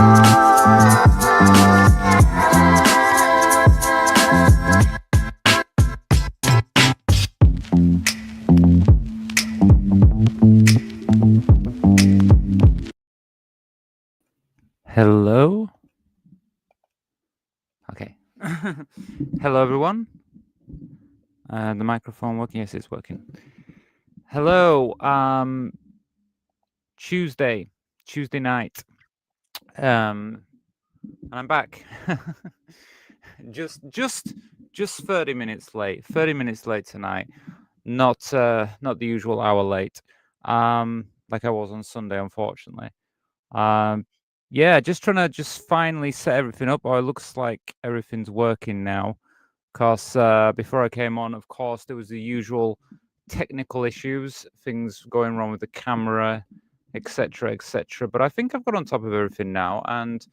Hello. Okay. Hello, everyone. The microphone working? Yes, it's working. Hello. Tuesday night. And I'm back. just 30 minutes late. 30 minutes late tonight. Not the usual hour late. Like I was on Sunday, unfortunately. Yeah, just trying to finally set everything up. Or it looks like everything's working now. Because before I came on, of course, there was the usual technical issues, things going wrong with the camera, etc., etc. But I think I've got on top of everything now, and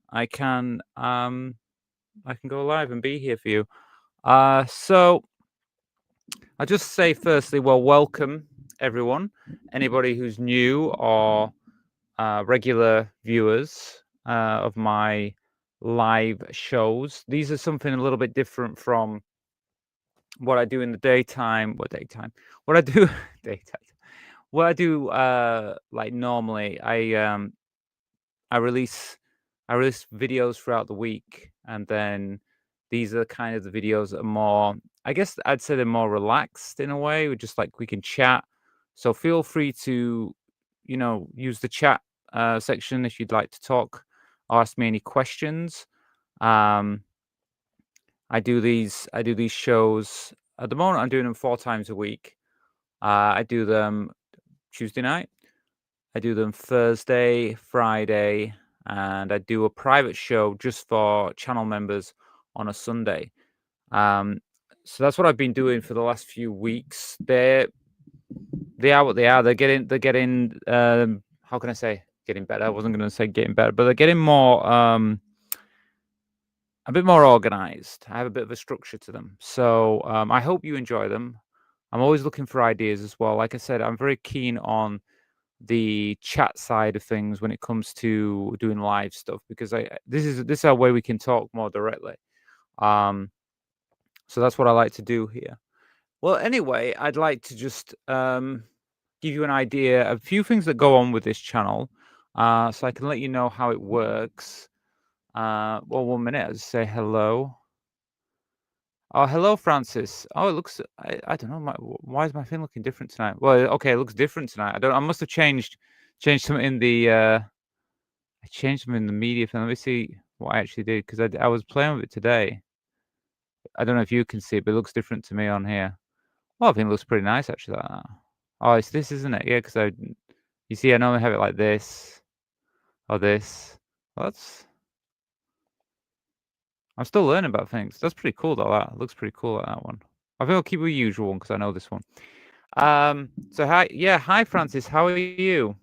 I can go live and be here for you. So I'll just say firstly, well, welcome everyone. Anybody who's new or regular viewers of my live shows. These are something a little bit different from what I do in the daytime. What I do daytime. What I do like normally, I release videos throughout the week, and then these are kind of the videos that are more, I guess I'd say they're more relaxed in a way. We're just like we can chat. So feel free to, use the chat section if you'd like to talk or ask me any questions. I do these shows at the moment. I'm doing them 4 times a week. I do them Tuesday night. I do them Thursday, Friday, and I do a private show just for channel members on a Sunday. So that's what I've been doing for the last few weeks. They are what they are. They're getting. How can I say getting better? I wasn't going to say getting better, but they're getting more. A bit more organized. I have a bit of a structure to them. So I hope you enjoy them. I'm always looking for ideas as well. Like I said, I'm very keen on the chat side of things when it comes to doing live stuff, because this is a way we can talk more directly. So that's what I like to do here. Well, anyway, I'd like to just give you an idea of a few things that go on with this channel, so I can let you know how it works. Well, 1 minute. I'll just say hello. Oh, hello, Francis. Oh, it looks. I don't know. Why is my thing looking different tonight? Well, okay, it looks different tonight. I must have changed something in the. I changed them in the media thing. Let me see what I actually did, because I was playing with it today. I don't know if you can see it, but it looks different to me on here. Well, I think it looks pretty nice actually. Like that. Oh, it's this, isn't it? Yeah, because you see, I normally have it like this or this. Well, I'm still learning about things. That's pretty cool though. That looks pretty cool at that one. I think I'll keep with the usual one because I know this one. So hi Francis, how are you?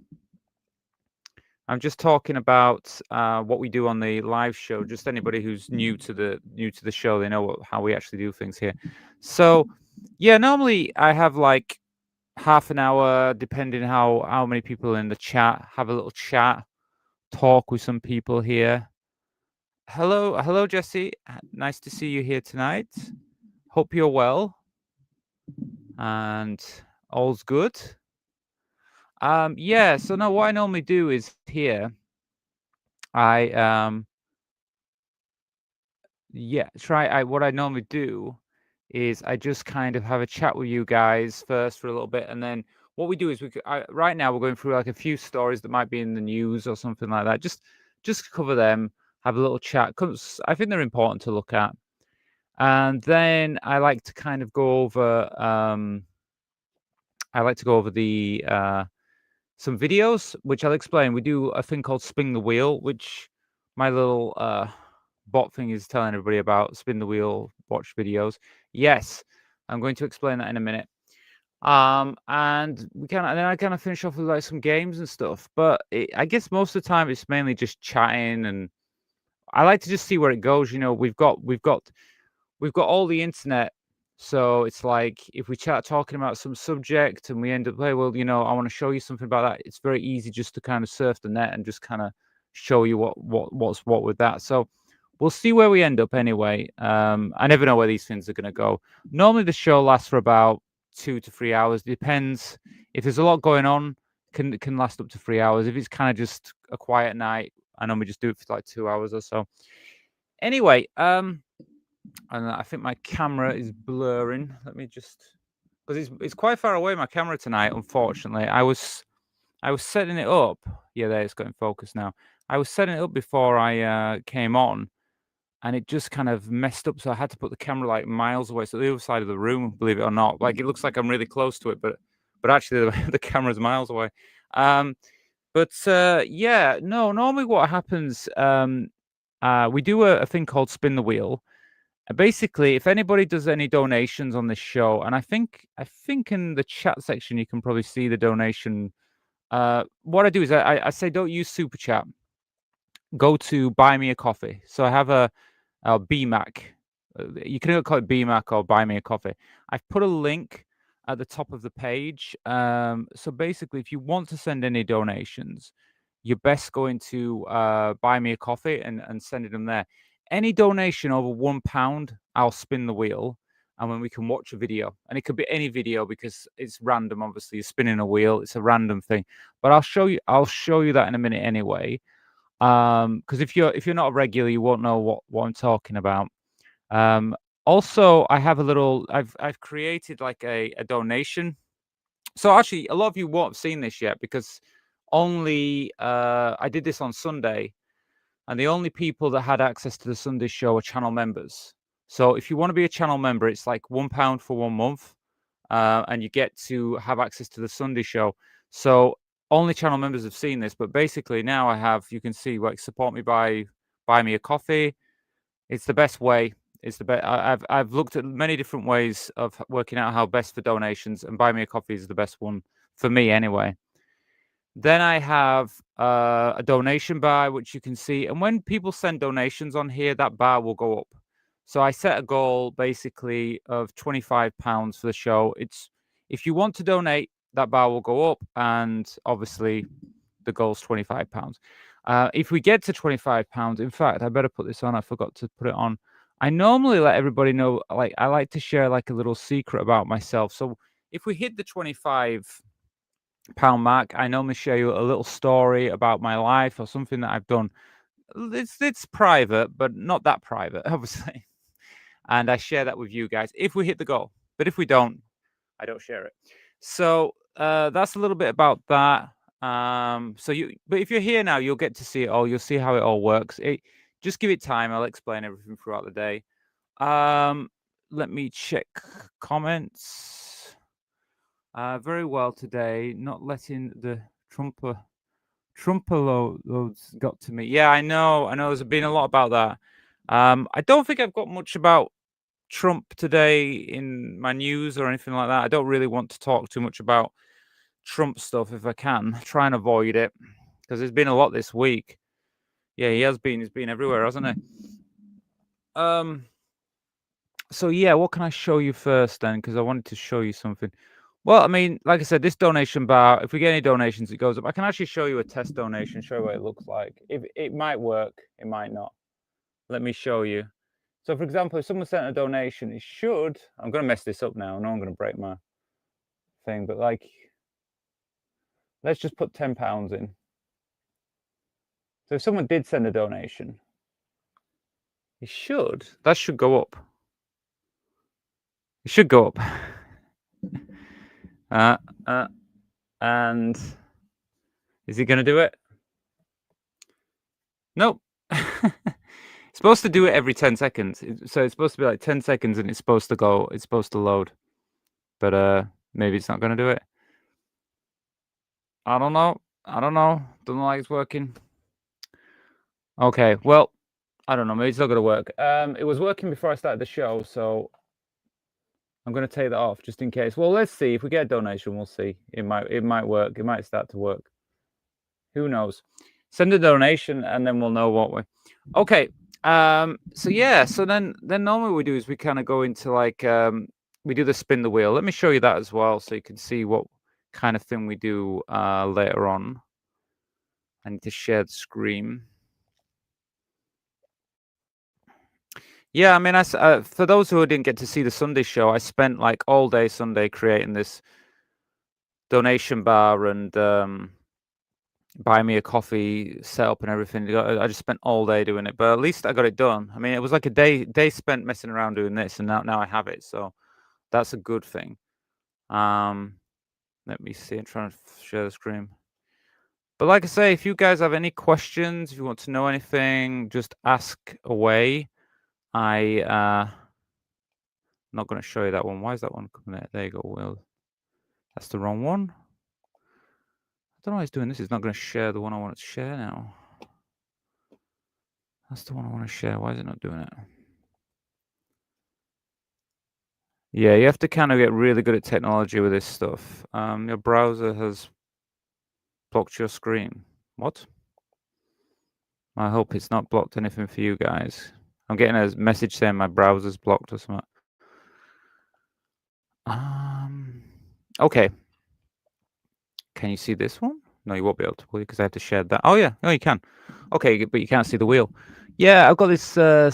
I'm just talking about what we do on the live show. Just anybody who's new to the show, they know how we actually do things here. So yeah, normally I have like half an hour, depending how many people in the chat. Have a little chat, talk with some people here. Hello, Jesse. Nice to see you here tonight. Hope you're well and all's good. Yeah. So now, what I normally do is here. What I normally do is I just kind of have a chat with you guys first for a little bit, and then what we do is right now we're going through like a few stories that might be in the news or something like that. Just cover them, have a little chat, because I think they're important to look at. And then I like to kind of go over the some videos, which I'll explain. We do a thing called Spin the Wheel, which my little bot thing is telling everybody about. Spin the Wheel, watch videos. Yes, I'm going to explain that in a minute. And then I kind of finish off with like some games and stuff. But I guess most of the time it's mainly just chatting, and I like to just see where it goes. We've got all the internet. So it's like if we start talking about some subject and we end up, hey, well, I want to show you something about that. It's very easy just to kind of surf the net and just kind of show you what's what with that. So we'll see where we end up anyway. I never know where these things are going to go. Normally the show lasts for about 2 to 3 hours. Depends if there's a lot going on. Can last up to 3 hours. If it's kind of just a quiet night, I normally just do it for like 2 hours or so. Anyway, and I think my camera is blurring. Let me just, because it's quite far away, my camera tonight. Unfortunately, I was setting it up. Yeah, there, it's got in focus now. I was setting it up before I came on, and it just kind of messed up. So I had to put the camera like miles away, so the other side of the room. Believe it or not, like it looks like I'm really close to it, but actually the camera's miles away. Yeah, no. Normally, what happens? We do a thing called spin the wheel. Basically, if anybody does any donations on this show, and I think in the chat section you can probably see the donation. What I do is I say don't use super chat. Go to buy me a coffee. So I have a BMAC. You can call it BMAC or buy me a coffee. I've put a link at the top of the page. So basically, if you want to send any donations, you're best going to buy me a coffee and sending them there. Any donation over £1, I'll spin the wheel, and then we can watch a video. And it could be any video because it's random. Obviously, you're spinning a wheel; it's a random thing. But I'll show you. I'll show you that in a minute anyway. Because if you're not a regular, you won't know what I'm talking about. Also, I have a little. I've created like a donation. So actually, a lot of you won't have seen this yet because only I did this on Sunday, and the only people that had access to the Sunday show are channel members. So if you want to be a channel member, it's like £1 for 1 month, and you get to have access to the Sunday show. So only channel members have seen this, but basically now I have. You can see like support me by buy me a coffee. It's the best way. It's the best. I've looked at many different ways of working out how best for donations, and buy me a coffee is the best one for me anyway. Then I have a donation bar, which you can see. And when people send donations on here, that bar will go up. So I set a goal basically of £25 for the show. It's if you want to donate, that bar will go up. And obviously, the goal's £25. If we get to £25, in fact, I better put this on. I forgot to put it on. I normally let everybody know, like, I like to share like a little secret about myself. So if we hit the £25 mark, I normally share you a little story about my life or something that I've done. It's private, but not that private, obviously. And I share that with you guys if we hit the goal. But if we don't, I don't share it. So that's a little bit about that. But if you're here now, you'll get to see it all. You'll see how it all works. Just give it time. I'll explain everything throughout the day. Let me check comments. Very well today. Not letting the Trumper loads got to me. Yeah, I know. There's been a lot about that. I don't think I've got much about Trump today in my news or anything like that. I don't really want to talk too much about Trump stuff if I can. Try and avoid it because there's been a lot this week. Yeah, he has been. He's been everywhere, hasn't he? So yeah, what can I show you first then? Because I wanted to show you something. Well, I mean, like I said, this donation bar, if we get any donations, it goes up. I can actually show you a test donation, show you what it looks like. If it might work, it might not. Let me show you. So, for example, if someone sent a donation, it should. I'm going to mess this up now. No, I'm going to break my thing. But like, let's just put £10 in. So if someone did send a donation, that should go up. It should go up. And is he going to do it? Nope. It's supposed to do it every 10 seconds. So it's supposed to be like 10 seconds and it's supposed to load. But maybe it's not going to do it. I don't know. Don't know like it's working. Okay, well, I don't know. Maybe it's not going to work. It was working before I started the show, so I'm going to take that off just in case. Well, let's see. If we get a donation, we'll see. It might work. It might start to work. Who knows? Send a donation and then we'll know, won't we? Okay. So yeah. So then normally what we do is we kind of go into like we do the spin the wheel. Let me show you that as well, so you can see what kind of thing we do later on. I need to share the screen. Yeah, I mean, for those who didn't get to see the Sunday show, I spent like all day Sunday creating this donation bar and buy me a coffee setup and everything. I just spent all day doing it, but at least I got it done. I mean, it was like a day spent messing around doing this, and now I have it, so that's a good thing. Let me see. I'm trying to share the screen. But like I say, if you guys have any questions, if you want to know anything, just ask away. I'm not going to show you that one. Why is that one coming there? There you go, Will. That's the wrong one. I don't know why it's doing this. It's not going to share the one I want to share now. That's the one I want to share. Why is it not doing it? Yeah, you have to kind of get really good at technology with this stuff. Your browser has blocked your screen. What? I hope it's not blocked anything for you guys. I'm getting a message saying my browser's blocked or something. Okay. Can you see this one? No, you won't be able to, because I have to share that. Oh yeah, no, you can. Okay, but you can't see the wheel. Yeah, I've got this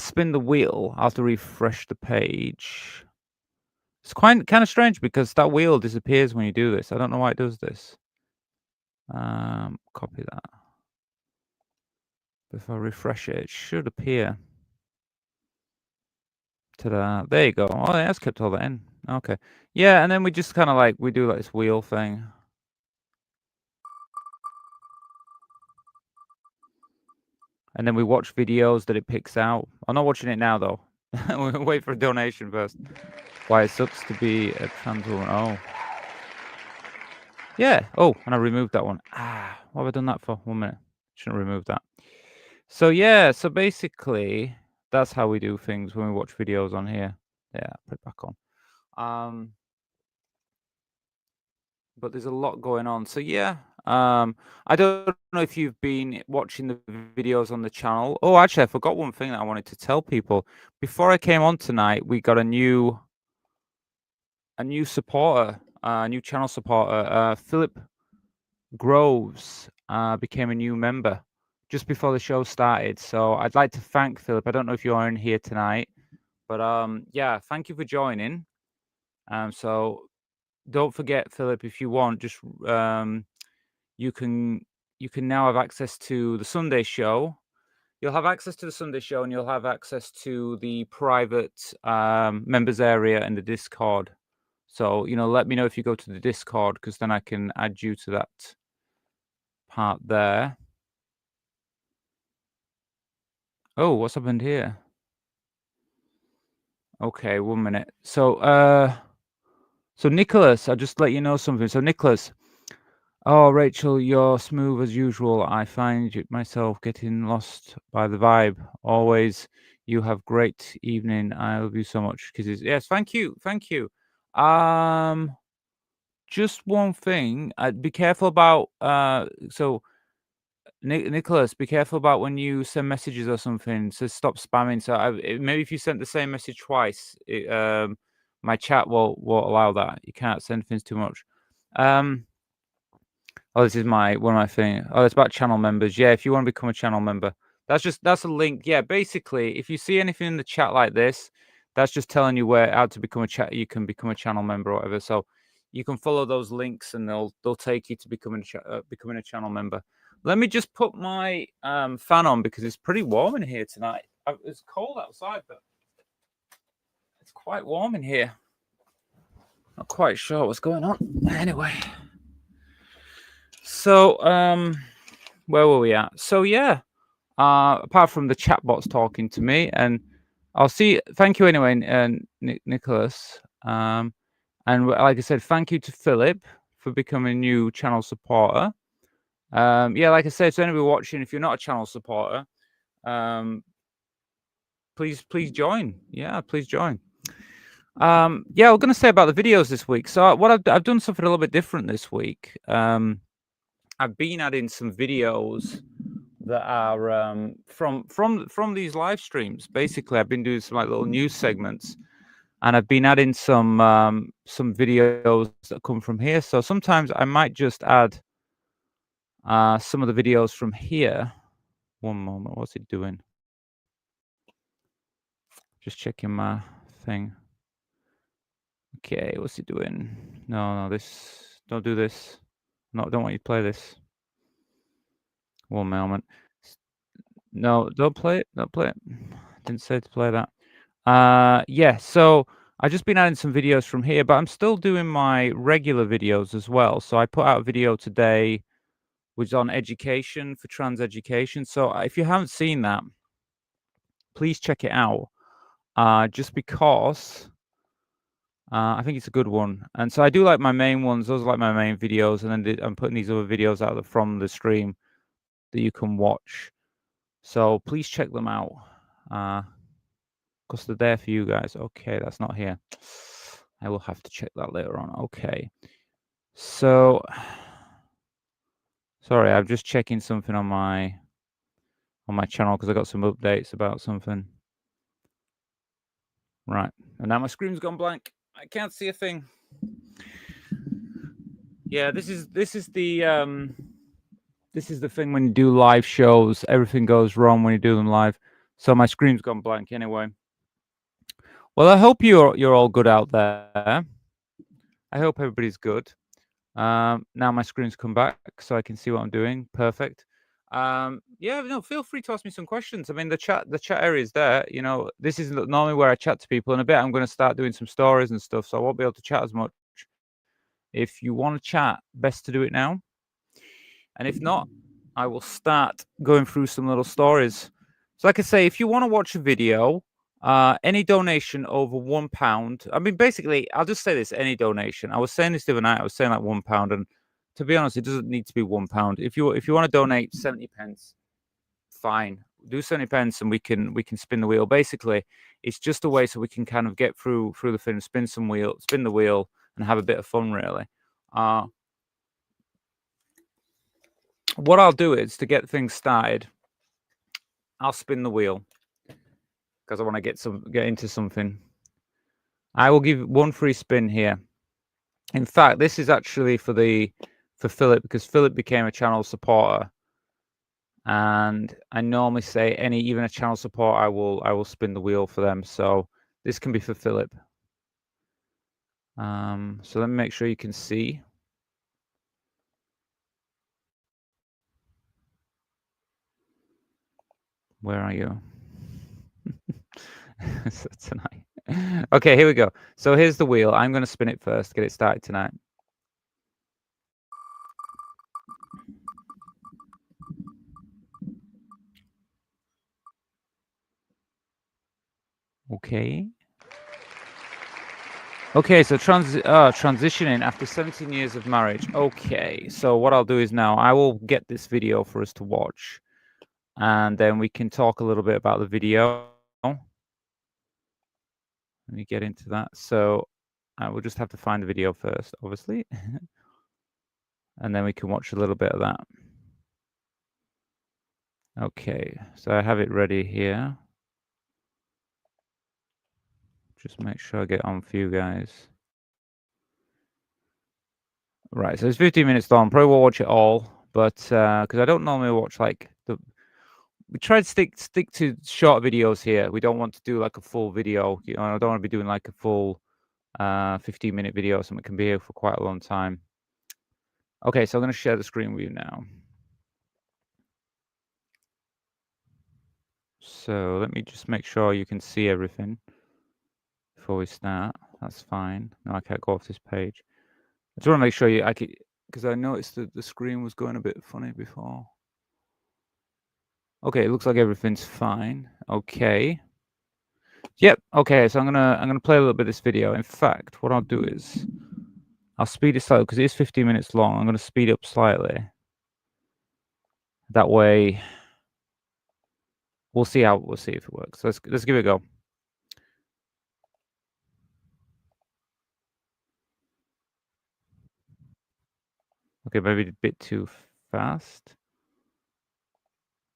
spin the wheel. I'll have to refresh the page. It's kind of strange because that wheel disappears when you do this. I don't know why it does this. Copy that. If I refresh it, it should appear. Ta-da. There you go. Oh, that's kept all that in. Okay. Yeah, and then we just kind of like, we do like this wheel thing. And then we watch videos that it picks out. I'm not watching it now, though. We'll wait for a donation first. Why it sucks to be a trans woman. Oh. Yeah. Oh, and I removed that one. What have I done that for? 1 minute. Shouldn't remove that. So, yeah. So, basically, that's how we do things when we watch videos on here. Yeah, put it back on. But there's a lot going on. So, yeah. I don't know if you've been watching the videos on the channel. Oh, actually, I forgot one thing that I wanted to tell people. Before I came on tonight, we got a new supporter, a new channel supporter. Philip Groves became a new member just before the show started. So I'd like to thank Philip. I don't know if you are in here tonight, but yeah, thank you for joining. So don't forget, Philip, if you want, just you can now have access to the Sunday show. You'll have access to the Sunday show, and you'll have access to the private members area in the Discord. So, let me know if you go to the Discord, because then I can add you to that part there. Oh, what's happened here? Okay, 1 minute. So Nicholas, I'll just let you know something. So Nicholas, oh, Rachel, you're smooth as usual. I find myself getting lost by the vibe. Always, you have great evening. I love you so much. Kisses. Yes, thank you, thank you. Just one thing. Be careful about. So Nicholas, be careful about when you send messages or something. So stop spamming. So maybe if you sent the same message twice, my chat won't allow that. You can't send things too much. Oh, this is one of my things. Oh, it's about channel members. Yeah, if you want to become a channel member, that's a link. Yeah, basically, if you see anything in the chat like this, that's just telling you how to become a chat. You can become a channel member or whatever. So you can follow those links, and they'll take you to becoming a channel member. Let me just put my fan on because it's pretty warm in here tonight. It's cold outside, but it's quite warm in here. Not quite sure what's going on. Anyway. So, where were we at? So, yeah, apart from the chatbots talking to me, and thank you anyway, Nicholas. And like I said, thank you to Philip for becoming a new channel supporter. Yeah, like I said, to anybody watching, if you're not a channel supporter, please join. Yeah, please join. Yeah, I'm going to say about the videos this week. So what I've done something a little bit different this week. I've been adding some videos that are from these live streams. Basically, I've been doing some like little news segments, and I've been adding some videos that come from here. So sometimes I might just add some of the videos from here. One moment, what's it doing? Just checking my thing. Okay, what's it doing? No, this. Don't do this. No, don't want you to play this. One moment. No, don't play it. Don't play it. Didn't say to play that. Yeah. So I've just been adding some videos from here, but I'm still doing my regular videos as well. So I put out a video today, which is on education for trans education. So if you haven't seen that, please check it out. Just because I think it's a good one. And so I do like my main ones. Those are like my main videos, and then I'm putting these other videos out from the stream that you can watch. So please check them out. Because they're there for you guys. Okay, that's not here. I will have to check that later on. Okay. So sorry, I'm just checking something on my channel because I got some updates about something. Right. And now my screen's gone blank. I can't see a thing. Yeah, this is the thing when you do live shows, everything goes wrong when you do them live. So my screen's gone blank anyway. Well, I hope you're all good out there. I hope everybody's good. Now my screen's come back, so I can see what I'm doing. Perfect. Yeah, no, feel free to ask me some questions. I mean, the chat area is there. You know, this is normally where I chat to people. In a bit, I'm going to start doing some stories and stuff, so I won't be able to chat as much. If you want to chat, best to do it now. And if not, I will start going through some little stories. So, like I say, if you want to watch a video, any donation over £1. I mean, basically, I'll just say this: any donation. I was saying this the other night. I was saying like £1, and to be honest, it doesn't need to be £1. If you want to donate 70 pence, fine. Do 70 pence, and we can spin the wheel. Basically, it's just a way so we can kind of get through the film, spin the wheel, and have a bit of fun. Really. What I'll do is to get things started, I'll spin the wheel because I want to get into something. I will give one free spin here. In fact, this is actually for Philip because Philip became a channel supporter, and I normally say even a channel support, I will spin the wheel for them. So this can be for Philip. So let me make sure you can see. Where are you? So tonight. Okay, here we go. So here's the wheel. I'm going to spin it first, get it started tonight. Okay. Okay, so transitioning after 17 years of marriage. Okay, so what I'll do is now I will get this video for us to watch, and then we can talk a little bit about the video. Let me get into that. So I will just have to find the video first, obviously, and then we can watch a little bit of that. Okay, so I have it ready here. Just make sure I get on for you guys. Right, so it's 15 minutes long. Probably won't watch it all, but because I don't normally watch like we try to stick to short videos here. We don't want to do like a full video. You know, I don't want to be doing like a full 15-minute video. Something can be here for quite a long time. Okay, so I'm going to share the screen with you now. So let me just make sure you can see everything before we start. That's fine. No, I can't go off this page. I just want to make sure because I noticed that the screen was going a bit funny before. Okay, it looks like everything's fine. Okay. Yep. Okay, so I'm gonna play a little bit of this video. In fact, what I'll do is I'll speed it slightly because it is 15 minutes long. I'm gonna speed it up slightly. That way, we'll see if it works. Let's give it a go. Okay, maybe a bit too fast.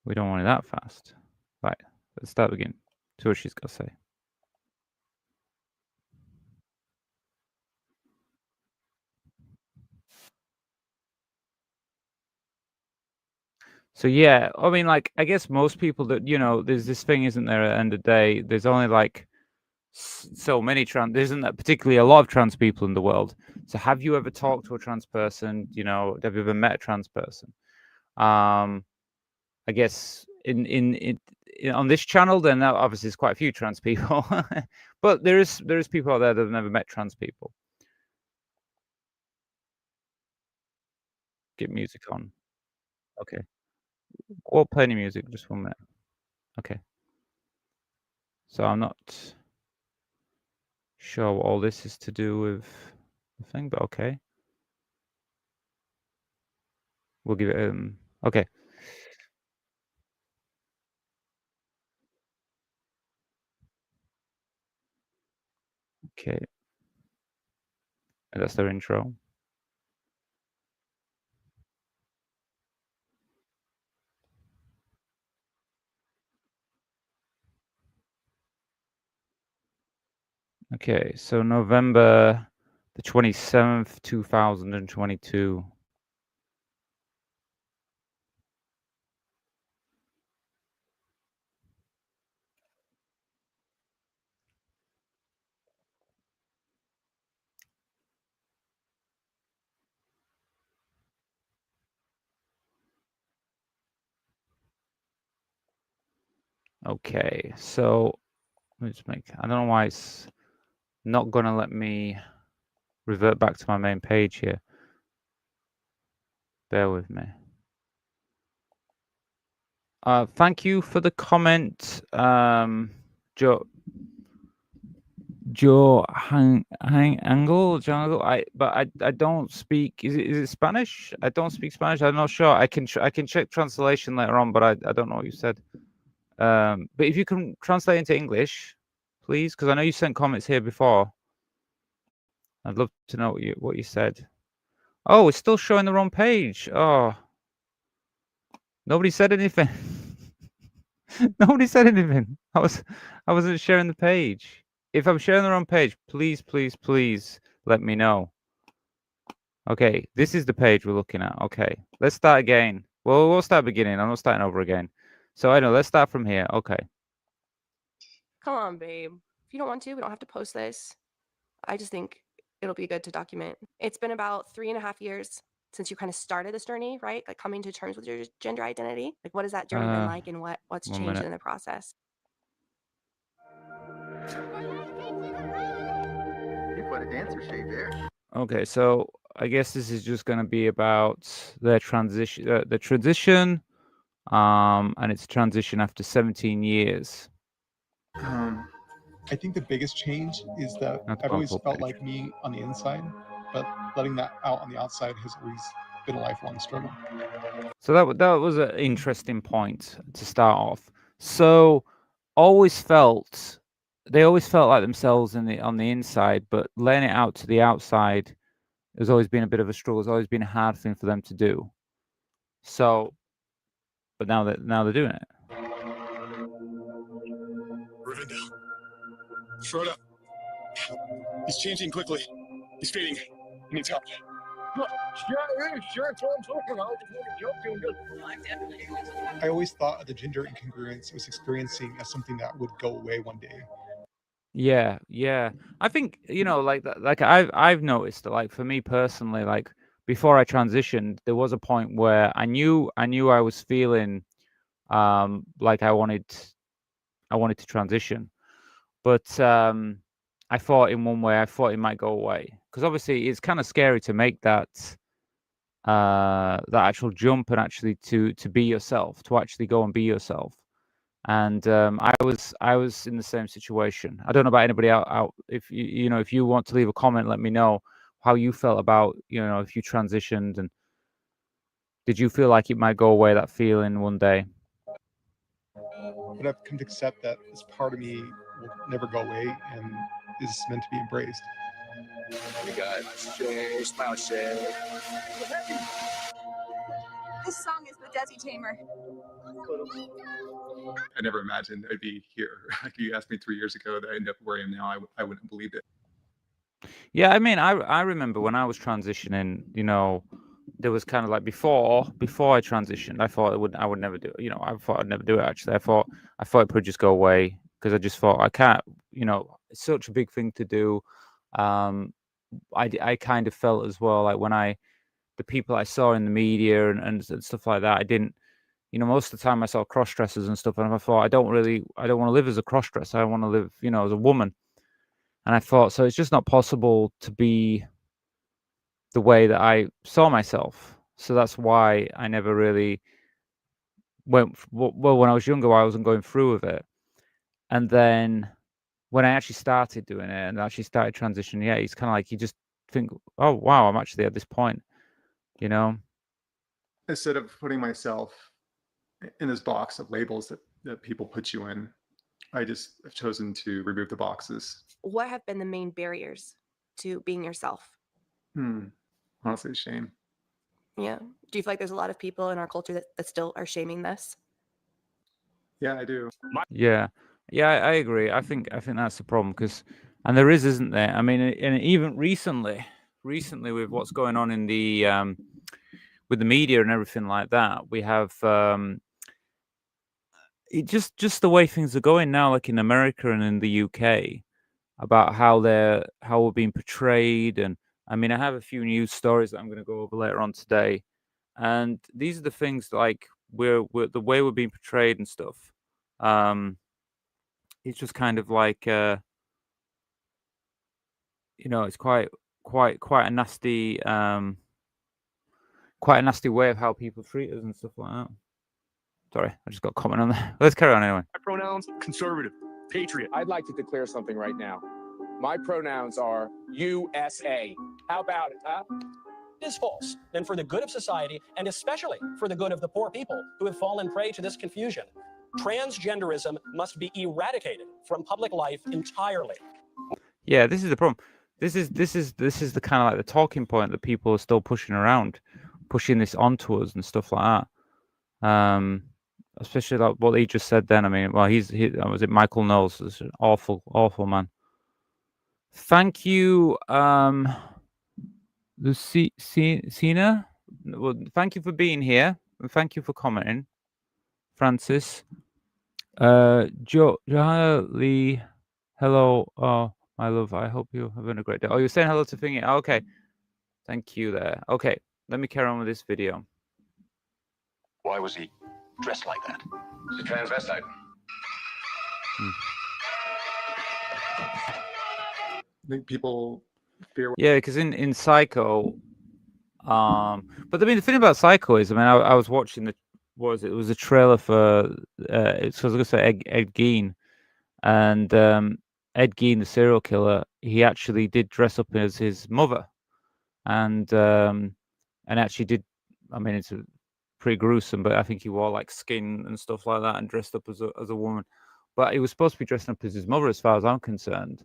We don't want it that fast. Right. Let's start again. See what she's gonna say. So yeah, I mean, like, I guess most people that, there's this thing, isn't there, at the end of the day, there's only like so many there isn't that particularly a lot of trans people in the world. So have you ever talked to a trans person? Have you ever met a trans person? I guess on this channel, then obviously there's quite a few trans people, but there is people out there that have never met trans people. Get music on. Okay. Or play any music, just 1 minute. Okay. So I'm not sure what all this is to do with the thing, but okay. We'll give it okay. Okay. And that's their intro. Okay, so November the 27th, 2022. Okay, so let me just I don't know why it's not gonna let me revert back to my main page here. Bear with me. Thank you for the comment, Joe Angle. I don't speak. Is it Spanish? I don't speak Spanish. I'm not sure. I can check translation later on, but I don't know what you said. But if you can translate into English, please, because I know you sent comments here before. I'd love to know what you said. Oh, it's still showing the wrong page. Oh, nobody said anything. Nobody said anything. I wasn't sharing the page. If I'm sharing the wrong page, please, please, please let me know. Okay, this is the page we're looking at. Okay, let's start again. Well, we'll start beginning. I'm not starting over again. So I know. Let's start from here. Okay. Come on, babe. If you don't want to, we don't have to post this. I just think it'll be good to document. It's been about 3.5 years since you kind of started this journey, right? Like coming to terms with your gender identity. Like, what has that journey been like, and what's 1 changed minute. in the process? You put a dancer shape there. Okay, so I guess this is just going to be about their transition, and it's transition after 17 years. I think the biggest change is that I've always felt like me on the inside, but letting that out on the outside has always been a lifelong struggle. So that was an interesting point to start off. So they always felt like themselves on the inside, but letting it out to the outside has always been a bit of a struggle. It's always been a hard thing for them to do. So, but now they're doing it. Rivendell. Frodo. He's changing quickly. He's fading. He needs help. Sure, that's what I'm talking about. I always thought of the gender incongruence I was experiencing as something that would go away one day. Yeah, yeah. I think, like I've noticed that, like, for me personally, like, before I transitioned, there was a point where I knew I was feeling like I wanted to transition. But I thought in one way, I thought it might go away, because obviously it's kind of scary to make that actual jump, and actually to be yourself, to actually go and be yourself. And I was in the same situation. I don't know about anybody out. If if you want to leave a comment, let me know how you felt about, if you transitioned, and did you feel like it might go away, that feeling, one day? But I've come to accept that this part of me will never go away and is meant to be embraced. We got Shay, Smile Shay. This song is the Desi Tamer. I never imagined I'd be here. If you asked me 3 years ago that I end up where I am now, I wouldn't have believed it. Yeah, I mean, I remember when I was transitioning, there was kind of like before I transitioned, I thought I would never do it. You know, I thought I'd never do it. Actually, I thought it would just go away because I just thought I can't. You know, it's such a big thing to do. I kind of felt as well like when the people I saw in the media and stuff like that, I didn't. You know, most of the time I saw cross dressers and stuff, and I thought I don't want to live as a cross dresser. I want to live, you know, as a woman. And I thought, so it's just not possible to be the way that I saw myself. So that's why I never really went. Well, when I was younger, I wasn't going through with it. And then when I actually started doing it and actually started transitioning, yeah, it's kind of like you just think, oh, wow, I'm actually at this point, you know? Instead of putting myself in this box of labels that people put you in, I just have chosen to remove the boxes. What have been the main barriers to being yourself? Honestly, shame. Yeah. Do you feel like there's a lot of people in our culture that still are shaming this? Yeah, I do. Yeah, I agree. I think that's the problem and there isn't there? I mean, and even recently with what's going on in the with the media and everything like that, we have it just the way things are going now, like in America and in the UK, about how we're being portrayed. And I mean, I have a few news stories that I'm going to go over later on today, and these are the things like we're the way we're being portrayed and stuff. It's just kind of like you know, it's quite a nasty way of how people treat us and stuff like that. Sorry, I just got a comment on that. Let's carry on anyway. My pronouns, conservative, patriot. I'd like to declare something right now. My pronouns are USA. How about it, huh? Is false, then for the good of society, and especially for the good of the poor people who have fallen prey to this confusion, transgenderism must be eradicated from public life entirely. Yeah, this is the problem. This is the kind of like the talking point that people are still pushing around, pushing this onto us and stuff like that. Especially like what he just said then. I mean, well, was it Michael Knowles? It's an awful man. Thank you, Lucina. Well, thank you for being here, and thank you for commenting, Francis. Johanna Lee, hello. Oh, my love. I hope you're having a great day. Oh, you're saying hello to Thingy. Oh, okay. Thank you there. Okay, let me carry on with this video. Why was he dressed like that? He's a transvestite. I think people fear. Yeah, because in Psycho, but I mean the thing about Psycho is, I mean, I was watching it was a trailer for I was gonna say Ed Gein, and Ed Gein, the serial killer, he actually did dress up as his mother, and actually did. I mean, it's pretty gruesome, but I think he wore like skin and stuff like that and dressed up as a woman. But he was supposed to be dressing up as his mother, as far as I'm concerned.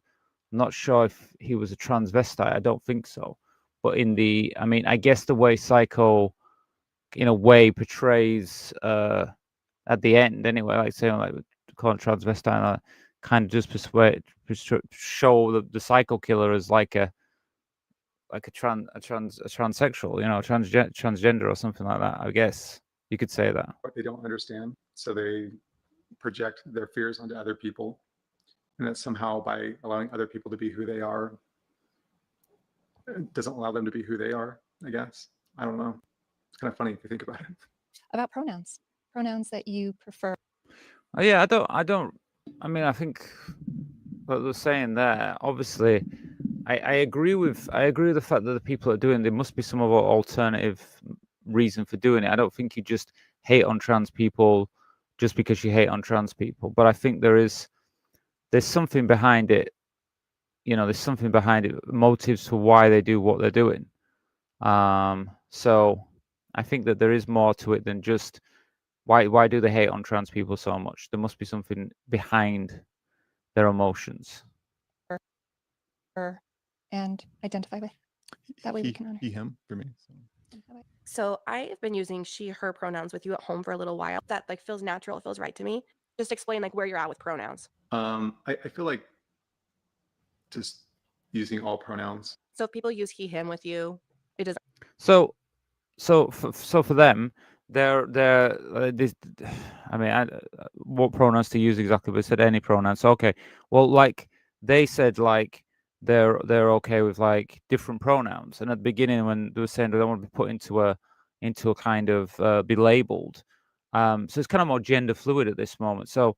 I'm not sure if he was a transvestite. I don't think so. But I mean, I guess the way Psycho, in a way, portrays at the end, anyway, like saying like call it transvestite, kind of just show the psycho killer as like a transsexual, you know, transgender or something like that. I guess you could say that. What they don't understand, so they project their fears onto other people, and that somehow by allowing other people to be who they are, it doesn't allow them to be who they are. I guess I don't know. It's kind of funny if you think about it. About pronouns that you prefer. Oh yeah, I don't. I mean, I think what they're saying there. Obviously, I agree with the fact that the people are doing. There must be some other alternative reason for doing it. I don't think you just hate on trans people just because you hate on trans people. But I think there's something behind it. You know, there's something behind it, motives for why they do what they're doing. So I think that there is more to it than just why do they hate on trans people so much? There must be something behind their emotions. And identify with. That way we can honor. He, him for me. So I have been using she, her pronouns with you at home for a little while. That like feels natural. It feels right to me. Just explain like where you're at with pronouns. I feel like just using all pronouns. So if people use he, him with you, it doesn't. So so for them, they're this. I mean, what pronouns to use exactly? But they said any pronouns. So, okay, well, like they said, like they're okay with like different pronouns. And at the beginning, when they were saying they don't want to be put into a kind of be labeled, so it's kind of more gender fluid at this moment. So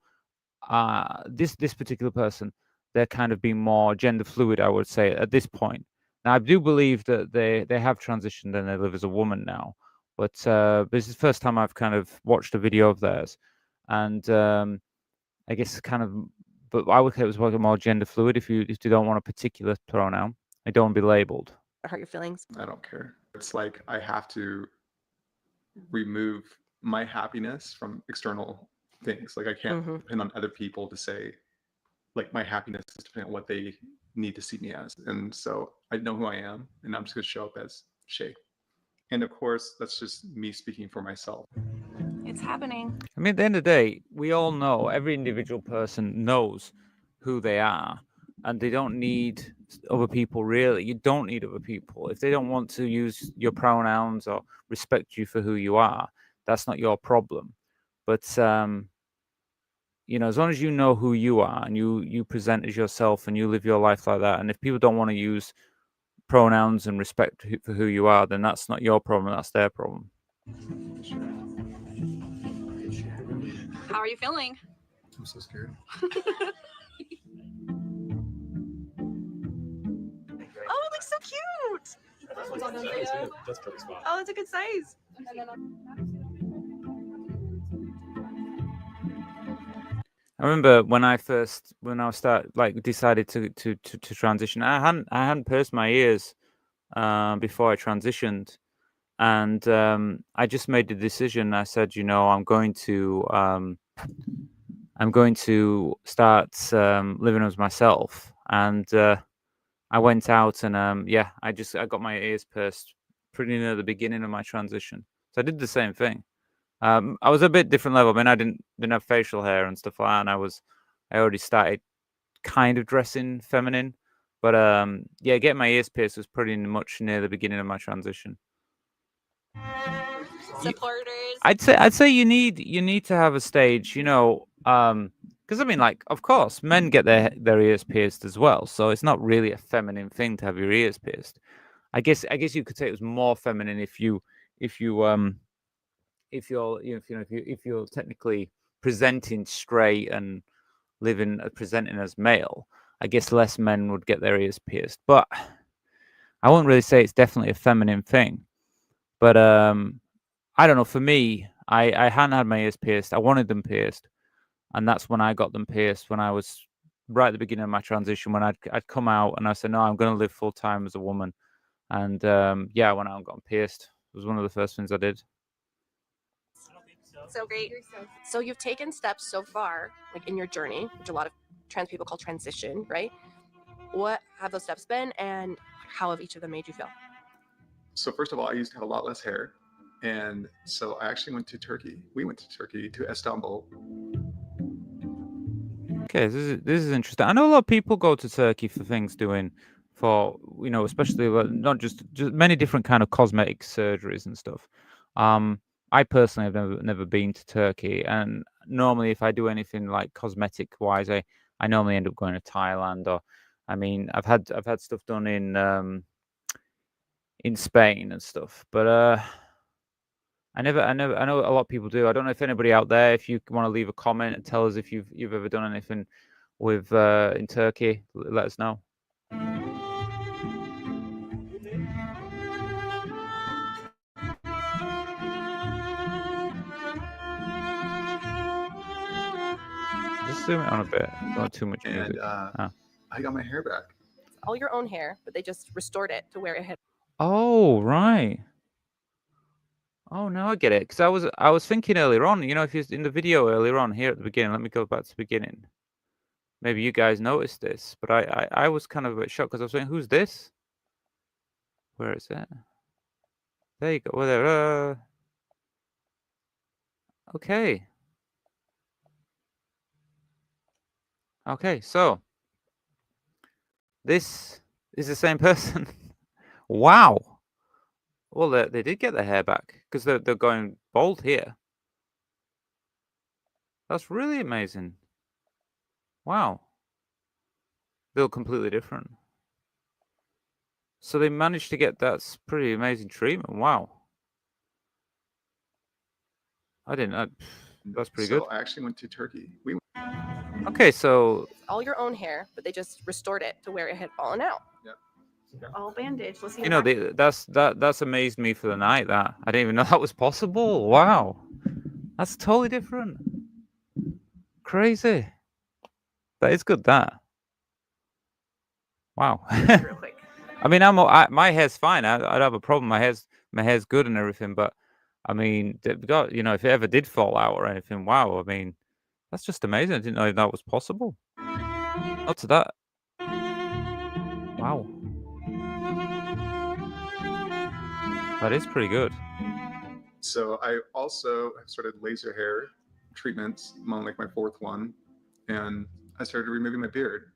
this particular person, they're kind of being more gender fluid, I would say, at this point. Now, I do believe that they have transitioned and they live as a woman now, but this is the first time I've kind of watched a video of theirs, and I guess kind of, but I would say it was like more gender fluid. If you don't want a particular pronoun, I don't want to be labeled. Hurt your feelings? I don't care. It's like I have to remove my happiness from external things. Like I can't depend on other people to say, like my happiness is depending on what they need to see me as. And so I know who I am, and I'm just going to show up as Shay. And of course, that's just me speaking for myself. It's happening. I mean, at the end of the day, we all know, every individual person knows who they are, and they don't need other people, really. You don't need other people. If they don't want to use your pronouns or respect you for who you are, that's not your problem. But you know, as long as you know who you are and you present as yourself and you live your life like that, and if people don't want to use pronouns and respect for who you are, then that's not your problem, that's their problem. How are you feeling? I'm so scared. Oh, it looks so cute. That's pretty spot. Oh, it's a good size. I remember when I decided to transition, I hadn't pierced my ears before I transitioned, and I just made the decision. I said, you know, I'm going to start living as myself, and I went out and I got my ears pierced pretty near the beginning of my transition. So I did the same thing. I was a bit different level. I mean, I didn't have facial hair and stuff like that, and I already started kind of dressing feminine. But yeah, getting my ears pierced was pretty much near the beginning of my transition. Supporters. I'd say you need to have a stage, you know, because I mean, like, of course, men get their ears pierced as well, so it's not really a feminine thing to have your ears pierced. I guess you could say it was more feminine if you're technically presenting straight and presenting as male. I guess less men would get their ears pierced, but I wouldn't really say it's definitely a feminine thing. But I don't know. For me, I hadn't had my ears pierced. I wanted them pierced, and that's when I got them pierced. When I was right at the beginning of my transition, when I'd come out and I said, no, I'm going to live full time as a woman. And yeah, I went out and got them pierced. It was one of the first things I did. So great. So you've taken steps so far, like in your journey, which a lot of trans people call transition, right? What have those steps been, and how have each of them made you feel? So first of all, I used to have a lot less hair. And so I actually went to Turkey. We went to Turkey, to Istanbul. Okay, this is interesting. I know a lot of people go to Turkey for things doing, for, you know, especially not just many different kind of cosmetic surgeries and stuff. I personally have never been to Turkey, and normally if I do anything like cosmetic wise, I normally end up going to Thailand, or I mean, I've had stuff done in Spain and stuff, but I know a lot of people do. I don't know if anybody out there, if you want to leave a comment and tell us if you've ever done anything with in Turkey, let us know. Just zoom it on a bit. Not too much music. And I got my hair back. It's all your own hair, but they just restored it to where it had. Oh, right. Oh, now I get it. Because I was thinking earlier on, you know, if you're in the video earlier on here at the beginning, let me go back to the beginning. Maybe you guys noticed this, but I was kind of a bit shocked because I was saying, who's this? Where is it? There you go. Well, there. Okay. Okay, so this is the same person. Wow. Well, they did get their hair back because they're going bald here. That's really amazing. Wow. They look completely different. So they managed to get that's pretty amazing treatment. Wow. I didn't. That's pretty good. So I actually went to Turkey. Okay, so all your own hair, but they just restored it to where it had fallen out. Yeah. They're all bandaged. Let's see. you know, that's amazed me for the night. That I didn't even know that was possible. Wow, that's totally different. Crazy. That is good. That. Wow. real quick. I mean, my hair's fine. I don't have a problem. My hair's good and everything. But I mean, God, you know, if it ever did fall out or anything, wow. I mean, that's just amazing. I didn't know that was possible. Not to that. Wow. That is pretty good. So I also have started laser hair treatments. I'm on like my 4th one, and I started removing my beard,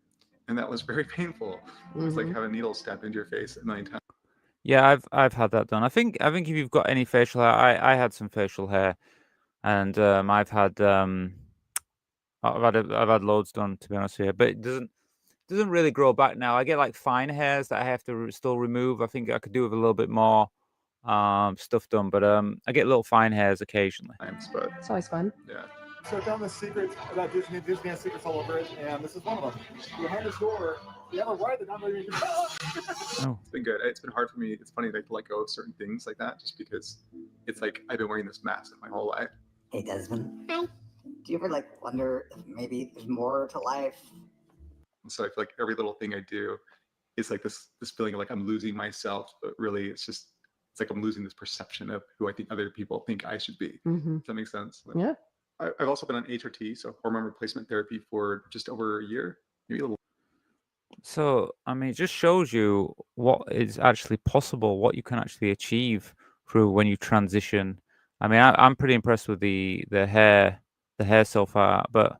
and that was very painful. It was like having needles stabbed into your face a million times. Yeah, I've had that done. I think if you've got any facial hair, I had some facial hair, and I've had loads done, to be honest with you, but it doesn't really grow back now. I get like fine hairs that I have to still remove. I think I could do with a little bit more stuff done, but I get little fine hairs occasionally. But It's always fun. yeah. So I found this secret about Disney. Disney has secrets all over it, and this is one of them. Behind this door, you have a right that not really. Oh. It's been good. It's been hard for me. It's funny like to let go of certain things like that, just because it's like I've been wearing this mask my whole life. Hey Desmond. Hi. Do you ever like wonder if maybe there's more to life? So I feel like every little thing I do is like this feeling of like I'm losing myself, but really it's like I'm losing this perception of who I think other people think I should be. Does that make sense? Like, Yeah. I've also been on HRT, so hormone replacement therapy, for just over a year, maybe a little. So, I mean, it just shows you what is actually possible, what you can actually achieve through when you transition. I mean, I'm pretty impressed with the hair so far, but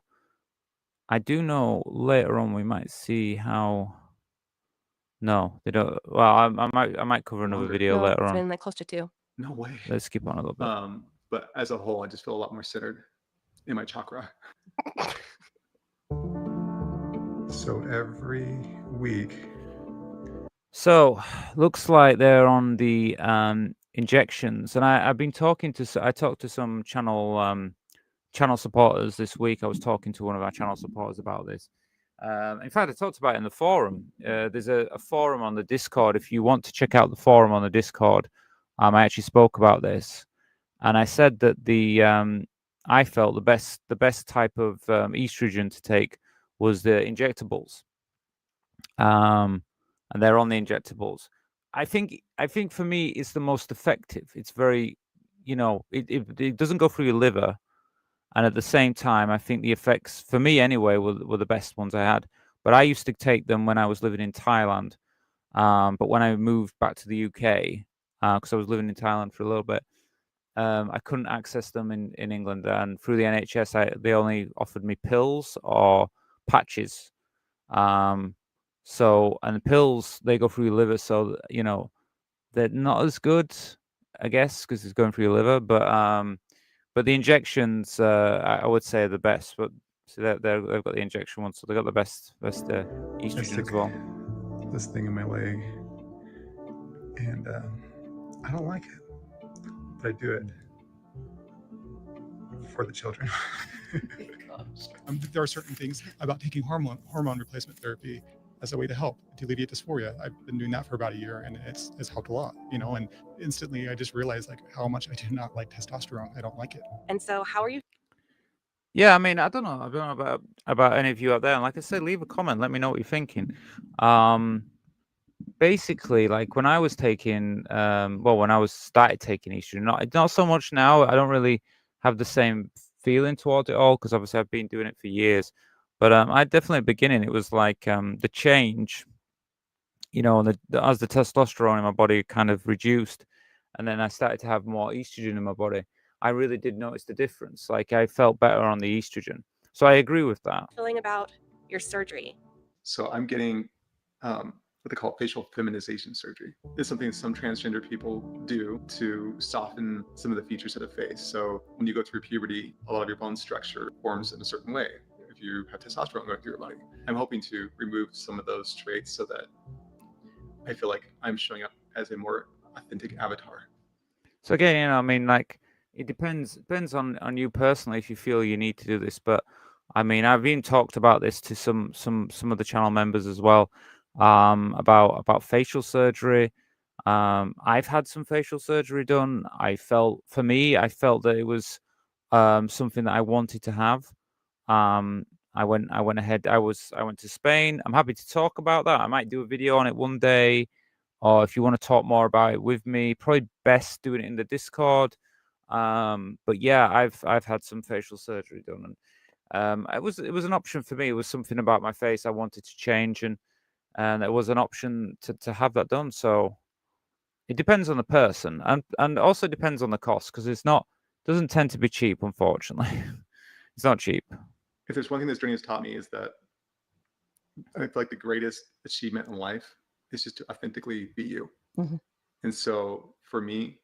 I do know later on we might see how. No, they don't. Well, I might cover another video No, later it's on. been like close to 2. No way. Let's skip on a little bit. But as a whole, I just feel a lot more centered in my chakra. So every week. So, looks like they're on the injections, and I talked to some channel supporters this week. I was talking to one of our channel supporters about this. In fact, I talked about it in the forum. There's a forum on the Discord. If you want to check out the forum on the Discord, I actually spoke about this, and I said that I felt the best type of estrogen to take was the injectables. And they're on the injectables. I think for me it's the most effective. It's very, you know, it doesn't go through your liver, and at the same time, I think the effects for me anyway were the best ones I had. But I used to take them when I was living in Thailand. But when I moved back to the UK, because I was living in Thailand for a little bit, I couldn't access them in England, and through the NHS, they only offered me pills or patches. So, and the pills, they go through your liver, so you know they're not as good, I guess, because it's going through your liver. But the injections, I would say, are the best. But so they've got the injection ones, so they got the best estrogen as well. This thing in my leg, and I don't like it, but I do it for the children. There are certain things about taking hormone replacement therapy as a way to help to alleviate dysphoria. I've been doing that for about a year, and it's helped a lot, you know, and instantly I just realized like how much I do not like testosterone. I don't like it. And so how are you? Yeah, I mean, I don't know about any of you out there. And like I said, leave a comment. Let me know what you're thinking. Basically, like when I was taking, when I started taking estrogen, not so much now. I don't really have the same feeling towards it all because obviously I've been doing it for years. But I definitely at the beginning it was like the change, you know, as the testosterone in my body kind of reduced, and then I started to have more estrogen in my body. I really did notice the difference. Like I felt better on the estrogen. So I agree with that. Feeling about your surgery? So I'm getting what they call facial feminization surgery. It's something some transgender people do to soften some of the features of the face. So when you go through puberty, a lot of your bone structure forms in a certain way if you have testosterone going through your body. I'm hoping to remove some of those traits so that I feel like I'm showing up as a more authentic avatar. So again, I mean, like, it depends on you personally if you feel you need to do this. But I mean, I've even talked about this to some of the channel members as well, about facial surgery. I've had some facial surgery done. I felt that it was something that I wanted to have. I went ahead. I went to Spain. I'm happy to talk about that. I might do a video on it one day. Or if you want to talk more about it with me, probably best doing it in the Discord. But yeah, I've had some facial surgery done, and it was an option for me. It was something about my face I wanted to change, and it was an option to have that done. So it depends on the person, and also depends on the cost, because doesn't tend to be cheap, unfortunately. It's not cheap. If there's one thing this journey has taught me is that I feel like the greatest achievement in life is just to authentically be you. Mhm. And so for me,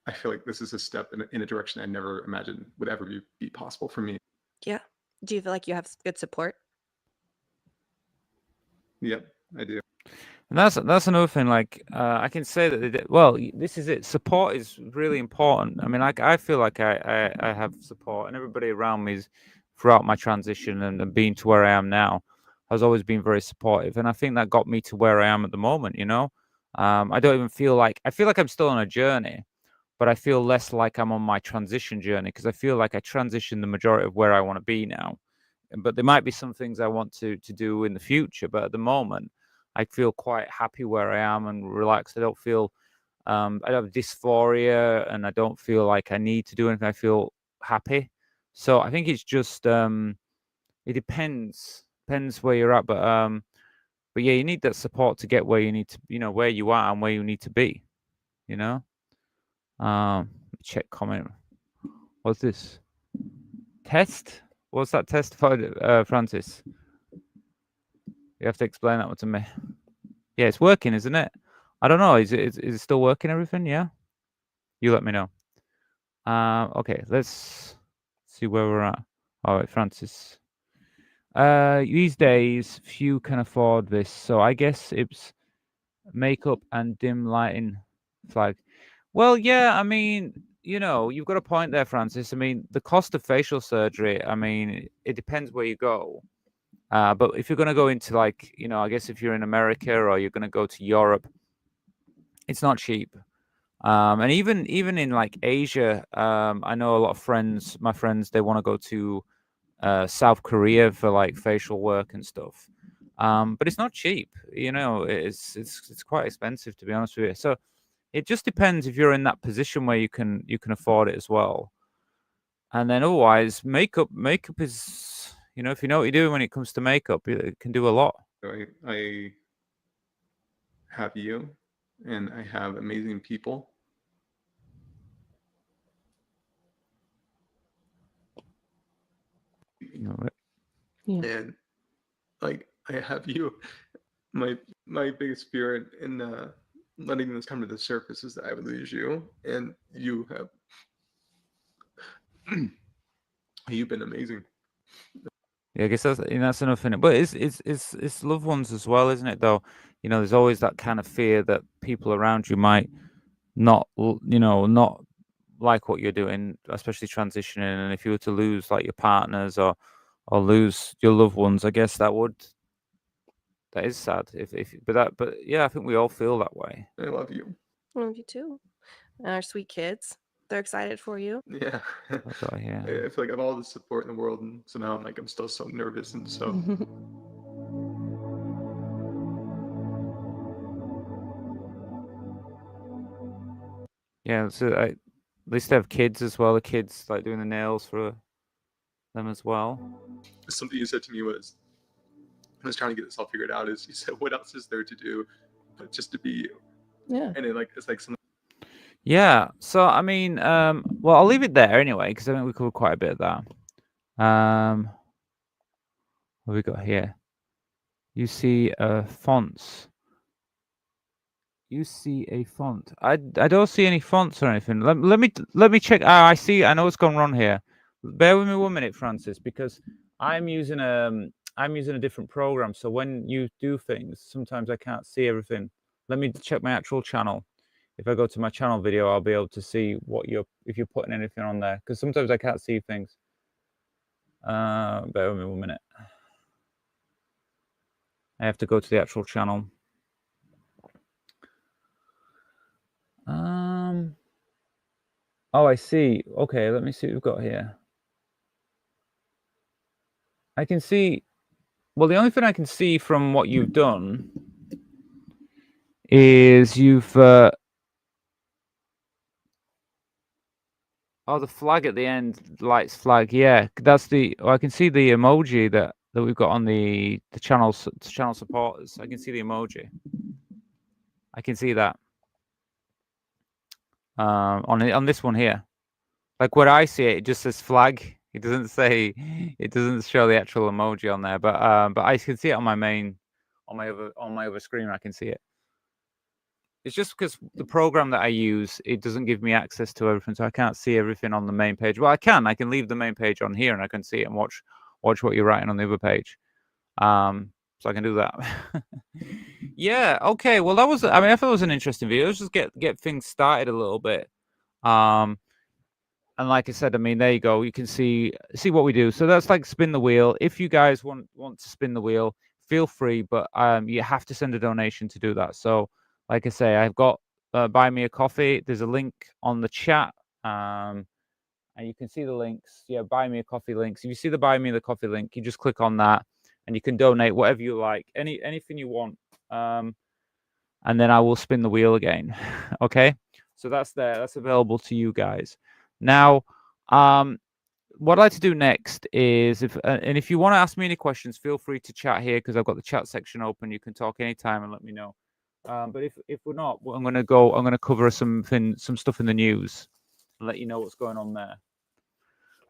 I feel like this is a step in a direction I never imagined would ever be possible for me. Yeah. Do you feel like you have good support? Yep, I do. And that's another thing. Like, I can say that. Well, this is it. Support is really important. I mean, like, I feel like I have support, and everybody around me is, throughout my transition and being to where I am now, has always been very supportive, and I think that got me to where I am at the moment. I don't even feel like I'm still on a journey, but I feel less like I'm on my transition journey, because I feel like I transitioned the majority of where I want to be now. But there might be some things I want to do in the future, but at the moment I feel quite happy where I am and relaxed. I don't feel I don't have dysphoria, and I don't feel like I need to do anything. I feel happy. So I think it's just it depends where you're at, but yeah, you need that support to get where you need to, where you are and where you need to be. You know. Check comment. What's this? Test? What's that test for, Francis? You have to explain that one to me. Yeah, it's working, isn't it? I don't know. Is it still working? Everything? Yeah. You let me know. Okay. Let's see where we're at. All right, Francis. These days, few can afford this, so I guess it's makeup and dim lighting flag. Well, yeah. I mean, you've got a point there, Francis. I mean, the cost of facial surgery. I mean, it depends where you go. But if you're going to go into, like, I guess if you're in America or you're going to go to Europe, it's not cheap. And even in, like, Asia, I know a lot of my friends, they want to go to South Korea for, like, facial work and stuff. But it's not cheap. It's quite expensive, to be honest with you. So it just depends if you're in that position where you can afford it as well. And then otherwise, makeup is, if you know what you're doing when it comes to makeup, it can do a lot. I have you, and I have amazing people. Yeah. And like, I have you. My biggest fear in letting this come to the surface is that I would lose you, and you have you've been amazing. Yeah, I guess that's enough in it. But it's loved ones as well, isn't it? Though, there's always that kind of fear that people around you might not like what you're doing, especially transitioning. And if you were to lose, like, your partners or lose your loved ones, I guess that is sad. But yeah, I think we all feel that way. I love you. I love you too. And our sweet kids. They're excited for you. Yeah. That's what I hear. I feel like I have all the support in the world, and somehow I'm still so nervous and so. Yeah, so at least they have kids as well. The kids, like, doing the nails for them as well. Something you said to me was, I was trying to get this all figured out, is you said, what else is there to do but just to be you? Yeah. And it's like something. Yeah. So I mean, well, I'll leave it there anyway, because I think we covered quite a bit of that. What have we got here? You see fonts. You see a font. I don't see any fonts or anything. Let me check. Ah, I see. I know what's gone wrong here. Bear with me 1 minute, Francis, because I'm using a different program. So when you do things, sometimes I can't see everything. Let me check my actual channel. If I go to my channel video, I'll be able to see what if you're putting anything on there, because sometimes I can't see things. Bear with me 1 minute. I have to go to the actual channel. Oh, I see. Okay, let me see what we've got here. I can see. Well, the only thing I can see from what you've done is you've. Oh, the flag at the end, lights flag. Yeah, that's the. Oh, I can see the emoji that we've got on the channel supporters. I can see the emoji. I can see that. On this one here, like where I see it, it just says flag. It doesn't say. It doesn't show the actual emoji on there, but I can see it on my main, on my other screen. I can see it. It's just because the program that I use, it doesn't give me access to everything, so I can't see everything on the main page. Well, I can. I can leave the main page on here, and I can see it and watch what you're writing on the other page. So I can do that. Yeah. Okay. Well, that was. I mean, I thought it was an interesting video. Let's just get things started a little bit. And like I said, I mean, there you go. You can see what we do. So that's like spin the wheel. If you guys want to spin the wheel, feel free, but you have to send a donation to do that. So, like I say, I've got buy me a coffee. There's a link on the chat, and you can see the links. Yeah, buy me a coffee links. If you see the buy me the coffee link, you just click on that, and you can donate whatever you like, anything you want. And then I will spin the wheel again. Okay, so that's there. That's available to you guys. Now, what I'd like to do next is if you want to ask me any questions, feel free to chat here because I've got the chat section open. You can talk anytime and let me know. But if we're not, well, I'm going to cover some stuff in the news and let you know what's going on there.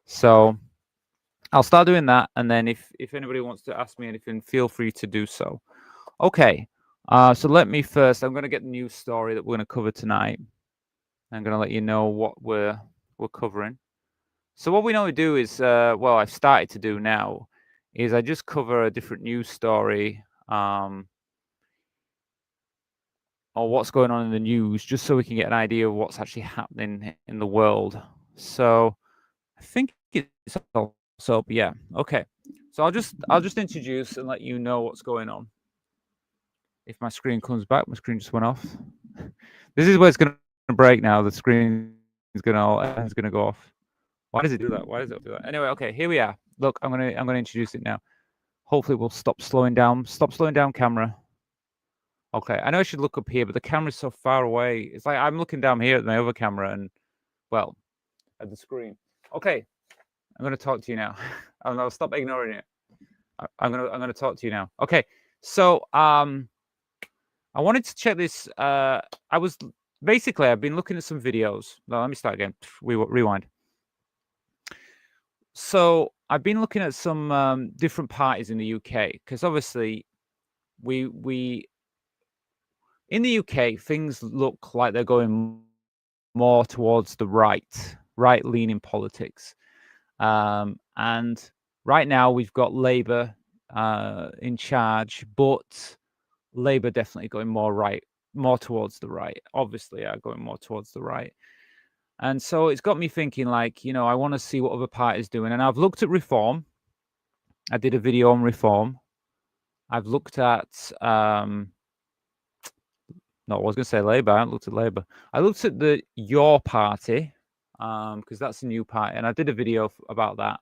So I'll start doing that, and then if anybody wants to ask me anything, feel free to do so. Okay. So let me first. I'm going to get the news story that we're going to cover tonight. I'm going to let you know what we're covering. So what we normally do is, well, I've started to do now, is I just cover a different news story, or what's going on in the news, just so we can get an idea of what's actually happening in the world. So I think it's also, yeah, okay. So I'll just introduce and let you know what's going on. If my screen comes back, my screen just went off. This is where it's going to break now. The screen is going to go off. Why does it do that? Why does it do that? Anyway, okay, here we are. Look, I'm gonna introduce it now. Hopefully, we'll stop slowing down. Stop slowing down, camera. Okay, I know I should look up here, but the camera's so far away. It's like I'm looking down here at my other camera and, well, at the screen. Okay, I'm gonna talk to you now. I'll stop ignoring it. I'm gonna talk to you now. Okay, so I wanted to check this. I've been looking at some videos. No, let me start again. Rewind. So I've been looking at some different parties in the UK because obviously we in the UK things look like they're going more towards the right-leaning politics, and right now we've got Labour in charge, but Labour definitely going more towards the right. Obviously, are going more towards the right. And so it's got me thinking, like, I want to see what other parties doing. And I've looked at Reform. I did a video on Reform. I've looked at, no, I was going to say Labour. I haven't looked at Labour. I looked at the Your Party, because that's a new party. And I did a video about that.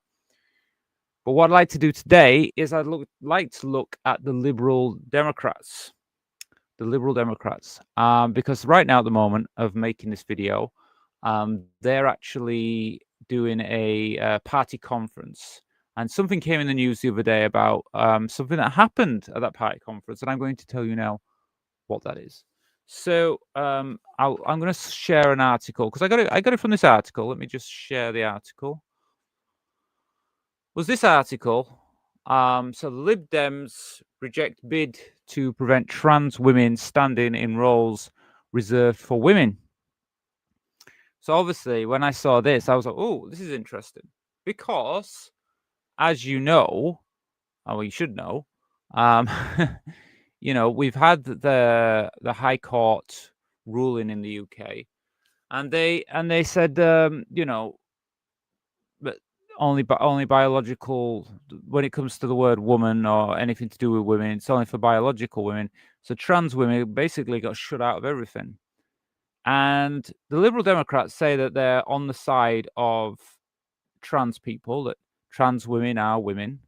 But what I'd like to do today is like to look at the Liberal Democrats. The Liberal Democrats. Because right now at the moment of making this video, they're actually doing a party conference, and something came in the news the other day about something that happened at that party conference, and I'm going to tell you now what that is. So I'm going to share an article because I got it from this article. Let me just share the article. Was this article? So the Lib Dems reject bid to prevent trans women standing in roles reserved for women. So obviously, when I saw this, I was like, "Oh, this is interesting," because, as you know, well, you should know, um, we've had the High Court ruling in the UK, and they said, but only biological, when it comes to the word woman or anything to do with women, it's only for biological women. So trans women basically got shut out of everything. And the Liberal Democrats say that they're on the side of trans people, that trans women are women.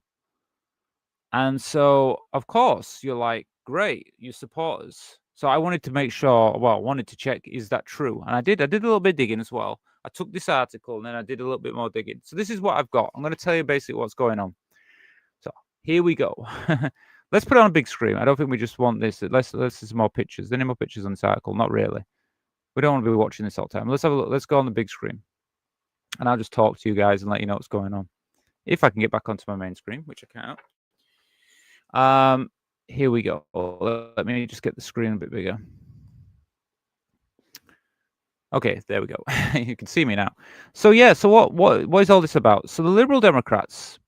And so, of course, you're like, great, you support us. So I wanted to make sure, I wanted to check, is that true? And I did a little bit of digging as well. I took this article and then I did a little bit more digging. So this is what I've got. I'm going to tell you basically what's going on. So here we go. Let's put it on a big screen. I don't think we just want this. Let's see some more pictures. Any more pictures on this article? Not really. We don't want to be watching this all the time. Let's have a look. Let's go on the big screen. And I'll just talk to you guys and let you know what's going on. If I can get back onto my main screen, which I can't. Here we go. Let me just get the screen a bit bigger. Okay, there we go. You can see me now. So yeah, so what is all this about? So the Liberal Democrats,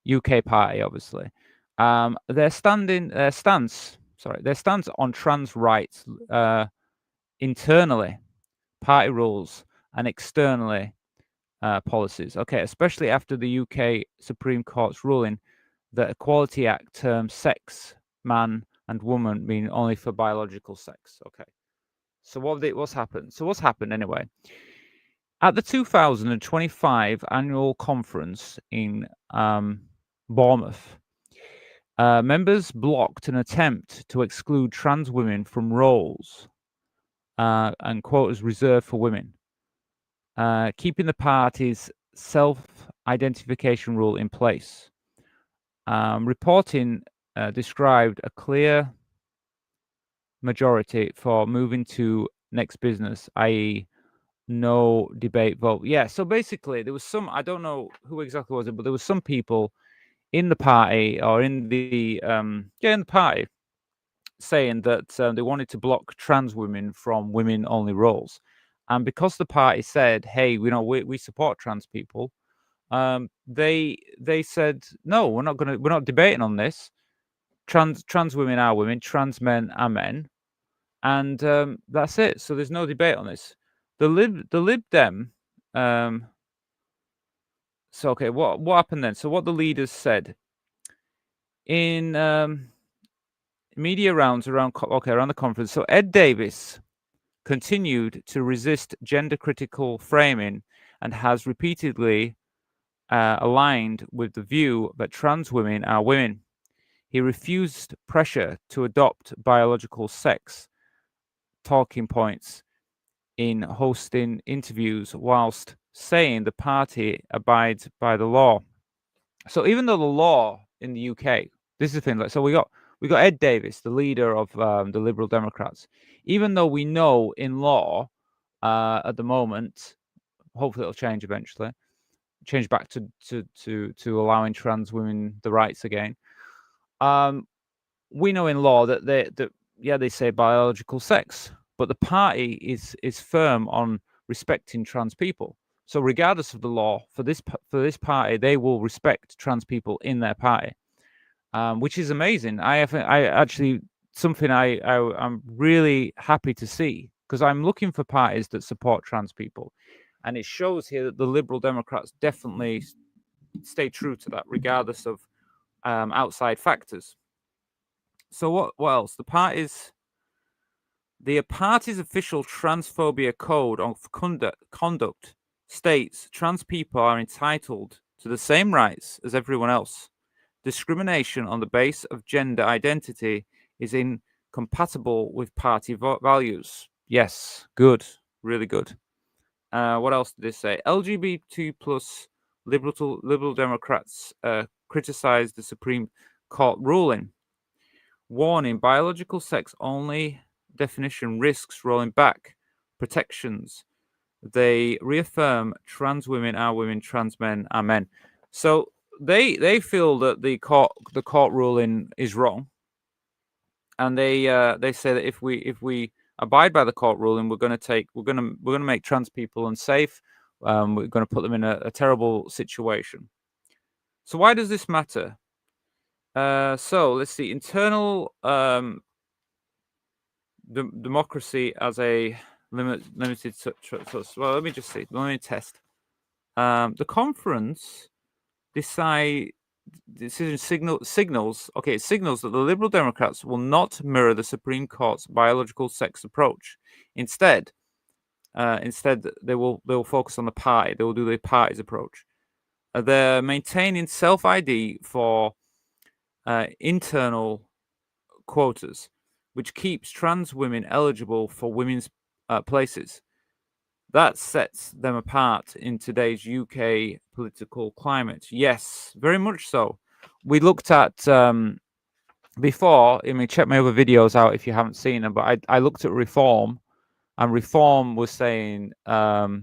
UK party, obviously, their stance on trans rights, internally, party rules, and externally, policies. Okay, especially after the UK Supreme Court's ruling that Equality Act terms sex, man and woman mean only for biological sex. Okay. So what's happened? So what's happened anyway? At the 2025 annual conference in Bournemouth, members blocked an attempt to exclude trans women from roles and quotas reserved for women, keeping the party's self-identification rule in place. Reporting described a clear majority for moving to next business, i.e. no debate vote. Yeah, so basically there was some, I don't know who exactly was it, but there was some people in the party or in the party saying that they wanted to block trans women from women-only roles. And because the party said, hey, we support trans people, they said, no, we're not debating on this. Trans women are women, trans men are men, and that's it. So there's no debate on this. The Lib Dem. So okay, what happened then? So what the leaders said in media rounds around the conference. So Ed Davis continued to resist gender critical framing and has repeatedly aligned with the view that trans women are women. He refused pressure to adopt biological sex talking points in hosting interviews, whilst saying the party abides by the law. So even though the law in the UK, this is the thing. So we got Ed Davis, the leader of the Liberal Democrats. Even though we know in law at the moment, hopefully it'll change eventually, change back to allowing trans women the rights again. We know in law that they say biological sex, but the party is firm on respecting trans people. So regardless of the law, for this party, they will respect trans people in their party, which is amazing. I'm really happy to see, because I'm looking for parties that support trans people, and it shows here that the Liberal Democrats definitely stay true to that, regardless of outside factors. So what else? The party's official transphobia code of conduct states trans people are entitled to the same rights as everyone else. Discrimination on the basis of gender identity is incompatible with party values. Yes, good, really good. What else did they say? LGBT plus liberal Democrats criticized the Supreme Court ruling, warning biological sex only definition risks rolling back protections. They reaffirm trans women are women, trans men are men. So they feel that the court ruling is wrong, and they say that if we abide by the court ruling, we're going to make trans people unsafe. We're going to put them in a terrible situation. So why does this matter? So let's see. Internal democracy as a limited. Well, let me just see. Let me test. The conference signals. Okay, it signals that the Liberal Democrats will not mirror the Supreme Court's biological sex approach. Instead, they will focus on the party. They will do the party's approach. They're maintaining self-ID for internal quotas, which keeps trans women eligible for women's places. That sets them apart in today's UK political climate. Yes, very much so. We looked at before. I mean, check my other videos out if you haven't seen them. But I looked at Reform, and Reform was saying, my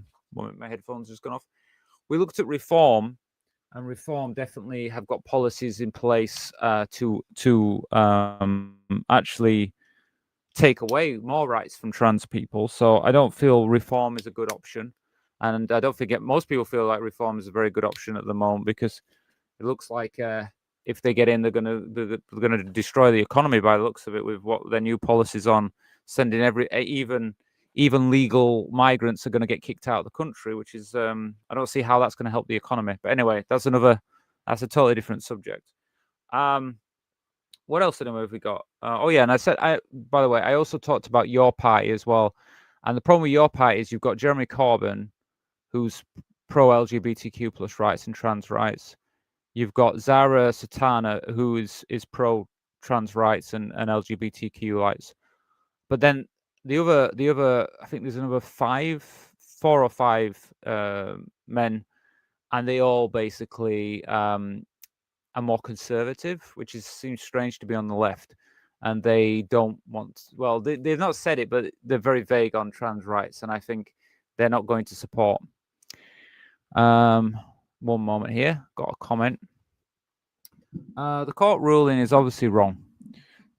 headphones just gone off. We looked at Reform, and Reform definitely have got policies in place to actually take away more rights from trans people. So I don't feel Reform is a good option, and I don't think most people feel like Reform is a very good option at the moment, because it looks like if they get in, they're gonna destroy the economy by the looks of it, with what their new policies on sending even legal migrants are going to get kicked out of the country, which is I don't see how that's going to help the economy. But anyway, that's a totally different subject. What else have we got? Oh yeah, and by the way, I also talked about your party as well. And the problem with your party is you've got Jeremy Corbyn, who's pro LGBTQ plus rights and trans rights. You've got Zara Satana, who is pro trans rights and LGBTQ rights. But then the other, I think there's another 4 or 5 men, and they all basically are more conservative, which seems strange to be on the left, and they don't want. Well, they've not said it, but they're very vague on trans rights, and I think they're not going to support. One moment here, got a comment. The court ruling is obviously wrong.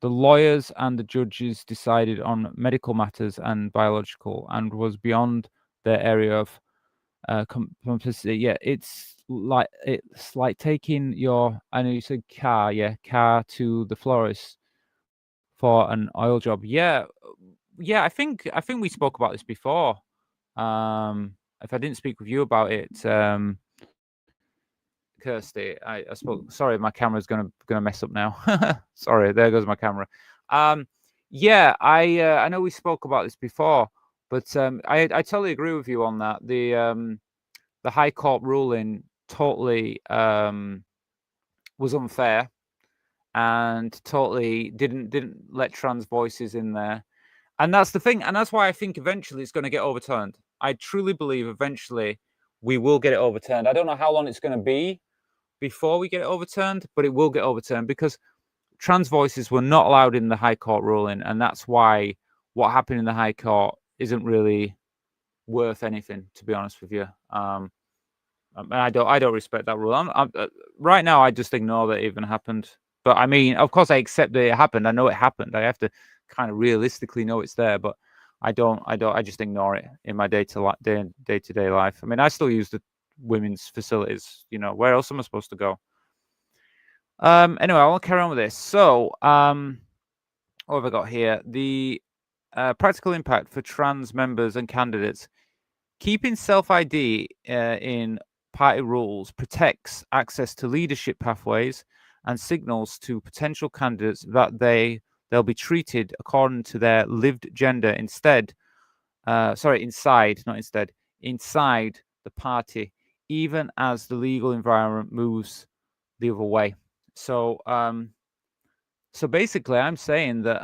The lawyers and the judges decided on medical matters and biological, and was beyond their area of complicity. Yeah, it's like taking your, I know you said car to the florist for an oil job. Yeah, I think we spoke about this before. If I didn't speak with you about it, Kirsty, I spoke. Sorry, my camera's gonna mess up now. Sorry, there goes my camera. Yeah, I know we spoke about this before, but I totally agree with you on that. The High Court ruling totally was unfair, and totally didn't let trans voices in there. And that's the thing, and that's why I think eventually it's going to get overturned. I truly believe eventually we will get it overturned. I don't know how long it's going to be before we get it overturned, but it will get overturned, because trans voices were not allowed in the High Court ruling, and that's why what happened in the High Court isn't really worth anything, to be honest with you. And I don't respect that rule. Right now, I just ignore that it even happened. But I mean, of course, I accept that it happened. I know it happened. I have to kind of realistically know it's there, but I just ignore it in my day-to-day life. I mean, I still use the women's facilities. You know, where else am I supposed to go? Anyway, I want to carry on with this. So, what have I got here? The practical impact for trans members and candidates. Keeping self-ID in party rules protects access to leadership pathways and signals to potential candidates that they'll be treated according to their lived gender inside the party, even as the legal environment moves the other way. So basically, I'm saying that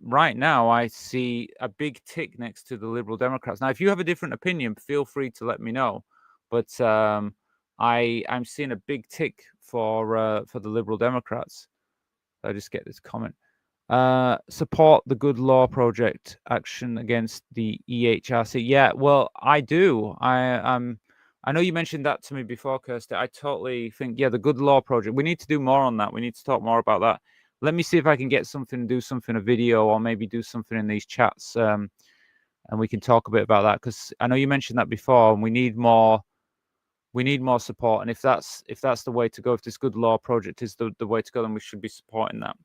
right now I see a big tick next to the Liberal Democrats. Now, if you have a different opinion, feel free to let me know. But I'm seeing a big tick for the Liberal Democrats. I just get this comment. Support the Good Law Project action against the EHRC. Yeah, well, I do. I know you mentioned that to me before, Kirsty. I totally think, yeah, the Good Law Project. We need to do more on that. We need to talk more about that. let me see if I can get something, do something, a video, or maybe do something in these chats, and we can talk a bit about that, because I know you mentioned that before, and we need more support. And if that's the way to go, if this good law project is the way to go, then we should be supporting that.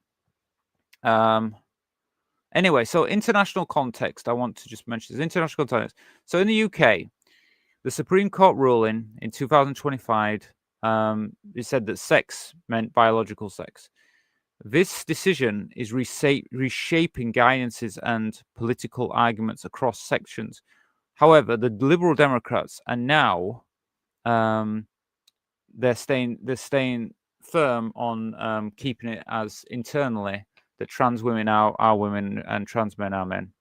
Anyway, so international context, I want to just mention this international context. So in the UK, the Supreme Court ruling in 2025, it said that sex meant biological sex. This decision is reshaping guidances and political arguments across sections. However, the Liberal Democrats are now they're staying firm on keeping it as internally that trans women are women and trans men are men.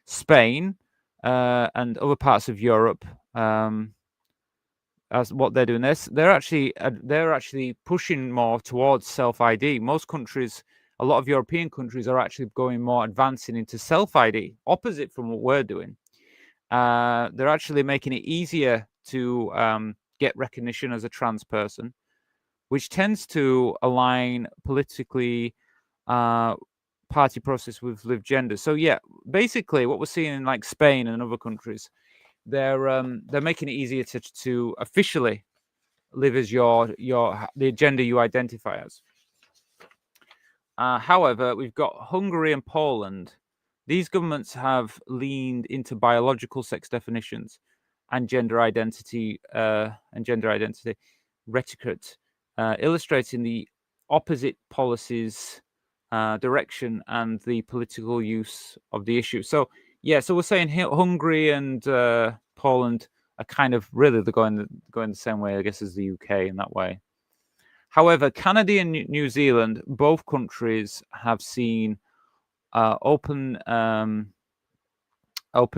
Spain and other parts of Europe, as what they're doing, they're actually pushing more towards self-ID. Most countries, a lot of European countries, are actually going more advancing into self-ID, opposite from what we're doing. They're actually making it easier to get recognition as a trans person, which tends to align politically party process with lived gender. So yeah, basically what we're seeing in like Spain and other countries, they're making it easier to officially live as the gender you identify as. However, we've got Hungary and Poland. These governments have leaned into biological sex definitions and gender identity rhetoric, illustrating the opposite policies, direction, and the political use of the issue. So yeah, so we're saying here Hungary and Poland are kind of really going the same way, I guess, as the UK in that way. However, Canada and New Zealand, both countries have seen open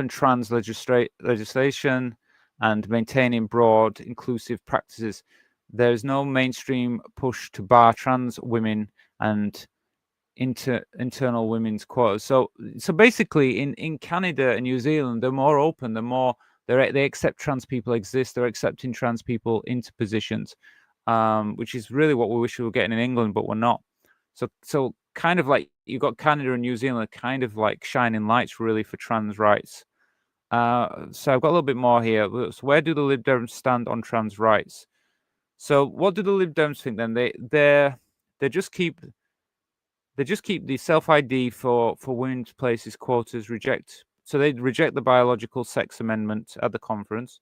trans legislation and maintaining broad, inclusive practices. There is no mainstream push to bar trans women and internal women's quotas. So basically, in Canada and New Zealand, they're more open. They accept trans people exist. They're accepting trans people into positions, which is really what we wish we were getting in England, but we're not. So kind of like you've got Canada and New Zealand, kind of like shining lights really for trans rights. So I've got a little bit more here. So where do the Lib Dems stand on trans rights? So what do the Lib Dems think then? They just keep the self-ID for women's places quotas, so they reject the biological sex amendment at the conference.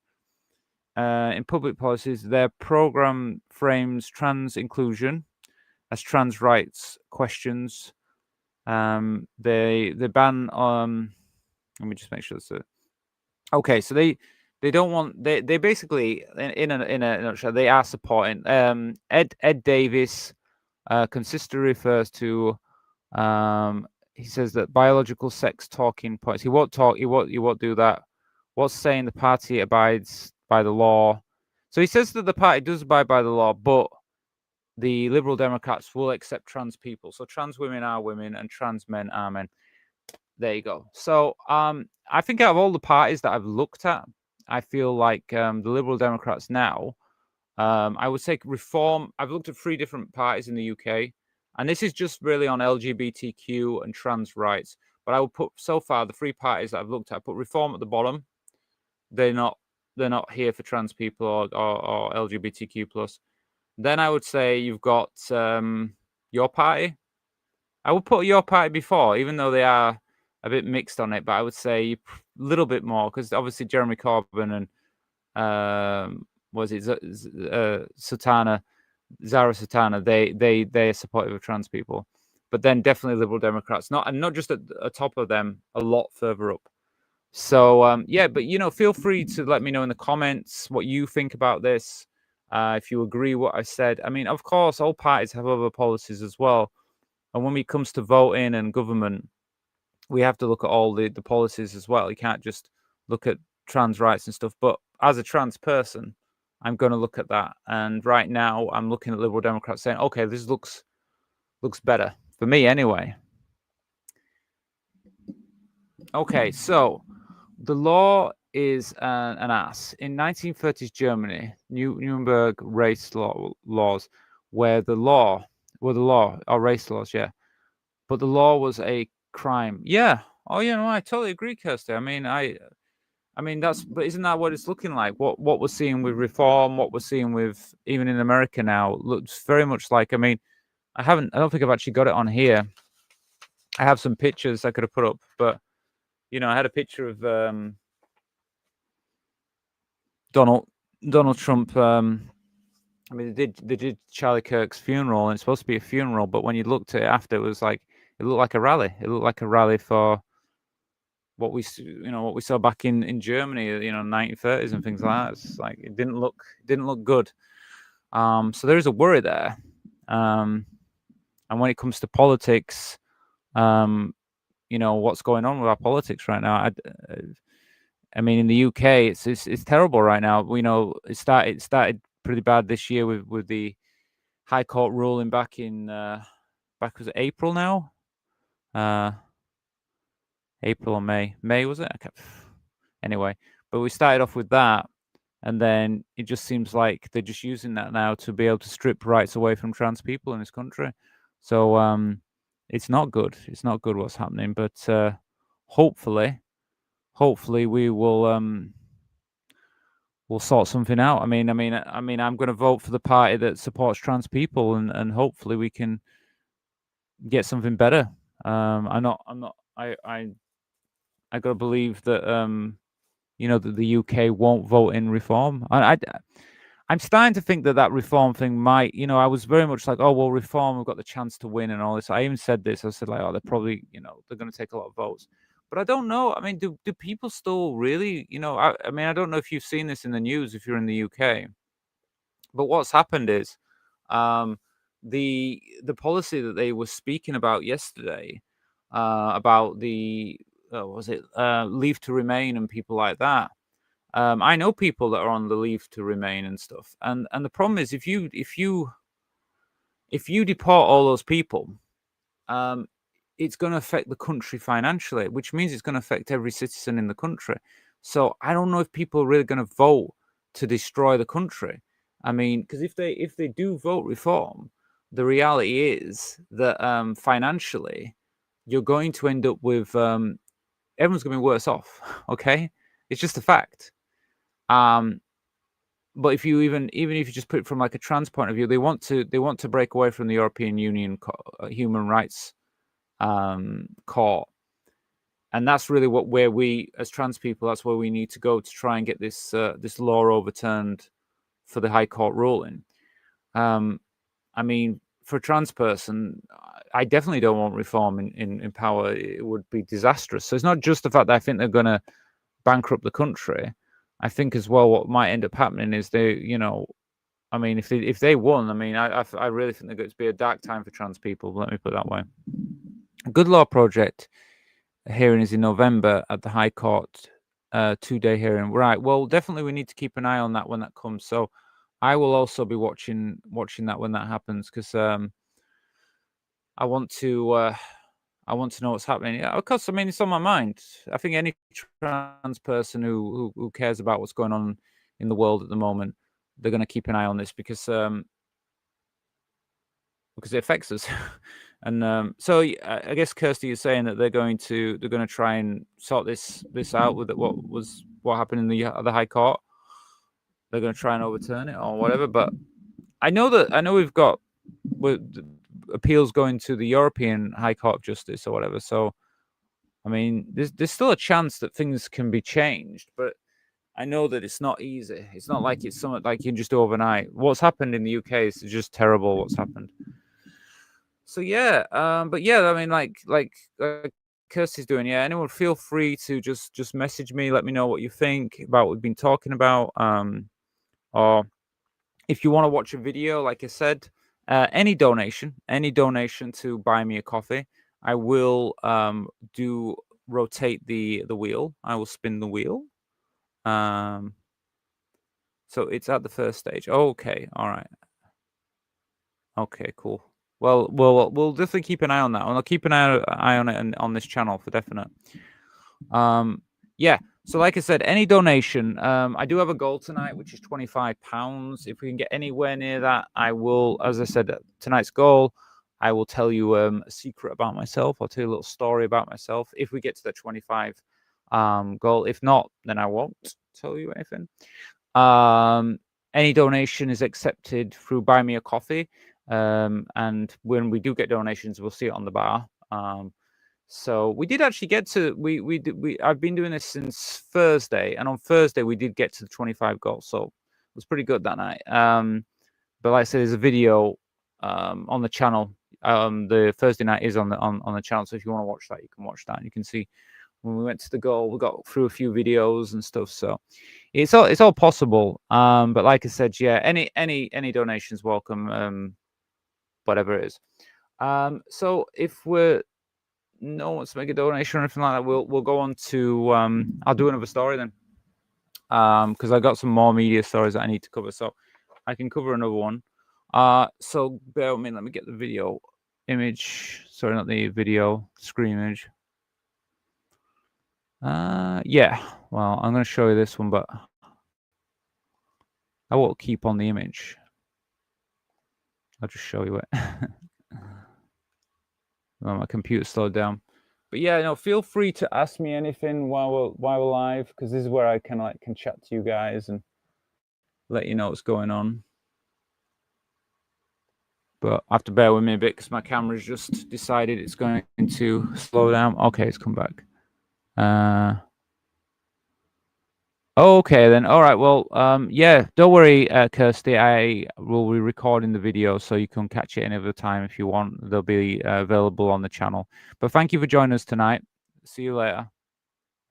In public policies, their program frames trans inclusion as trans rights questions. They ban let me just make sure that's okay. So they don't want they basically in a nutshell, they are supporting Ed Davis consistently refers to he says that biological sex talking points. He won't do that. What's saying the party abides by the law. So he says that the party does abide by the law, but the Liberal Democrats will accept trans people. So trans women are women and trans men are men. There you go. So I think out of all the parties that I've looked at, I feel like the Liberal Democrats now, I would say reform. I've looked at 3 different parties in the UK, and this is just really on LGBTQ and trans rights. But I would put, so far, the 3 parties that I've looked at, put reform at the bottom. They're not here for trans people or LGBTQ plus. Then I would say you've got your party. I would put your party before, even though they are a bit mixed on it. But I would say a little bit more, because obviously Jeremy Corbyn and Zara Sultana, they are supportive of trans people. But then definitely Liberal Democrats, not just at the top of them, a lot further up. So yeah, but feel free to let me know in the comments what you think about this. If you agree what I said. I mean, of course, all parties have other policies as well. And when it comes to voting and government, we have to look at all the policies as well. You can't just look at trans rights and stuff. But as a trans person, I'm going to look at that. And right now, I'm looking at Liberal Democrats saying, okay, this looks better for me anyway. Okay, so the law is an ass. In 1930s Germany, Nuremberg race laws, where the law, or race laws, yeah, but the law was a crime. Yeah. Oh, you know, I totally agree, Kirsty. I mean, but isn't that what it's looking like? What we're seeing with reform, what we're seeing with even in America now, looks very much like. I mean, I don't think I've actually got it on here. I have some pictures I could have put up, but you know, I had a picture of Donald Trump. I mean, they did Charlie Kirk's funeral, and it's supposed to be a funeral, but when you looked at it after, it looked like a rally. It looked like a rally for what we saw back in Germany, you know, 1930s and things like that. It's like it didn't look good. So there is a worry there. And when it comes to politics, you know, what's going on with our politics right now? I mean, in the UK, it's terrible right now. We know it started pretty bad this year with the High Court ruling back was it April now? April or May? May, was it? Anyway, but we started off with that, and then it just seems like they're just using that now to be able to strip rights away from trans people in this country. So it's not good. It's not good what's happening, but hopefully we will we'll sort something out. I mean, I'm going to vote for the party that supports trans people, and hopefully we can get something better. I got to believe that you know, that the UK won't vote in reform. I'm starting to think that reform thing might, you know, I was very much like, oh well, reform, we've got the chance to win and all this. I even said this. I said like, oh, they're probably, you know, they're going to take a lot of votes. But I don't know. I mean, do people still really, you know? I mean, I don't know if you've seen this in the news if you're in the UK. But what's happened is, the policy that they were speaking about yesterday, about the leave to remain and people like that. I know people that are on the leave to remain and stuff, and the problem is if you deport all those people, it's going to affect the country financially, which means it's going to affect every citizen in the country. So I don't know if people are really going to vote to destroy the country. I mean, because if they do vote reform, the reality is that financially, you're going to end up with everyone's going to be worse off. Okay, it's just a fact. But if you even if you just put it from like a trans point of view, they want to break away from the European Union human rights court, and that's really where we as trans people, that's where we need to go to try and get this law overturned for the High Court ruling. I mean, for a trans person, I definitely don't want reform in power. It would be disastrous. So it's not just the fact that I think they're going to bankrupt the country. I think as well what might end up happening is they, you know, I mean, if they won, I mean, I really think there's going to be a dark time for trans people. Let me put it that way. Good Law Project hearing is in November at the High Court, 2-day hearing. Right. Well, definitely we need to keep an eye on that when that comes. So I will also be watching that when that happens, because I want to know what's happening. Yeah, of course. I mean, it's on my mind. I think any trans person who cares about what's going on in the world at the moment, they're going to keep an eye on this because it affects us. And so I guess Kirsty is saying that they're going to try and sort this out with what happened in the High Court. They're going to try and overturn it or whatever. But I know we've got appeals going to the European High Court of Justice or whatever. So, I mean, there's still a chance that things can be changed, but I know that it's not easy. It's not like it's something like you can just do overnight. What's happened in the UK is just terrible. What's happened. So yeah, but yeah, I mean, like Kirsty's doing. Yeah, anyone feel free to just message me. Let me know what you think about what we've been talking about. Or if you want to watch a video, like I said, any donation to buy me a coffee, I will rotate the wheel. I will spin the wheel. So it's at the first stage. Okay, all right. Okay, cool. Well, we'll definitely keep an eye on that. I'll keep an eye on it on this channel for definite. Yeah. So like I said, any donation. I do have a goal tonight, which is £25. If we can get anywhere near that, I will. As I said, tonight's goal, I will tell you a secret about myself. I'll tell you a little story about myself if we get to the 25 goal. If not, then I won't tell you anything. Any donation is accepted through Buy Me a Coffee. And when we do get donations, we'll see it on the bar. So we did actually get to I've been doing this since Thursday, and on Thursday we did get to the 25 goals. So it was pretty good that night. But like I said, there's a video on the channel. The Thursday night is on the channel. So if you want to watch that, you can watch that. And you can see when we went to the goal, we got through a few videos and stuff. So it's all possible. But like I said, yeah, any donations welcome. Whatever it is. So if no one wants to make a donation or anything like that, we'll go on to I'll do another story then. Because I got some more media stories that I need to cover. So I can cover another one. So bear with me, let me get the video image. Sorry, not the video screen image. Yeah, well, I'm going to show you this one, but I won't keep on the image. I'll just show you it. Well, my computer slowed down. But yeah, no, feel free to ask me anything while we're live, because this is where I kind of like can chat to you guys and let you know what's going on. But I have to bear with me a bit because my camera's just decided it's going to slow down. Okay, it's come back. Okay then. All right. Well, yeah. Don't worry, Kirsty. I will be recording the video, so you can catch it any other time if you want. They'll be available on the channel. But thank you for joining us tonight. See you later.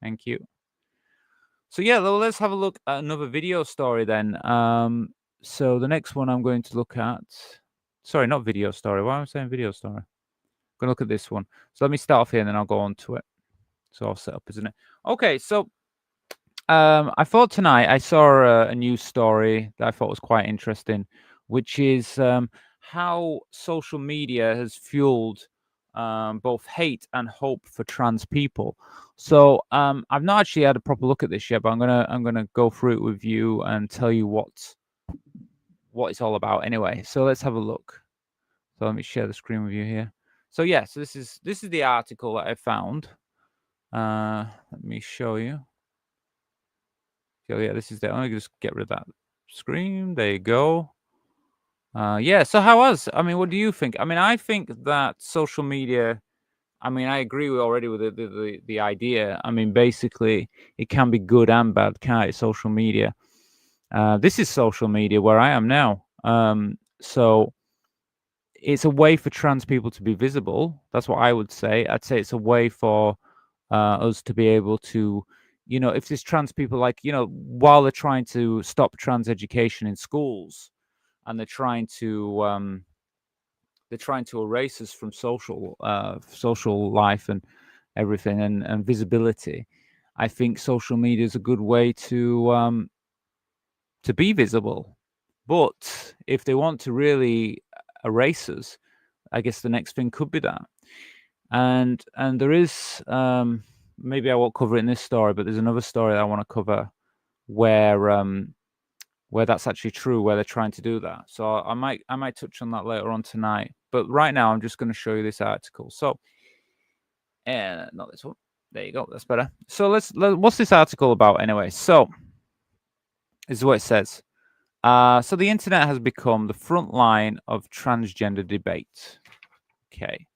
Thank you. So yeah, let's have a look at another video story then. So the next one I'm going to look at. Sorry, not video story. Why am I saying video story? I'm going to look at this one. So let me start off here and then I'll go on to it. So I'll set up, isn't it? Okay, so I thought tonight I saw a news story that I thought was quite interesting, which is how social media has fueled both hate and hope for trans people. So I've not actually had a proper look at this yet, but I'm gonna go through it with you and tell you what it's all about anyway. So let's have a look. So let me share the screen with you here. So yeah, so this is the article that I found. Let me show you. So yeah, this is the. Let me just get rid of that screen. There you go. Yeah. So I mean, what do you think? I mean, I think that social media. I mean, I agree already with the idea. I mean, basically, it can be good and bad, can't it? Social media. This is social media where I am now. So it's a way for trans people to be visible. That's what I would say. I'd say it's a way for us to be able to, you know, if there's trans people, like, you know, while they're trying to stop trans education in schools and they're trying to erase us from social life and everything and visibility, I think social media is a good way to be visible. But if they want to really erase us, I guess the next thing could be that. And there is maybe I won't cover it in this story, but there's another story that I want to cover where that's actually true, where they're trying to do that. So I might touch on that later on tonight. But right now I'm just going to show you this article. So not this one. There you go. That's better. So what's this article about anyway? So this is what it says. So the internet has become the front line of transgender debate. Okay.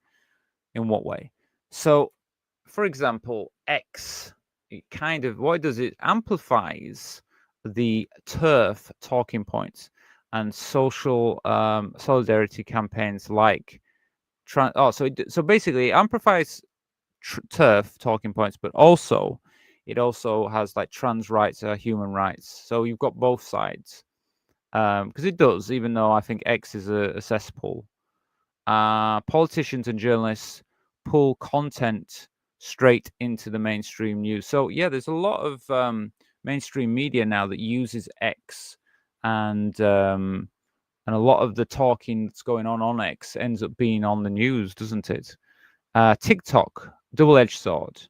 In what way? So, for example, X, what it does, it amplifies the TERF talking points and social solidarity campaigns like so basically it amplifies TERF talking points, but it also has like trans rights, human rights. So you've got both sides, because it does, even though I think X is a cesspool. Politicians and journalists pull content straight into the mainstream news. So yeah, there's a lot of mainstream media now that uses X, and a lot of the talking that's going on X ends up being on the news, doesn't it? TikTok, double-edged sword,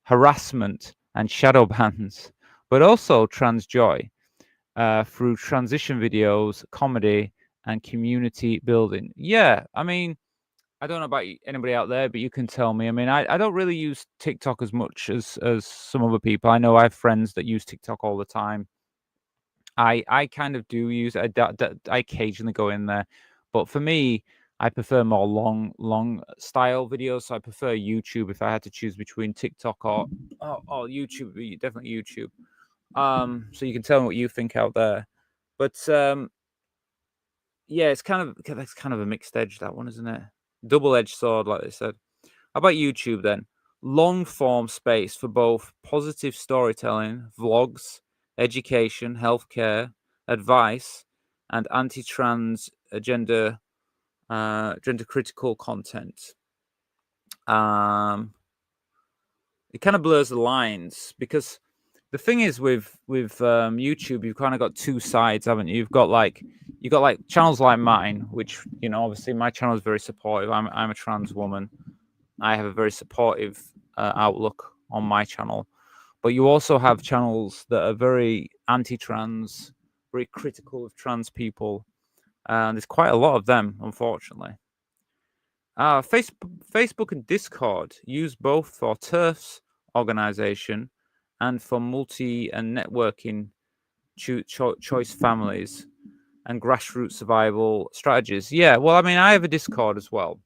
harassment and shadow bans, but also trans joy through transition videos, comedy, and community building. Yeah, I mean, I don't know about anybody out there, but you can tell me. I mean, I don't really use TikTok as much as some other people. I know I have friends that use TikTok all the time. I kind of do use it. I occasionally go in there, but for me, I prefer more long style videos. So I prefer YouTube if I had to choose between TikTok or YouTube. Definitely YouTube. So you can tell me what you think out there, but yeah, it's kind of a mixed edge, that one, isn't it? Double-edged sword, like they said. How about YouTube then? Long form space for both positive storytelling, vlogs, education, healthcare, advice, and anti-trans gender critical content. It kind of blurs the lines because the thing is with YouTube, you've kind of got two sides, haven't you? You've got like channels like mine, which obviously my channel is very supportive. I'm a trans woman. I have a very supportive outlook on my channel, but you also have channels that are very anti-trans, very critical of trans people, and there's quite a lot of them, unfortunately. Facebook and Discord use both for TERFs organization and for multi and networking choice families and grassroots survival strategies. Yeah, well, I mean, I have a Discord as well,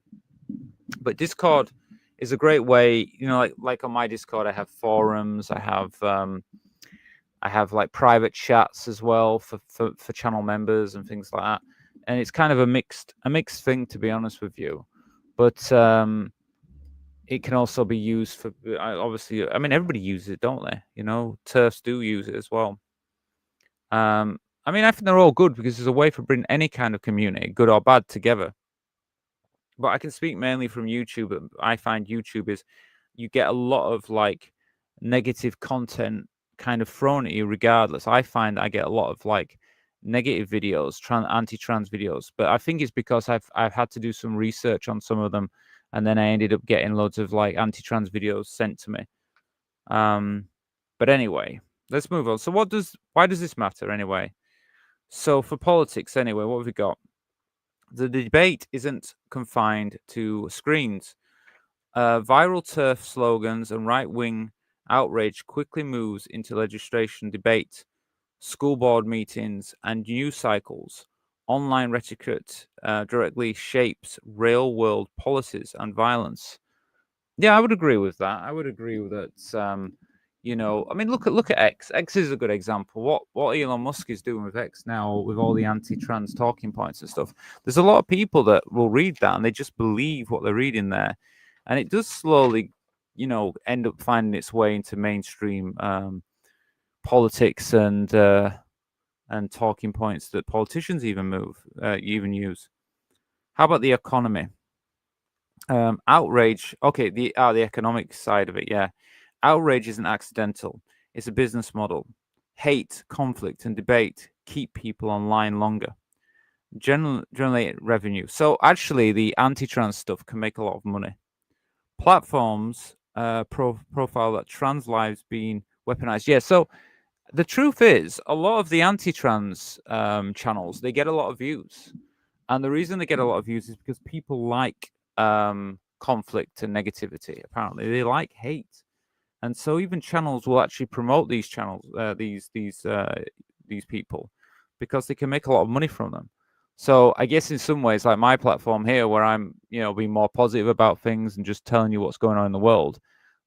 but Discord is a great way. Like on my Discord, I have forums. I have like private chats as well for channel members and things like that. And it's kind of a mixed thing, to be honest with you. But it can also be used for obviously. I mean, everybody uses it, don't they? TERFs do use it as well. I mean, I think they're all good because it's a way for bringing any kind of community, good or bad, together. But I can speak mainly from YouTube. I find YouTube is you get a lot of like negative content kind of thrown at you regardless. I find I get a lot of like negative videos, anti-trans videos, but I think it's because I've had to do some research on some of them, and then I ended up getting loads of like anti-trans videos sent to me. But anyway, let's move on. So why does this matter anyway? So for politics anyway, what have we got? The debate isn't confined to screens. Viral TERF slogans and right-wing outrage quickly moves into legislation debate, school board meetings, and news cycles. Online rhetoric directly shapes real-world policies and violence. Yeah, I would agree with that. I would agree with that. I mean, look at X. X is a good example. What Elon Musk is doing with X now, with all the anti-trans talking points and stuff. There's a lot of people that will read that and they just believe what they're reading there, and it does slowly, end up finding its way into mainstream politics and talking points that politicians even use. How about the economy? Outrage. Okay, the economic side of it. Yeah, outrage isn't accidental. It's a business model. Hate, conflict, and debate keep people online longer. Generate revenue. So actually, the anti-trans stuff can make a lot of money. Platforms profile that trans lives being weaponized. Yeah. So the truth is, a lot of the anti-trans channels, they get a lot of views, and the reason they get a lot of views is because people like conflict and negativity. Apparently, they like hate, and so even channels will actually promote these channels, these people, because they can make a lot of money from them. So I guess in some ways, like my platform here, where I'm being more positive about things and just telling you what's going on in the world,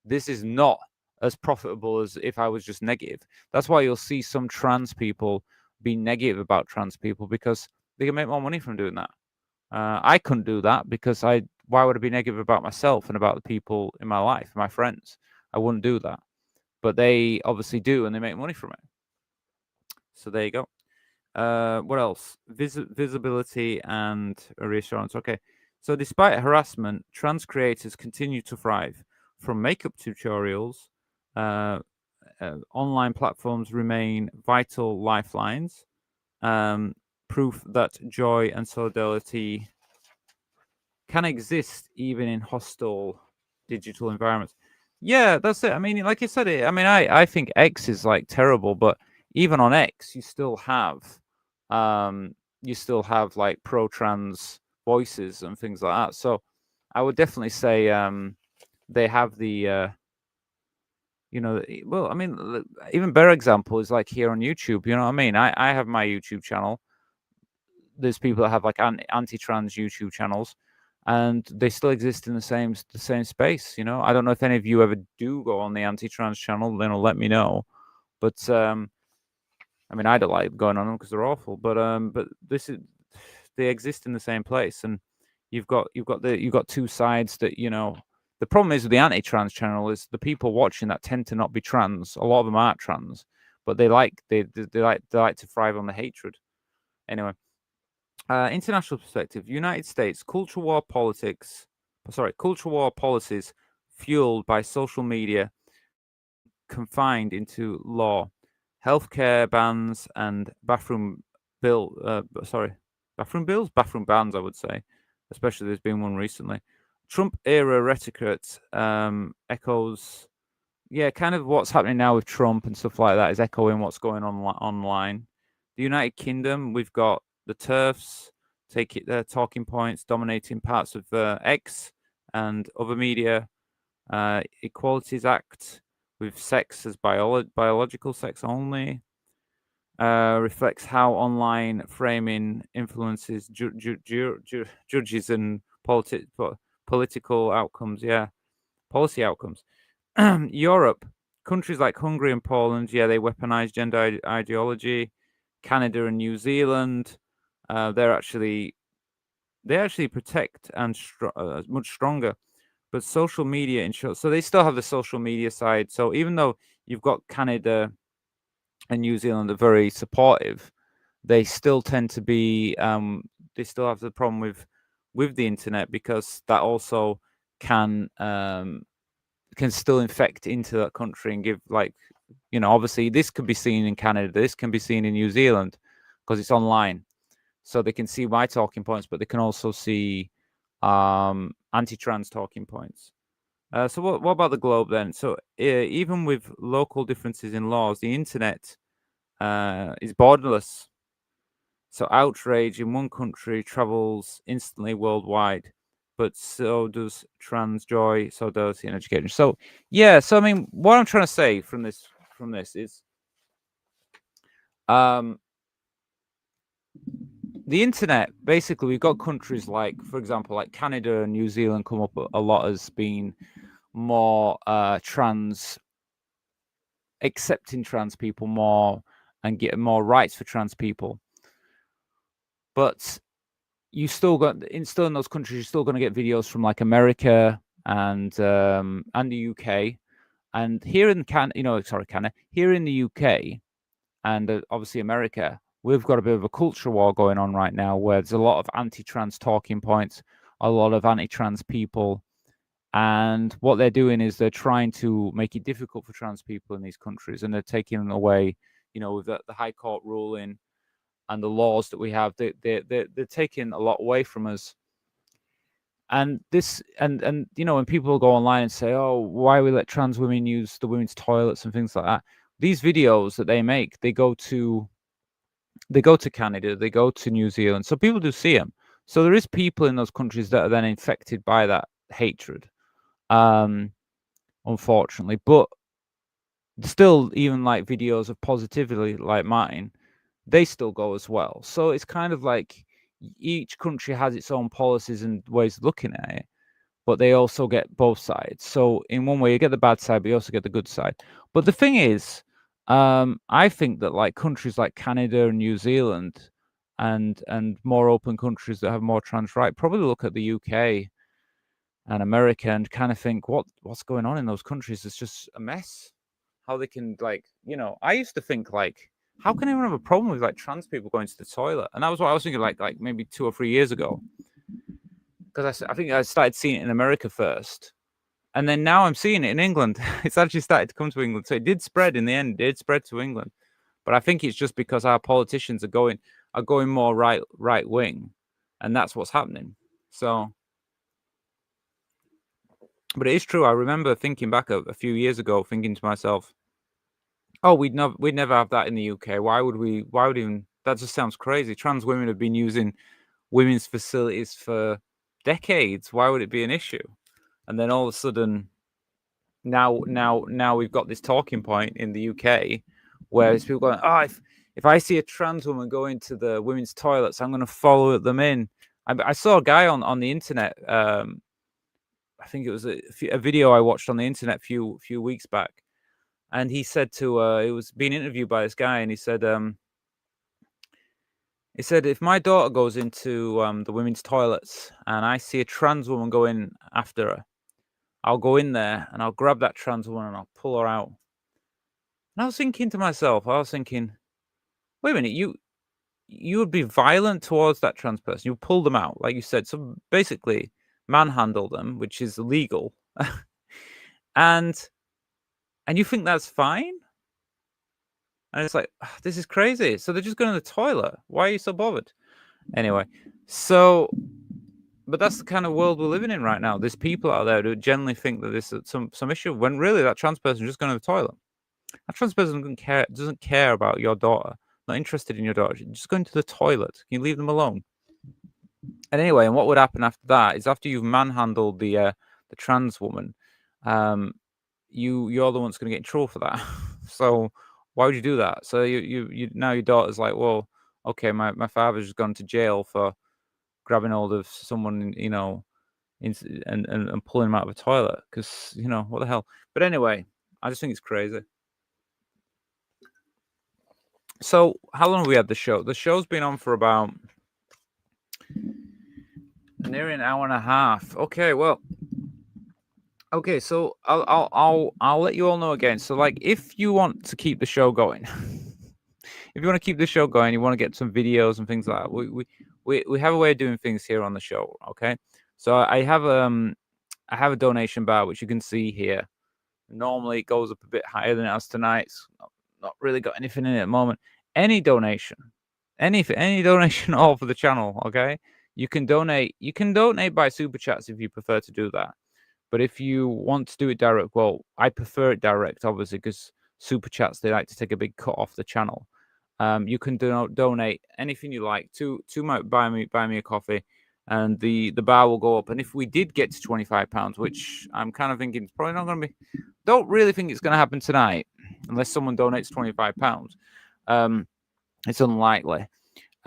this is not as profitable as if I was just negative. That's why you'll see some trans people be negative about trans people, because they can make more money from doing that. I couldn't do that because why would I be negative about myself and about the people in my life, my friends? I wouldn't do that. But they obviously do, and they make money from it. So there you go. What else? Visibility and reassurance. Okay. So despite harassment, trans creators continue to thrive. From makeup tutorials, online platforms remain vital lifelines. Proof that joy and solidarity can exist even in hostile digital environments. Yeah, that's it. I mean, like I said, I think X is like terrible, but even on X, you still have like pro-trans voices and things like that. So I would definitely say they have the well, I mean, even better example is like here on YouTube. You know what I mean? I have my YouTube channel. There's people that have like anti-trans YouTube channels, and they still exist in the same space. You know, I don't know if any of you ever do go on the anti-trans channel. Then let me know. But I mean, I don't like going on them because they're awful. But they exist in the same place, and you've got two sides that The problem is with the anti-trans channel is the people watching that tend to not be trans. A lot of them aren't trans, but they like to thrive on the hatred. Anyway, international perspective: United States culture war policies fueled by social media confined into law, healthcare bans and bathroom bans, I would say, especially there's been one recently. Trump era rhetoric echoes, kind of what's happening now with Trump and stuff like that is echoing what's going on online. The United Kingdom, we've got the TERFs their talking points dominating parts of X and other media. Equalities Act with sex as biological sex only. Reflects how online framing influences judges and political outcomes. Policy outcomes. Europe, countries like Hungary and Poland, they weaponize gender ideology. Canada and New Zealand, they actually protect and much stronger. But social media ensures, so they still have the social media side. So even though you've got Canada and New Zealand are very supportive, they still tend to be they still have the problem with the internet, because that also can still infect into that country and give, like, obviously this could be seen in Canada, this can be seen in New Zealand because it's online, so they can see my talking points, but they can also see anti-trans talking points. So what about the globe then? So even with local differences in laws, the internet is borderless. So outrage in one country travels instantly worldwide, but so does trans joy, solidarity, and education. So so I mean, what I'm trying to say from this is, the internet, basically, we've got countries like, for example, like Canada and New Zealand come up a lot as being more accepting trans people more and getting more rights for trans people. But you still in those countries, you're still going to get videos from like America and the UK, and here in Canada, here in the UK, and obviously America, we've got a bit of a culture war going on right now, where there's a lot of anti-trans talking points, a lot of anti-trans people, and what they're doing is they're trying to make it difficult for trans people in these countries, and they're taking away, with the High Court ruling and the laws that we have, they're taking a lot away from us. And this, and when people go online and say, oh, why we let trans women use the women's toilets and things like that, these videos that they make, they go to Canada, they go to New Zealand, so people do see them. So there is people in those countries that are then infected by that hatred, unfortunately. But still, even like videos of positivity like mine, they still go as well. So it's kind of like each country has its own policies and ways of looking at it, but they also get both sides. So in one way, you get the bad side, but you also get the good side. But the thing is, I think that like countries like Canada and New Zealand and more open countries that have more trans rights probably look at the UK and America and kind of think, what's going on in those countries? It's just a mess. How they can, like, I used to think, like, how can anyone have a problem with like trans people going to the toilet? And that was what I was thinking, like maybe 2 or 3 years ago, because I think I started seeing it in America first, and then now I'm seeing it in England. It's actually started to come to England, so it did spread in the end. It did spread to England, but I think it's just because our politicians are going more right wing, and that's what's happening. So, but it is true. I remember thinking back a few years ago, thinking to myself, oh, we'd never have that in the UK. Why would even, that just sounds crazy. Trans women have been using women's facilities for decades. Why would it be an issue? And then all of a sudden, now we've got this talking point in the UK, where it's people going, oh, if I see a trans woman go into the women's toilets, I'm going to follow them in. I saw a guy on the internet. I think it was a video I watched on the internet a few weeks back, and he said it was being interviewed by this guy, and he said, if my daughter goes into the women's toilets and I see a trans woman go in after her, I'll go in there and I'll grab that trans woman and I'll pull her out. And I was thinking to myself, wait a minute, you would be violent towards that trans person. You pull them out, like you said. So basically, manhandle them, which is illegal, and you think that's fine? And it's like, this is crazy. So they're just going to the toilet. Why are you so bothered? Anyway, but that's the kind of world we're living in right now. There's people out there who generally think that this is some issue, when really that trans person is just going to the toilet. That trans person doesn't care about your daughter, not interested in your daughter, just going to the toilet. Can you leave them alone? And anyway, and what would happen after that is, after you've manhandled the trans woman, you're the one that's going to get in trouble for that. So why would you do that? So you now your daughter's like, well, okay, my father's just gone to jail for grabbing hold of someone, and pulling him out of a toilet, because what the hell. But anyway, I just think it's crazy. So how long have we had the show? The show's been on for about nearly an hour and a half. Okay, well, okay, so I'll let you all know again. So, like, if you want to keep the show going, if you want to keep the show going, you want to get some videos and things like that, we have a way of doing things here on the show. Okay, so I have a donation bar, which you can see here. Normally it goes up a bit higher than it has tonight. It's not really got anything in it at the moment. Any donation at all for the channel, okay? You can donate by super chats if you prefer to do that. But if you want to do it direct, well, I prefer it direct, obviously, because super chats, they like to take a big cut off the channel. You can donate anything you like to buy me a coffee, and the bar will go up. And if we did get to £25, which I'm kind of thinking it's probably not going to be, don't really think it's going to happen tonight, unless someone donates £25. It's unlikely.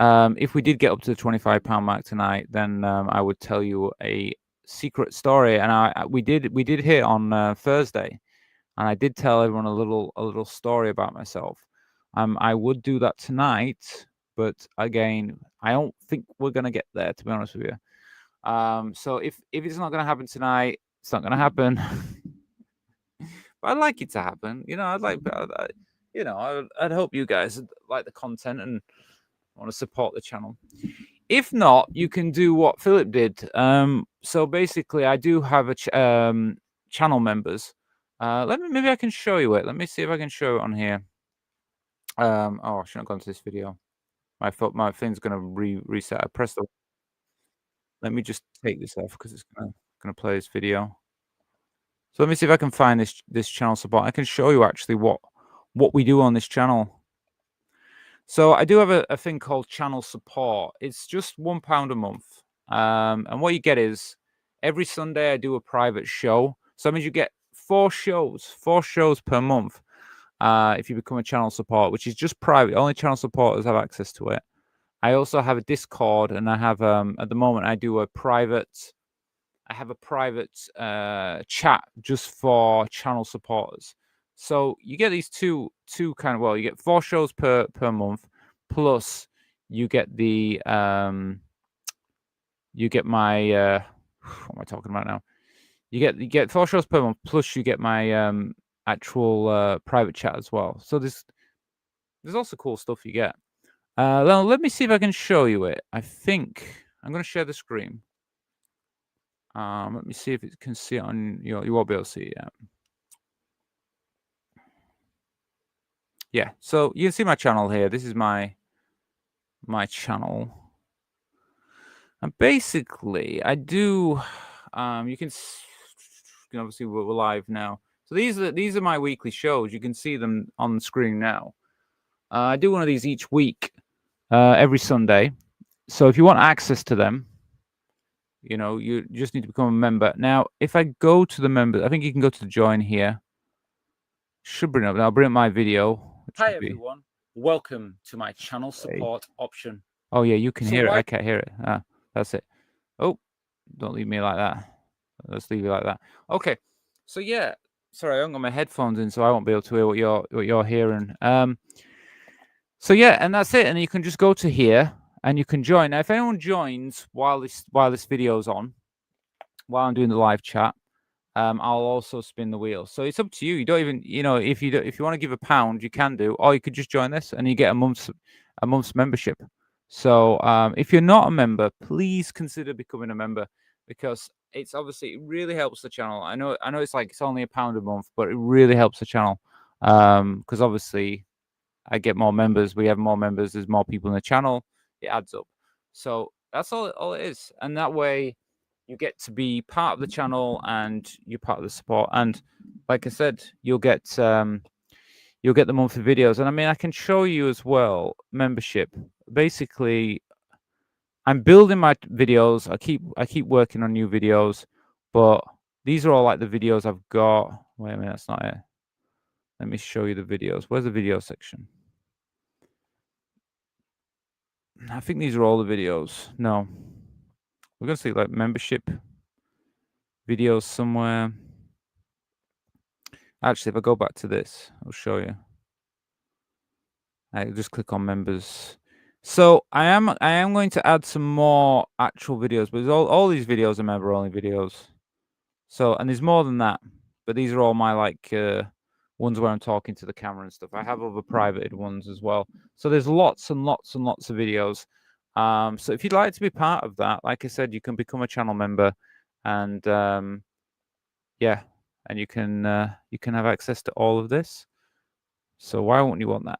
If we did get up to the £25 mark tonight, then I would tell you a secret story. And we did hit on Thursday, and I did tell everyone a little story about myself. I would do that tonight, but again, I don't think we're gonna get there, to be honest with you. So if it's not gonna happen tonight, it's not gonna happen. But I'd like it to happen. I'd hope you guys like the content and want to support the channel. If not, you can do what Philip did. So basically, I do have a channel members. Maybe I can show you it. Let me see if I can show it on here. I shouldn't have gone to this video. My thing's gonna reset. I pressed the. Let me just take this off because it's gonna play this video. So let me see if I can find this channel support. I can show you actually what we do on this channel. So I do have a thing called channel support. It's just £1 a month. And what you get is, every Sunday I do a private show. So that means you get 4 shows per month. If you become a channel support, which is just private, only channel supporters have access to it. I also have a Discord, and I have at the moment I do a private chat just for channel supporters. So you get these two kind of, well, you get 4 shows per month, plus you get the you get my what am I talking about now? You get 4 shows per month, plus you get my actual private chat as well. So there's also cool stuff you get. Let me see if I can show you it. I think I'm going to share the screen. Let me see if it can see it on you won't be able to see it yet. Yeah, so you can see my channel here. This is my channel. And basically, I do you can obviously we're live now. So these are my weekly shows. You can see them on the screen now. I do one of these each week, every Sunday. So if you want access to them, You know, you just need to become a member. Now, if I go to the members, I think you can go to the join here. Should bring up. I'll bring up my video. Hi everyone. Welcome to my channel support option. Oh yeah, you can hear it. I can't hear it. Ah, that's it. Oh, don't leave me like that. Let's leave it like that. Okay. So yeah, sorry, I haven't got my headphones in, so I won't be able to hear what you're hearing. So yeah, and that's it. And you can just go to here and you can join. Now, if anyone joins while this video's on, while I'm doing the live chat, I'll also spin the wheel. So it's up to you. You don't even, you know, if you want to give £1, you can do, or you could just join this and you get a month's membership. So if you're not a member, please consider becoming a member, because it's obviously, it really helps the channel. I know it's like it's only £1 a month, but it really helps the channel, because obviously I get more members, we have more members, there's more people in the channel, it adds up. So that's all it is. And that way you get to be part of the channel and you're part of the support. And like I said, you'll get the monthly videos. And I mean, I can show you as well membership. Basically, I'm building my videos. I keep working on new videos, but these are all like the videos I've got. Wait a minute, that's not it. Let me show you the videos. Where's the video section? I think these are all the videos. No. We're going to see like membership videos somewhere. Actually, if I go back to this, I'll show you. I just click on members. So I am going to add some more actual videos, but all these videos are member only videos. So, and there's more than that, but these are all my like ones where I'm talking to the camera and stuff. I have other privated ones as well. So there's lots and lots and lots of videos. So if you'd like to be part of that, like I said, you can become a channel member, and yeah, and you can have access to all of this. So why wouldn't you want that?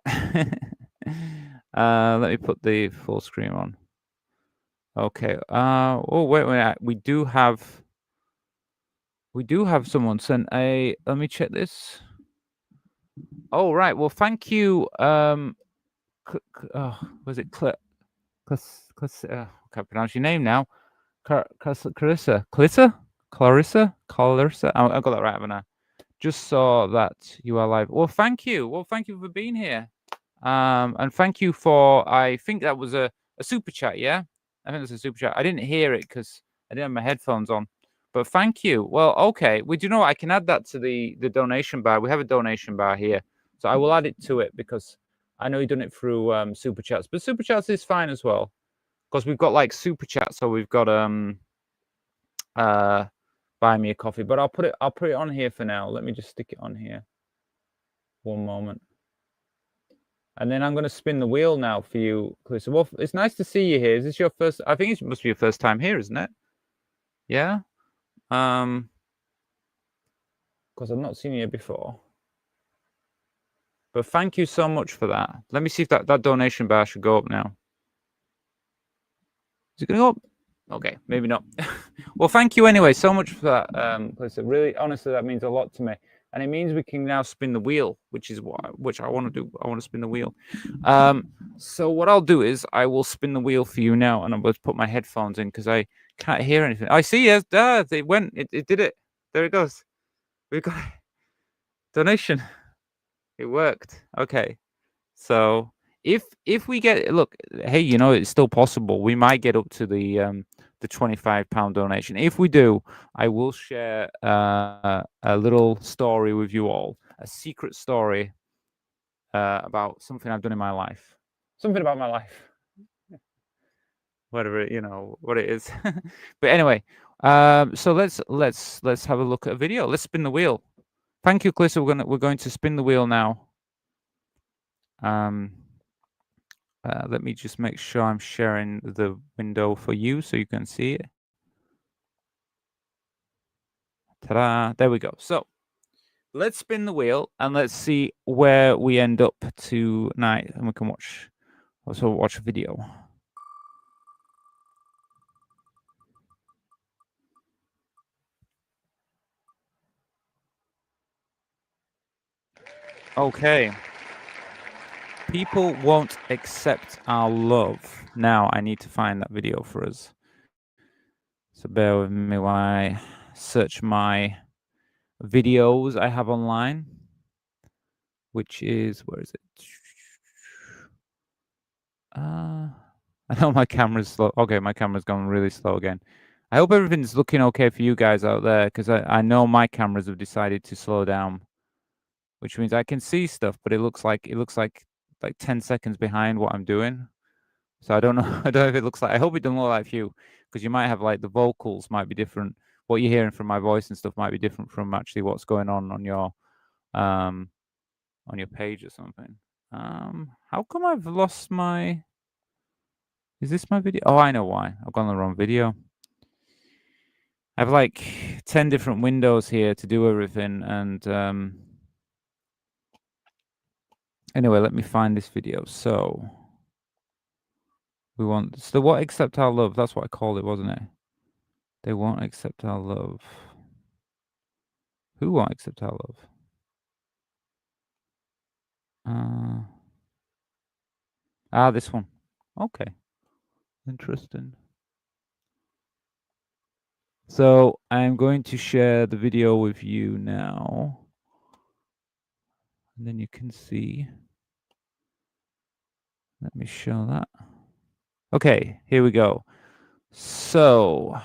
Let me put the full screen on. Okay. Oh wait a minute. We do have someone sent a. Let me check this. Oh right. Well, thank you. Was it I can't pronounce your name now. Clarissa. I got that right, haven't I? Just saw that you are live. Well, thank you. Well, thank you for being here. And thank you for, I think that was a super chat, yeah? I think it was a super chat. I didn't hear it because I didn't have my headphones on. But thank you. Well, okay. We do know I can add that to the donation bar. We have a donation bar here. So I will add it to it because I know you've done it through super chats. But super chats is fine as well, because we've got like super chats. So we've got buy me a coffee. But I'll put it on here for now. Let me just stick it on here. One moment. And then I'm going to spin the wheel now for you, Clarissa. Well, it's nice to see you here. Is this your first? I think it must be your first time here, isn't it? Yeah. Because I've not seen you here before. But thank you so much for that. Let me see if that donation bar should go up now. Is it going to go up? Okay, maybe not. Well, thank you anyway so much for that, Clarissa. Really, honestly, that means a lot to me. And it means we can now spin the wheel, which I want to do. I want to spin the wheel. So what I'll do is I will spin the wheel for you now, and I'm going to put my headphones in because I can't hear anything. I see, yes, it went. It did it. There it goes. We've got donation. It worked. Okay. So if we get, look, hey, you know, it's still possible. We might get up to the £25 donation. If we do, I will share a little story with you all, a secret story about something I've done in my life, something about my life, whatever, you know what it is. But anyway, so let's have a look at a video. Let's spin the wheel. Thank you, Clarissa. We're going to spin the wheel now. Let me just make sure I'm sharing the window for you so you can see it. Ta-da! There we go. So let's spin the wheel and let's see where we end up tonight, and we can watch a video. Okay. People won't accept our love. Now I need to find that video for us. So bear with me while I search my videos I have online, which is, where is it? I know my camera's slow. Okay, my camera's gone really slow again. I hope everything's looking okay for you guys out there, because I know my cameras have decided to slow down, which means I can see stuff, but it looks like 10 seconds behind what I'm doing. So I don't know. I don't know if it looks like. I hope it doesn't look like you, because you might have like the vocals might be different. What you're hearing from my voice and stuff might be different from actually what's going on your page or something. How come I've lost my? Is this my video? Oh, I know why. I've gone the wrong video. I have like 10 different windows here to do everything, and anyway, let me find this video. So we want so what accept our love? That's what I called it, wasn't it? They won't accept our love. Who won't accept our love? This one. Okay. Interesting. So I'm going to share the video with you now. And then you can see. Let me show that. Okay, here we go. So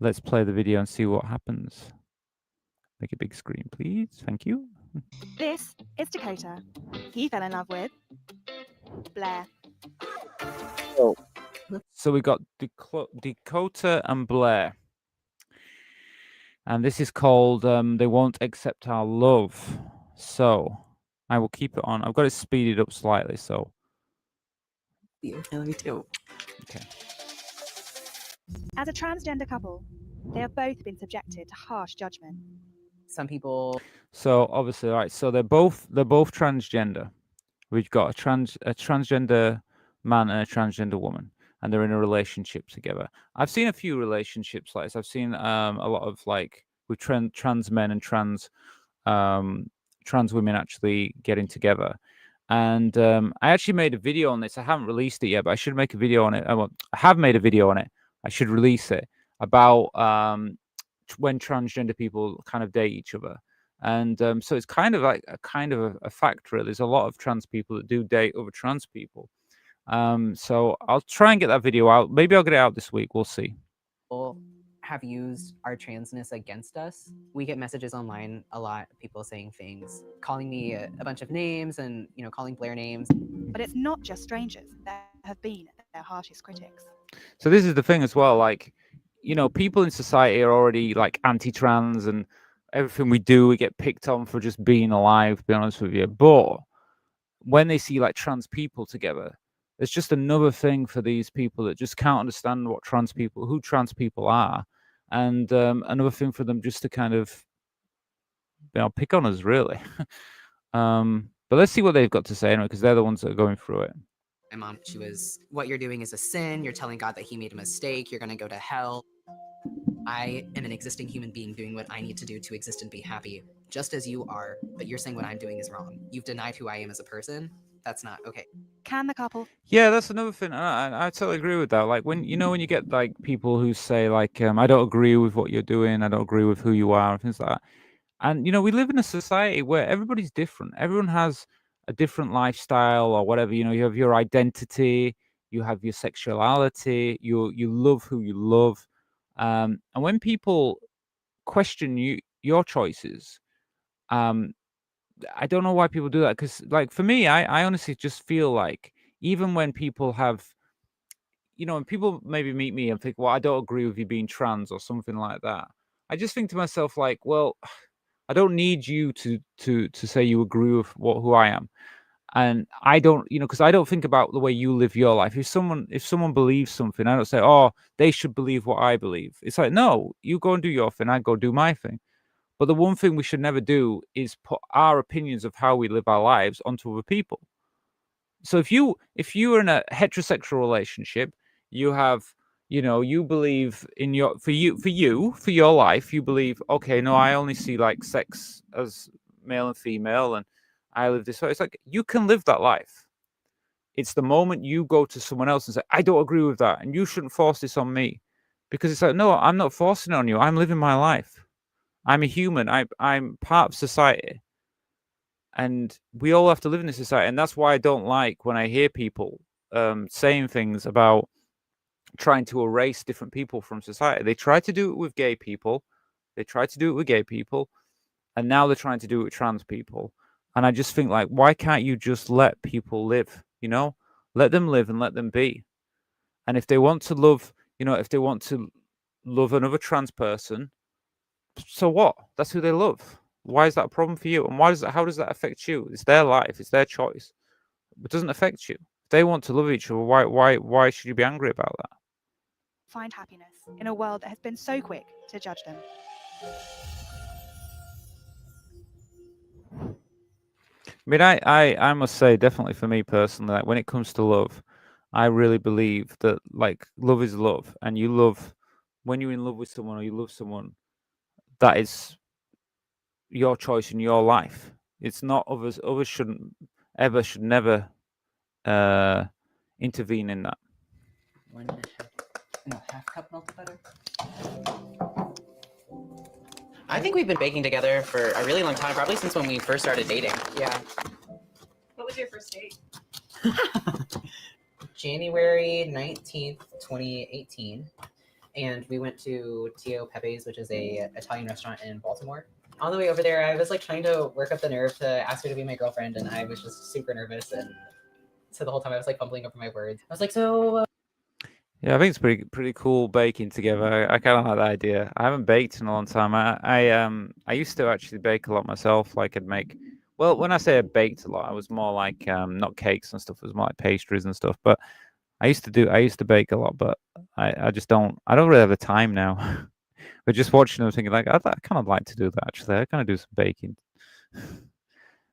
let's play the video and see what happens. Make a big screen, please. Thank you. This is Dakota. He fell in love with Blair. So we got Dakota and Blair. And this is called They Won't Accept Our Love. So I will keep it on. I've got it speeded up slightly, so. Yeah, me too. Okay. As a transgender couple, they have both been subjected to harsh judgment. Some people. So obviously, right. So they're both transgender. We've got a transgender man and a transgender woman, and they're in a relationship together. I've seen a few relationships like this. I've seen a lot of like with trans men and trans women actually getting together. And I actually made a video on this. I haven't released it yet, but I should make a video on it. I have made a video on it. I should release it about when transgender people kind of date each other. And so it's kind of like a fact, really. There's a lot of trans people that do date other trans people. So I'll try and get that video out. Maybe I'll get it out this week. We'll see. Have used our transness against us. We get messages online a lot, people saying things, calling me a bunch of names and, calling Blair names. But it's not just strangers that have been their harshest critics. So this is the thing as well, like, people in society are already like anti-trans, and everything we do, we get picked on for just being alive, to be honest with you. But when they see like trans people together, it's just another thing for these people that just can't understand who trans people are. And another thing for them just to kind of, pick on us, really. But let's see what they've got to say anyway, because they're the ones that are going through it. My mom, she was, what you're doing is a sin. You're telling God that he made a mistake. You're going to go to hell. I am an existing human being doing what I need to do to exist and be happy, just as you are. But you're saying what I'm doing is wrong. You've denied who I am as a person. That's not okay. Can the couple? Yeah, that's another thing. I totally agree with that. Like when you get like people who say like, I don't agree with what you're doing. I don't agree with who you are and things like that. And we live in a society where everybody's different. Everyone has a different lifestyle or whatever. You have your identity, you have your sexuality, you love who you love. And when people question your choices, I don't know why people do that, because like for me, I honestly just feel like even when people have, when people maybe meet me and think, well, I don't agree with you being trans or something like that, I just think to myself like, well, I don't need you to say you agree with who I am. And I don't, because I don't think about the way you live your life. If someone believes something, I don't say, oh, they should believe what I believe. It's like, no, you go and do your thing, I go do my thing. But the one thing we should never do is put our opinions of how we live our lives onto other people. So if you're in a heterosexual relationship, you have, you believe in for your life, you believe, okay, no, I only see like sex as male and female, and I live this way. It's like, you can live that life. It's the moment you go to someone else and say, I don't agree with that, and you shouldn't force this on me. because it's like, no, I'm not forcing it on you. I'm living my life. I'm a human. I'm part of society, and we all have to live in this society. And that's why I don't like when I hear people saying things about trying to erase different people from society. They try to do it with gay people. They try to do it with gay people, and now they're trying to do it with trans people. And I just think, like, why can't you just let people live? You know, let them live and let them be. And if they want to love, if they want to love another trans person, so what? That's who they love. Why is that a problem for you? And how does that affect you? It's their life. It's their choice. It doesn't affect you. If they want to love each other, why should you be angry about that? Find happiness in a world that has been so quick to judge them. I mean, I must say, definitely for me personally, like when it comes to love, I really believe that like love is love, and you love when you're in love with someone or you love someone, that is your choice in your life. It's not others. Others should never intervene in that. Half cup melted butter. I think we've been baking together for a really long time, probably since when we first started dating. Yeah. What was your first date? January 19th, 2018. And we went to Tio Pepe's, which is a Italian restaurant in Baltimore. On the way over there, I was like trying to work up the nerve to ask her to be my girlfriend, and I was just super nervous. And so the whole time I was like fumbling over my words. I was like, so... Yeah, I think it's pretty cool baking together. I kind of like that idea. I haven't baked in a long time. I used to actually bake a lot myself. Like I'd make, well, when I say I baked a lot, I was more like not cakes and stuff. It was more like pastries and stuff. But I used to bake a lot, but I don't really have the time now. But just watching them, thinking like I kind of like to do that actually. I kind of do some baking.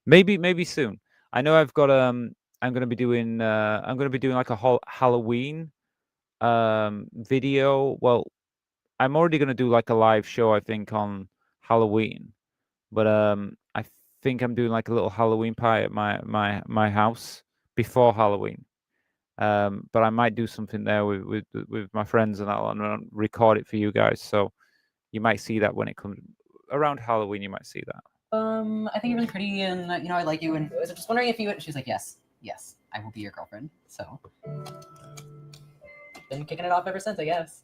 Maybe soon. I know I've got I'm gonna be doing like a Halloween video. Well, I'm already gonna do like a live show, I think, on Halloween. But I think I'm doing like a little Halloween party at my house before Halloween. But I might do something there with my friends and I'll record it for you guys. So you might see that when it comes around Halloween. You might see that. I think you're really pretty, and I like you, and I was just wondering if you would. She's like, yes, I will be your girlfriend. So, been kicking it off ever since, I guess.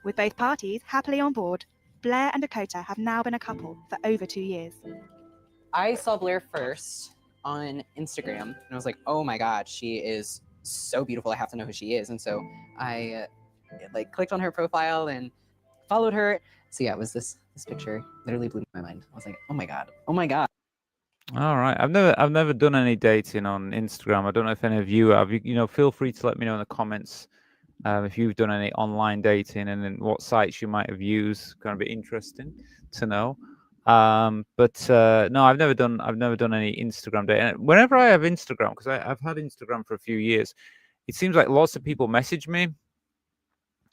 With both parties happily on board, Blair and Dakota have now been a couple for over 2 years. I saw Blair first on Instagram, and I was like, oh my god, she is so beautiful. I have to know who she is, and so I like clicked on her profile and followed her. So yeah, it was this picture literally blew my mind. I was like, oh my god. All right, I've never done any dating on Instagram. I don't know if any of you have. Feel free to let me know in the comments if you've done any online dating and then what sites you might have used. Going to be interesting to know. But no, I've never done any Instagram dating. And whenever I have Instagram, because I've had Instagram for a few years, it seems like lots of people message me.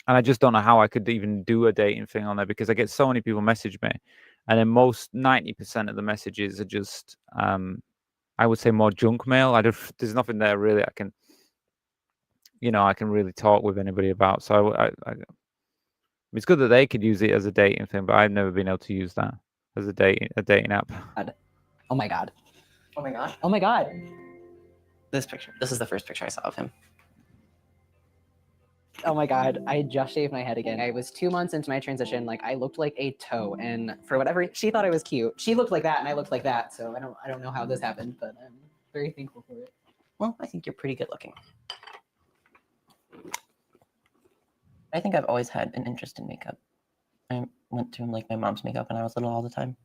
And I just don't know how I could even do a dating thing on there because I get so many people message me. And then 90% of the messages are just, I would say more junk mail. There's nothing there really I can really talk with anybody about. So it's good that they could use it as a dating thing, but I've never been able to use that as a dating app. Oh my god. Oh my gosh. Oh my god. This picture. This is the first picture I saw of him. Oh my god, I just shaved my head again. I was 2 months into my transition, like I looked like a toe, and for whatever she thought I was cute. She looked like that and I looked like that, so I don't know how this happened, but I'm very thankful for it. Well, I think you're pretty good looking. I think I've always had an interest in makeup. I went to like my mom's makeup when I was little all the time.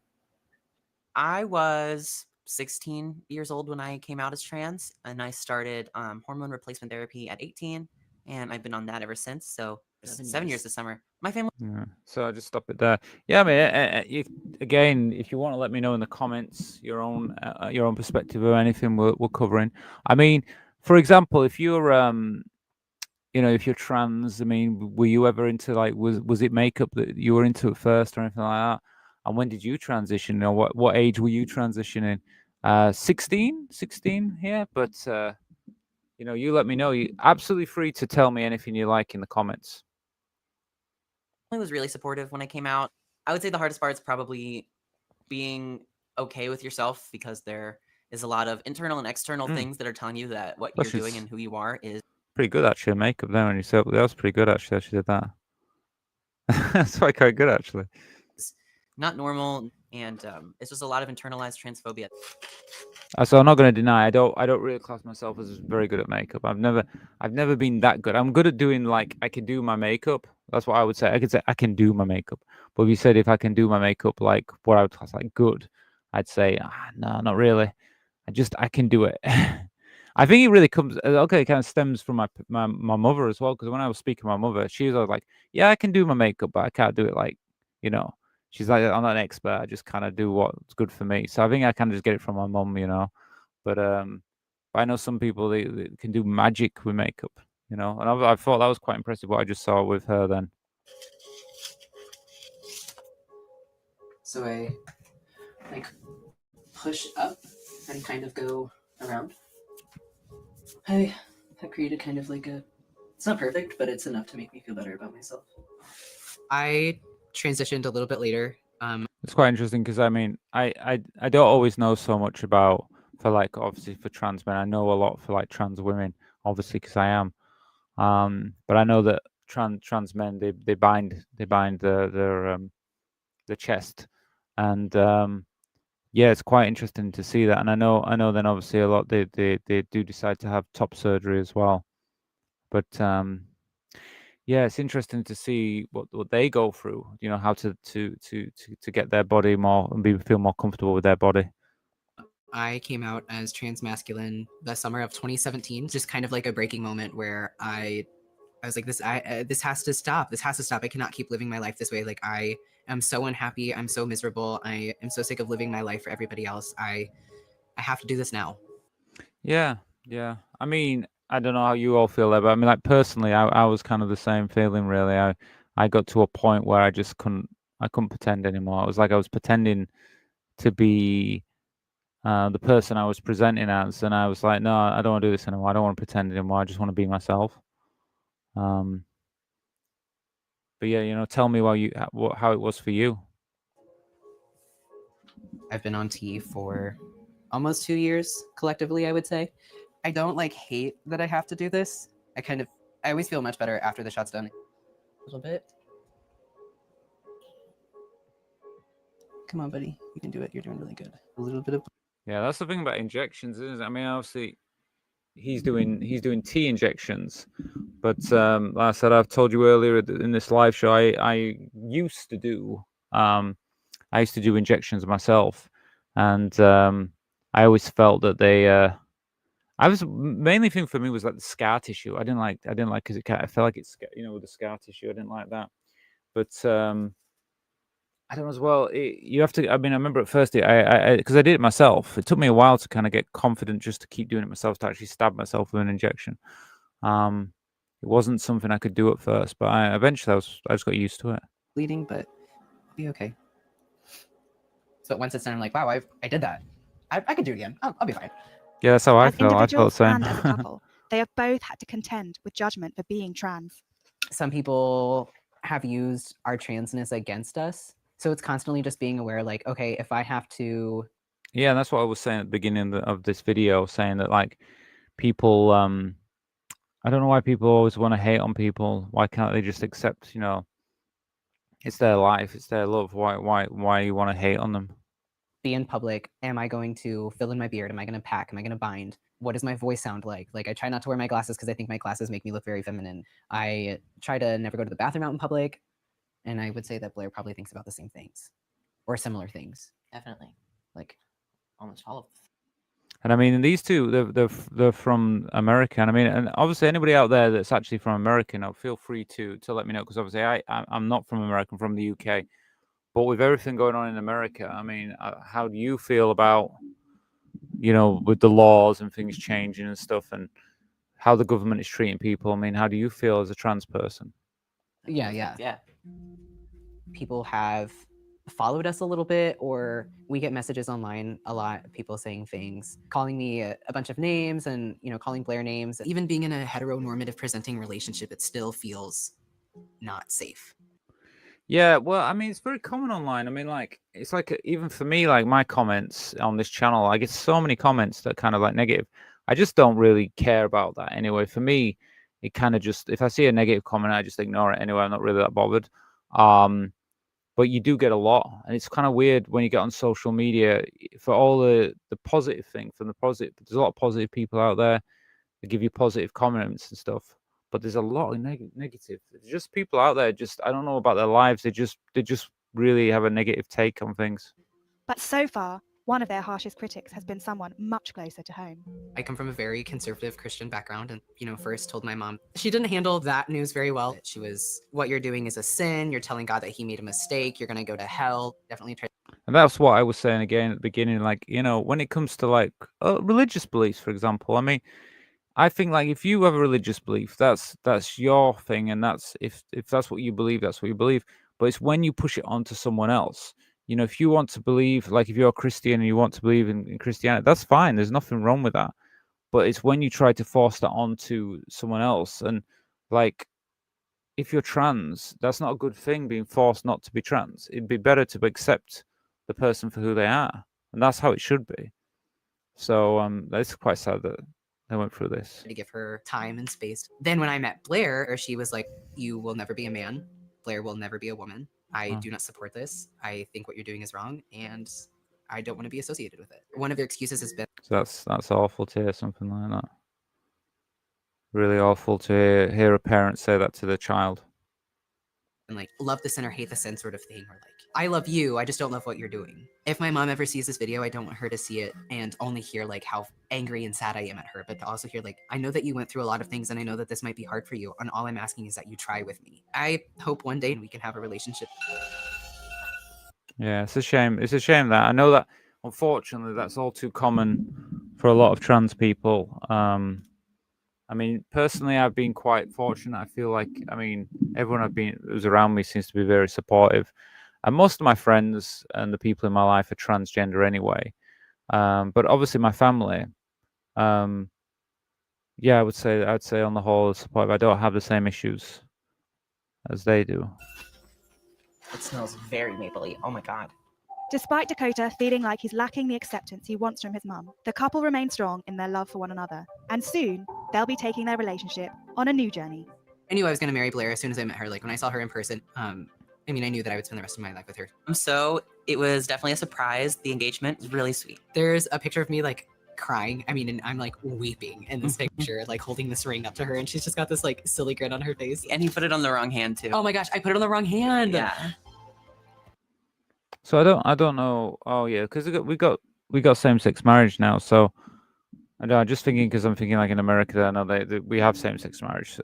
I was 16 years old when I came out as trans, and I started hormone replacement therapy at 18. And I've been on that ever since. So 7 years this summer. My family. Yeah. So I just stop it there. Yeah, I mean, again, if you want to let me know in the comments your own perspective or anything we're covering. I mean, for example, if you're if you're trans, I mean, were you ever into like was it makeup that you were into at first or anything like that? And when did you transition? What age were you transitioning? 16, yeah, but you know, you let me know. You absolutely free to tell me anything you like in the comments. Was really supportive when I came out. I would say the hardest part is probably being okay with yourself, because there is a lot of internal and external things that are telling you that what Well, you're doing and who you are is pretty good actually. Makeup there, and you said that was pretty good actually. That she did that. That's quite good actually. not normal, and it's just a lot of internalized transphobia. So I'm not going to deny I don't really class myself as very good at makeup. I've never been that good. I'm good at doing, like, I can do my makeup. That's what I would say. I could say I can do my makeup. But if you said if I can do my makeup like what I would class like good, I'd say no, not really. I can do it. I think it really comes okay. It kind of stems from my mother as well, because when I was speaking to my mother, she was always like, "Yeah, I can do my makeup, but I can't do it like, you know." She's like, "I'm not an expert. I just kind of do what's good for me." So I think I kind of just get it from my mum, you know. But I know some people they can do magic with makeup, you know. And I thought that was quite impressive what I just saw with her then. So I like push up and kind of go around. I have created kind of like it's not perfect, but it's enough to make me feel better about myself. I transitioned a little bit later. It's quite interesting because I mean I don't always know so much about, for like, obviously for trans men. I know a lot for like trans women, obviously, because I am. But I know that trans men they bind their chest, and yeah, it's quite interesting to see that. And I know then obviously a lot they do decide to have top surgery as well. But yeah, it's interesting to see what they go through. You know, how to get their body more and feel more comfortable with their body. I came out as transmasculine the summer of 2017, just kind of like a breaking moment where I was like, this has to stop. This has to stop. I cannot keep living my life this way. Like, I am so unhappy. I'm so miserable. I am so sick of living my life for everybody else. I have to do this now. Yeah. I mean, I don't know how you all feel there, but I mean, like, personally, I was kind of the same feeling, really. I got to a point where I just couldn't pretend anymore. It was like I was pretending to be the person I was presenting as, and I was like, no, I don't want to do this anymore. I don't want to pretend anymore. I just want to be myself. But yeah, you know, tell me how it was for you. I've been on T for almost 2 years collectively, I would say. I don't like hate that I have to do this. I always feel much better after the shot's done. A little bit. Come on, buddy. You can do it. You're doing really good. A little bit of. Yeah, that's the thing about injections, isn't it? I mean, obviously, he's doing T injections, but like I said, I've told you earlier in this live show, I used to do injections myself, and I always felt that they I was mainly thing for me was like the scar tissue. I didn't like because I felt like it's, you know, with the scar tissue. I didn't like that, but I don't know as well. You have to. I mean, I remember at first, I because I did it myself. It took me a while to kind of get confident just to keep doing it myself, to actually stab myself with an injection. It wasn't something I could do at first, but eventually I just got used to it. Bleeding, but I'll be okay. So once it's done, I'm like, wow, I did that. I could do it again. I'll be fine. Yeah, that's how I As felt. I felt the individuals same. and as a couple, they have both had to contend with judgment for being trans. Some people have used our transness against us. So it's constantly just being aware, like, okay, if I have to. Yeah, that's what I was saying at the beginning of this video, saying that, like, people, I don't know why people always want to hate on people. Why can't they just accept, you know, it's their life, it's their love. Why you want to hate on them? Be in public. Am I going to fill in my beard? Am I going to pack? Am I going to bind? What does my voice sound like? Like, I try not to wear my glasses because I think my glasses make me look very feminine. I try to never go to the bathroom out in public. And I would say that Blair probably thinks about the same things or similar things. Definitely. Like almost all of them. And I mean, these two, they're from America. And I mean, and obviously anybody out there that's actually from America, you know, feel free to let me know, because obviously I'm not from America, I'm from the UK. But with everything going on in America, I mean, how do you feel about, you know, with the laws and things changing and stuff, and how the government is treating people? I mean, how do you feel as a trans person? Yeah. People have followed us a little bit, or we get messages online a lot of people saying things, calling me a bunch of names and, you know, calling Blair names. Even being in a heteronormative presenting relationship, it still feels not safe. Yeah, well, I mean, it's very common online. I mean, like, it's like even for me, like my comments on this channel, I get so many comments that kind of like negative. I just don't really care about that anyway. For me, it kind of just, if I see a negative comment, I just ignore it anyway. I'm not really that bothered. But you do get a lot, and it's kind of weird when you get on social media for all the positive thing from the positive. There's a lot of positive people out there that give you positive comments and stuff, but there's a lot of negative. There's just people out there. Just I don't know about their lives. They just really have a negative take on things. But so far, one of their harshest critics has been someone much closer to home. I come from a very conservative Christian background and, you know, first told my mom, she didn't handle that news very well. She was, what you're doing is a sin. You're telling God that he made a mistake. You're going to go to hell. Definitely try. And that's what I was saying again at the beginning. Like, you know, when it comes to like religious beliefs, for example, I mean, I think like if you have a religious belief, that's your thing, and that's if that's what you believe, that's what you believe. But it's when you push it onto someone else. You know, if you want to believe, like if you're a Christian and you want to believe in Christianity, that's fine. There's nothing wrong with that. But it's when you try to force that onto someone else, and like if you're trans, that's not a good thing. Being forced not to be trans, it'd be better to accept the person for who they are, and that's how it should be. So that's quite sad that I went through this. To give her time and space. Then when I met Blair, she was like, you will never be a man. Blair will never be a woman. I do not support this. I think what you're doing is wrong, and I don't want to be associated with it. One of their excuses has been, So that's awful to hear something like that. Really awful to hear a parent say that to their child. and like, love the sin or hate the sin sort of thing, or like, I love you, I just don't love what you're doing. If my mom ever sees this video, I don't want her to see it and only hear like how angry and sad I am at her, but to also hear like, I know that you went through a lot of things and I know that this might be hard for you, and all I'm asking is that you try with me. I hope one day we can have a relationship. Yeah, it's a shame. It's a shame that I know that unfortunately that's all too common for a lot of trans people. I mean, personally, I've been quite fortunate. I feel like, I mean, everyone who's around me seems to be very supportive, and most of my friends and the people in my life are transgender anyway. But obviously, my family, yeah, I'd say on the whole, supportive. I don't have the same issues as they do. It smells very mapley. Oh my god. Despite Dakota feeling like he's lacking the acceptance he wants from his mum, the couple remain strong in their love for one another, and soon they'll be taking their relationship on a new journey. I knew I was going to marry Blair as soon as I met her. Like when I saw her in person, I mean, I knew that I would spend the rest of my life with her. So it was definitely a surprise. The engagement was really sweet. There's a picture of me like crying. I mean, and I'm like weeping in this picture, like holding this ring up to her, and she's just got this like silly grin on her face. And you put it on the wrong hand too. Oh my gosh, I put it on the wrong hand. Yeah. So I don't know. Oh yeah, because we got same-sex marriage now. So I know, I'm just thinking because I'm thinking like in America, I know we have same-sex marriage.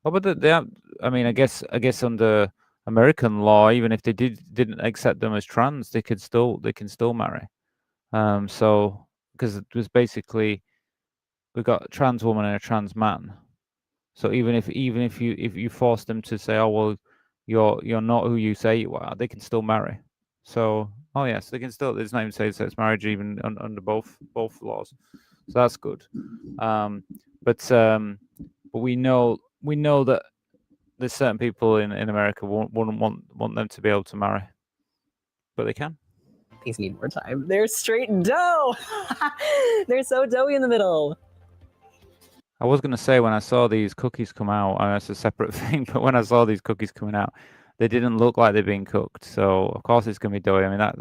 But they have, I mean, I guess under American law, even if they didn't accept them as trans, they can still marry. So because it was basically we've got a trans woman and a trans man. So even if you force them to say, oh well, you're not who you say you are, they can still marry. So oh yes, they can still. There's not even same-sex marriage even under both laws. So that's good. But we know that there's certain people in America wouldn't want them to be able to marry, but they can. These need more time. They're straight dough. They're so doughy in the middle. I was going to say when I saw these cookies come out, and that's a separate thing, but when I saw these cookies coming out, they didn't look like they've been cooked. So of course it's going to be doughy. I mean that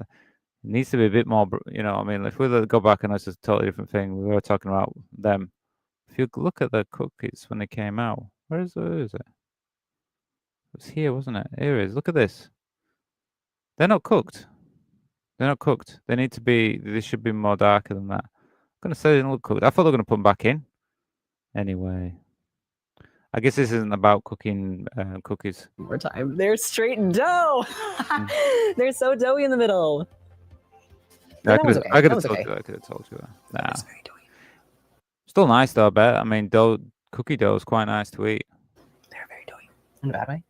needs to be a bit more, you know. I mean, if we go back and it's a totally different thing, we were talking about them. If you look at the cookies when they came out, where is it? It was here, wasn't it? Here it is. Look at this. They're not cooked. They're not cooked. They need to be. They should be more darker than that. I'm gonna say they don't look cooked. I thought they were gonna put them back in. Anyway, I guess this isn't about cooking cookies. More time. They're straight dough. They're so doughy in the middle. I could have told you that. Nah. Still nice though, I bet. I mean, cookie dough is quite nice to eat. They're very doughy. In a bad way.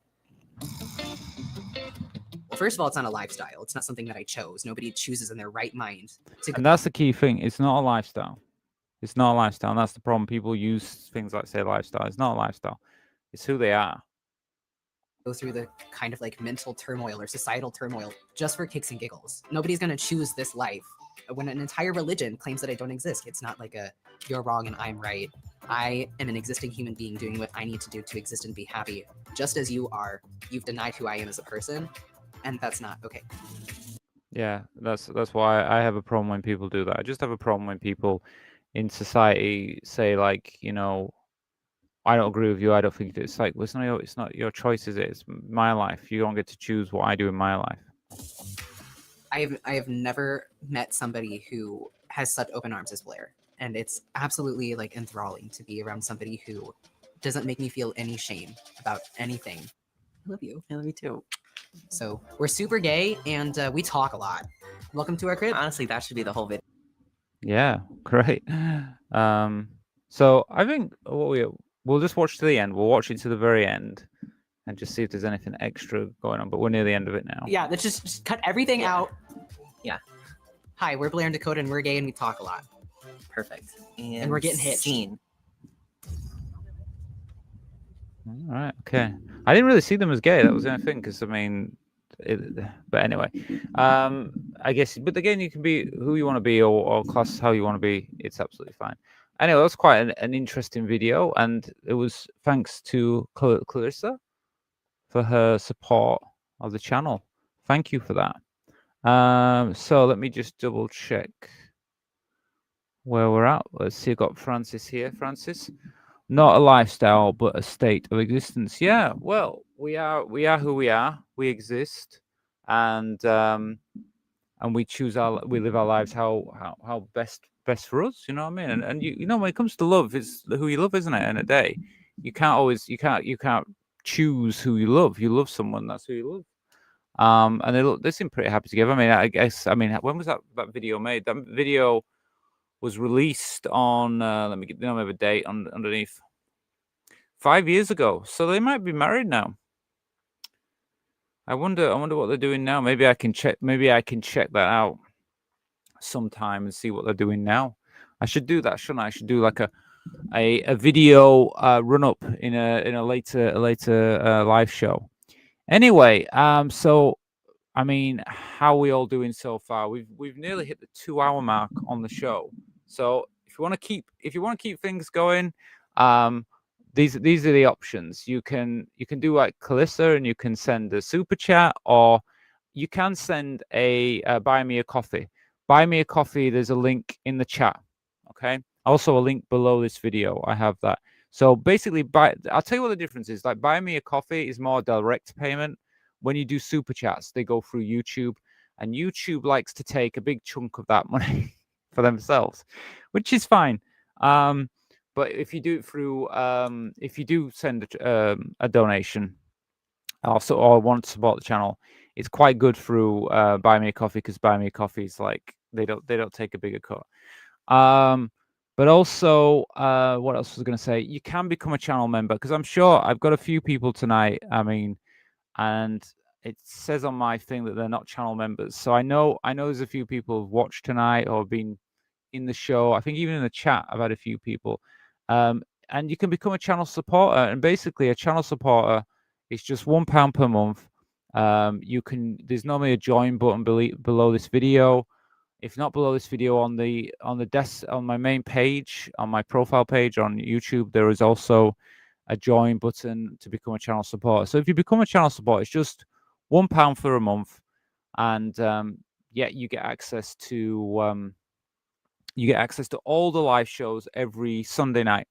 first of all, it's not a lifestyle. It's not something that I chose. Nobody chooses in their right mind to And that's the key thing. It's not a lifestyle. It's not a lifestyle. And that's the problem. People use things like say lifestyle. It's not a lifestyle. It's who they are. go through the kind of like mental turmoil or societal turmoil just for kicks and giggles. Nobody's going to choose this life. When an entire religion claims that I don't exist, it's not like a you're wrong and I'm right. I am an existing human being doing what I need to do to exist and be happy. Just as you are, you've denied who I am as a person, and that's not okay. Yeah, that's why I have a problem when people do that. I just have a problem when people in society say like, you know, I don't agree with you. I don't think it's like, well, it's not your choice, is it? It's my life. You don't get to choose what I do in my life. I have never met somebody who has such open arms as Blair, and it's absolutely like enthralling to be around somebody who doesn't make me feel any shame about anything. I love you. I love you too. So we're super gay and we talk a lot. Welcome to our crib. Honestly, that should be the whole video. Yeah, great. So I think we'll just watch to the end. We'll watch it to the very end and just see if there's anything extra going on. But we're near the end of it now. Yeah, let's just cut everything out. Yeah. Hi, we're Blair and Dakota, and we're gay, and we talk a lot. Perfect. And we're getting hitched. Scene. All right. Okay. I didn't really see them as gay. That was the only thing, because I mean, but anyway, I guess. But again, you can be who you want to be, or class how you want to be. It's absolutely fine. Anyway, that was quite an interesting video, and it was thanks to Clarissa for her support of the channel. Thank you for that. So let me just double check where we're at. Let's see. I've got Francis here. Francis. Not a lifestyle, but a state of existence. Yeah, well, we are who we are. We exist, and we choose we live our lives how best for us. You know what I mean? And you know, when it comes to love, it's who you love, isn't it? In a day, you can't choose who you love. You love someone, that's who you love. And they seem pretty happy together. I mean, I mean, when was that video made? That video was released on let me get the date underneath 5 years ago, so they might be married now. I wonder what they're doing now. Maybe I can check that out sometime and see what they're doing now. I should do that, shouldn't I? I should do like a video run up in a later live show. Anyway, so I mean, how are we all doing so far? We've nearly hit the 2-hour mark on the show. So if you want to keep things going, these are the options. You can do like Calissa, and you can send a super chat, or you can send a buy me a coffee. Buy me a coffee. There's a link in the chat. Okay. Also a link below this video. I have that. So basically, I'll tell you what the difference is. Like, buy me a coffee is more direct payment. When you do super chats, they go through YouTube, and YouTube likes to take a big chunk of that money for themselves, which is fine. But if you do it through, if you do send a donation, also, or want to support the channel, it's quite good through Buy Me a Coffee, because Buy Me a Coffee is like they don't take a bigger cut. But also, what else was I going to say? You can become a channel member, because I'm sure I've got a few people tonight. I mean, and it says on my thing that they're not channel members. So I know there's a few people who've watched tonight or been in the show. I think even in the chat, I've had a few people. And you can become a channel supporter. And basically, a channel supporter is just £1 per month. There's normally a join button below this video. If not below this video, on my main page, on my profile page on YouTube, there is also a join button to become a channel supporter. So if you become a channel supporter, it's just £1 for a month, and yeah, you get access to all the live shows every Sunday night,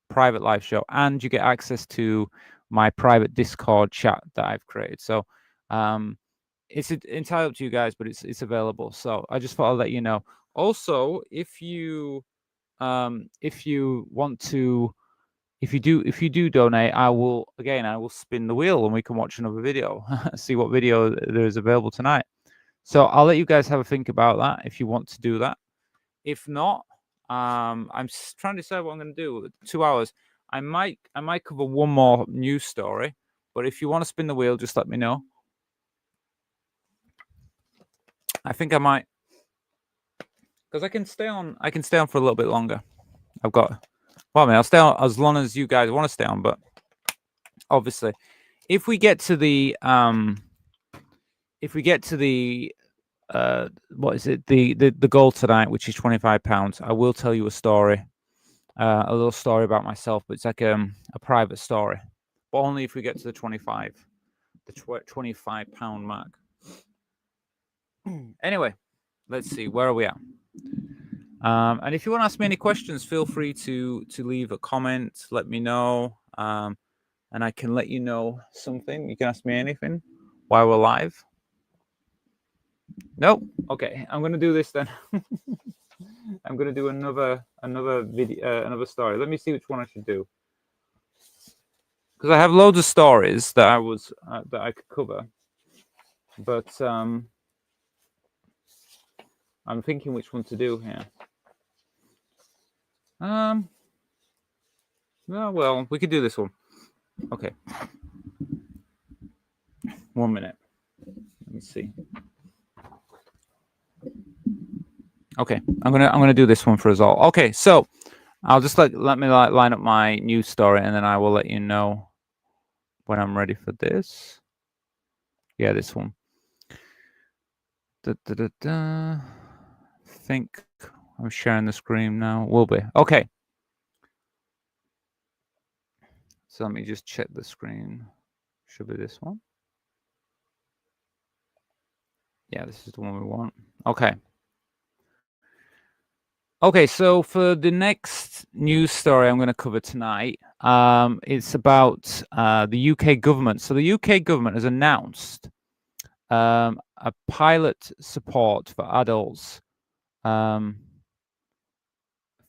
private live show, and you get access to my private Discord chat that I've created. So it's entirely up to you guys, but it's available. So I just thought I'd let you know. Also, if you want to, if you do donate, I will spin the wheel and we can watch another video, see what video there is available tonight. So I'll let you guys have a think about that if you want to do that. If not, I'm trying to decide what I'm going to do. 2 hours. I might cover one more news story, but if you want to spin the wheel, just let me know. I think I might, because I can stay on. I can stay on for a little bit longer. I've got. Well, I mean, I'll stay on as long as you guys want to stay on, but obviously, if we get to the what is it, the goal tonight, which is £25, I will tell you a story, a little story about myself, but it's like a private story, but only if we get to the £25 mark. Anyway, let's see, where are we at? And if you want to ask me any questions, feel free to leave a comment, let me know, and I can let you know something. You can ask me anything while we're live. Nope. Okay, I'm gonna do this then. I'm gonna do another video, another story. Let me see which one I should do, because I have loads of stories that I could cover, but I'm thinking which one to do here. Well, we could do this one. Okay. 1 minute. Let me see. Okay, I'm gonna do this one for us all. Okay, so I'll just let me line up my news story, and then I will let you know when I'm ready for this. Yeah, this one. I think I'm sharing the screen now. Will be. Okay. So let me just check the screen. Should be this one. Yeah, this is the one we want. Okay. Okay, so for the next news story I'm going to cover tonight, it's about the UK government. So the UK government has announced a pilot support for adults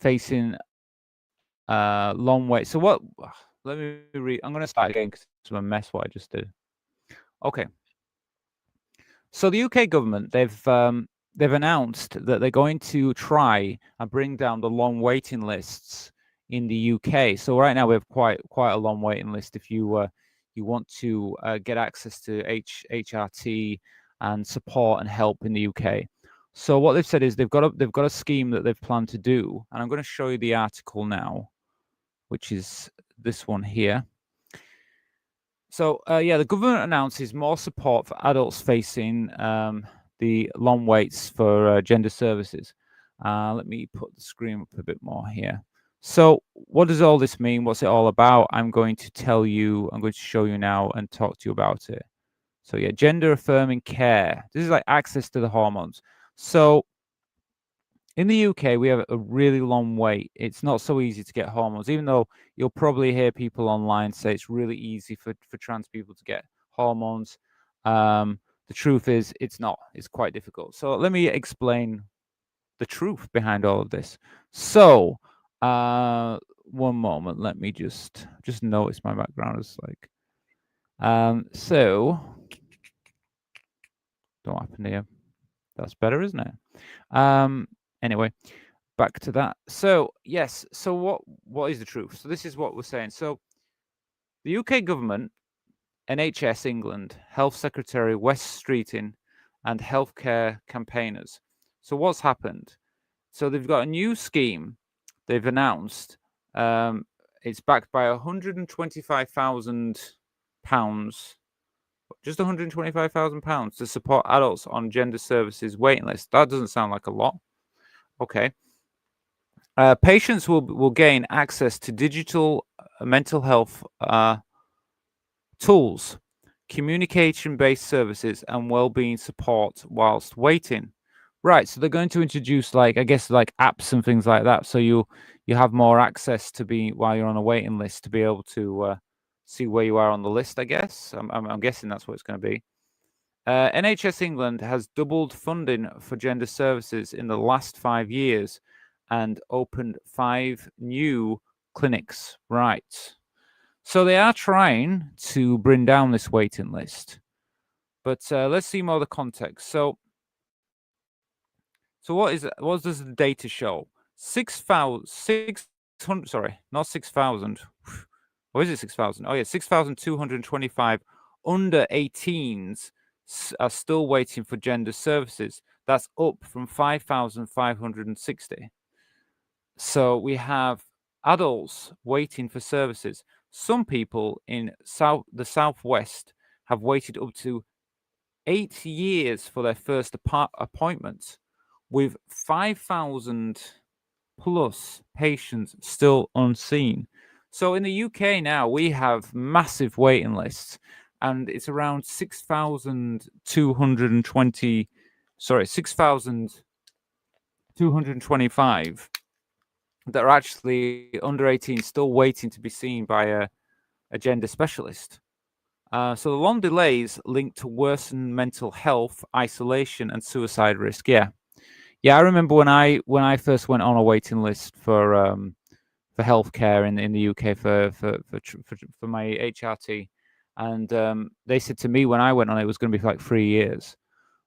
facing long wait. So what? Let me read. I'm going to start again because it's a mess what I just did. Okay. So the UK government, they've announced that they're going to try and bring down the long waiting lists in the UK. So right now we have quite a long waiting list if you want to get access to HRT and support and help in the UK. So what they've said is they've got a scheme that they've planned to do, and I'm going to show you the article now, which is this one here. So yeah, the government announces more support for adults facing the long waits for gender services. Let me put the screen up a bit more here. So what does all this mean? What's it all about? I'm going to tell you, I'm going to show you now and talk to you about it. So yeah, gender affirming care. This is like access to the hormones. So in the UK, we have a really long wait. It's not so easy to get hormones, even though you'll probably hear people online say it's really easy for trans people to get hormones. The truth is it's not. It's quite difficult. So let me explain the truth behind all of this. So one moment. Let me just notice my background is like... So don't happen here. That's better, isn't it? Anyway, back to that. So yes, so what is the truth? So this is what we're saying. So the UK government, NHS England, Health Secretary Wes Streeting, and healthcare campaigners. So what's happened? So they've got a new scheme they've announced. It's backed by £125,000, just £125,000 to support adults on gender services waiting list. That doesn't sound like a lot. Okay. Patients will gain access to digital mental health tools, communication-based services, and well-being support whilst waiting. Right. So they're going to introduce, like, I guess, like apps and things like that. So you have more access to be while you're on a waiting list to be able to see where you are on the list. I guess I'm guessing that's what it's going to be. NHS England has doubled funding for gender services in the last 5 years and opened 5 new clinics. Right. So they are trying to bring down this waiting list. But let's see more of the context. So what does the data show? 6,600, sorry, not 6,000. Or is it 6,000? Oh yeah, 6,225 under 18s are still waiting for gender services. That's up from 5,560. So we have adults waiting for services. Some people in the Southwest have waited up to 8 years for their first appointment, with 5,000 plus patients still unseen. So in the UK now, we have massive waiting lists, and it's around 6,220, sorry, 6,225 that are actually under 18 still waiting to be seen by a gender specialist. So the long delays linked to worsened mental health, isolation, and suicide risk. Yeah, I remember when I first went on a waiting list for healthcare in the UK for my HRT, and they said to me when I went on it was going to be for like 3 years,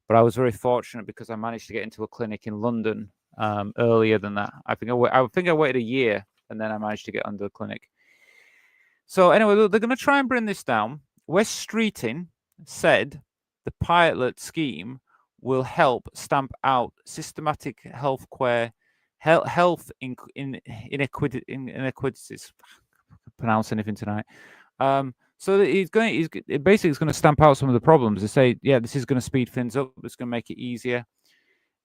but I was very fortunate because I managed to get into a clinic in London earlier than that. I think I waited a year, and then I managed to get under the clinic. So anyway, they're going to try and bring this down. West Streeting said the pilot scheme will help stamp out systematic health inequities. Pronounce anything tonight. So it's basically going to stamp out some of the problems. They say, yeah, this is going to speed things up. It's going to make it easier.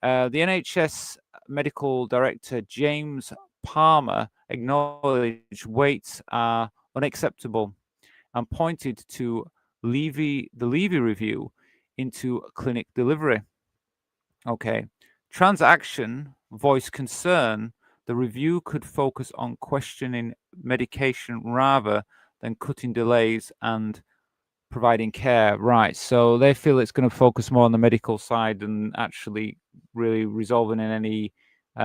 The NHS medical director James Palmer acknowledged waits are unacceptable and pointed to the Levy review into clinic delivery. Okay. Transaction voiced concern the review could focus on questioning medication rather than cutting delays and providing care. Right. So they feel it's going to focus more on the medical side than actually really resolving in any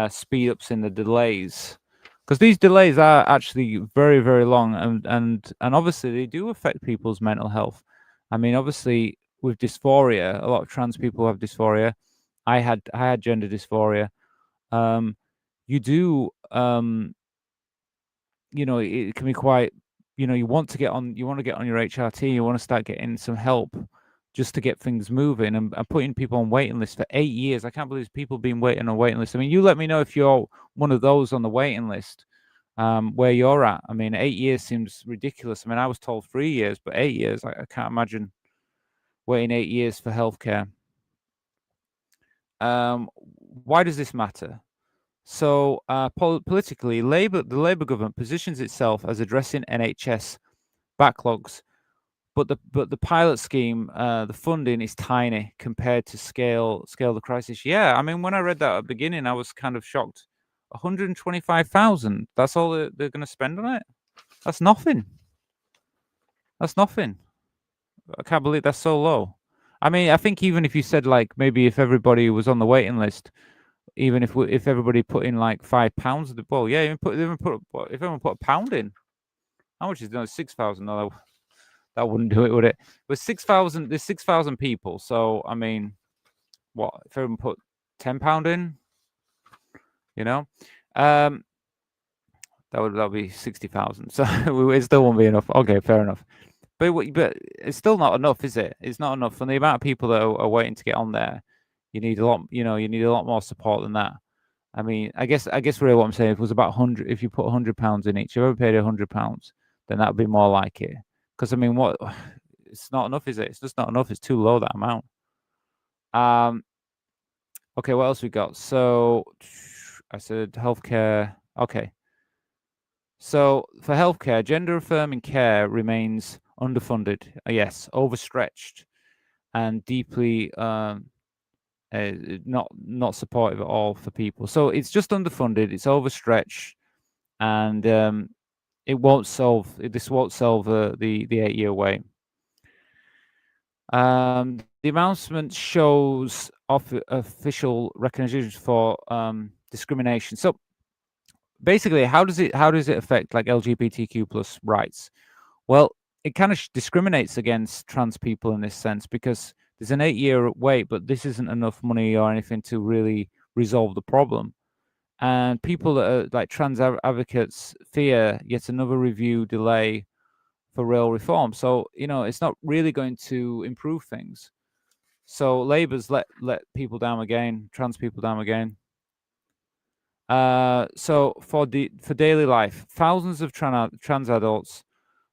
speed ups in the delays. Because these delays are actually very, very long, and obviously they do affect people's mental health. I mean, obviously with dysphoria, a lot of trans people have dysphoria. I had gender dysphoria. You do, it can be quite, you want to get on your HRT, you want to start getting some help just to get things moving, and putting people on waiting lists for 8 years. I can't believe there's people being waiting on waiting lists. I mean, you let me know if you're one of those on the waiting list, where you're at. I mean, 8 years seems ridiculous. I mean, I was told 3 years, but 8 years, I can't imagine waiting 8 years for healthcare. Why does this matter? So politically, the Labour government positions itself as addressing NHS backlogs, but the pilot scheme, the funding is tiny compared to scale the crisis. Yeah, I mean, when I read that at the beginning, I was kind of shocked. 125,000. That's all they're going to spend on it. That's nothing. That's nothing. I can't believe that's so low. I mean, I think even if you said like maybe if everybody was on the waiting list, even if everybody put in like £5, well, yeah, if everyone put £1 in, how much is it? 6,000. No, that wouldn't do it, would it? But 6,000. There's 6,000 people, so I mean, what if everyone put £10 in? That would be 60,000. So it still won't be enough. Okay, fair enough. But it's still not enough, is it? It's not enough. And the amount of people that are waiting to get on there, you need a lot. You need a lot more support than that. I mean, I guess really what I'm saying, if it was about 100, if you put £100 in each, if everyone paid £100, then that would be more like it. Because I mean, it's not enough, is it? It's just not enough. It's too low, that amount. Okay, what else we got? So I said healthcare. Okay. So for healthcare, gender affirming care remains underfunded. Yes, overstretched, and deeply not supportive at all for people. So it's just underfunded. It's overstretched, and it won't solve. This won't solve the 8-year wait. The announcement shows official recognition for discrimination. So basically, how does it affect like LGBTQ plus rights? Well, it kind of discriminates against trans people in this sense, because there's an 8-year wait, but this isn't enough money or anything to really resolve the problem. And people that are like trans advocates fear yet another review delay for real reform. So it's not really going to improve things. So Labour's let people down again, trans people down again. So for daily life, thousands of trans adults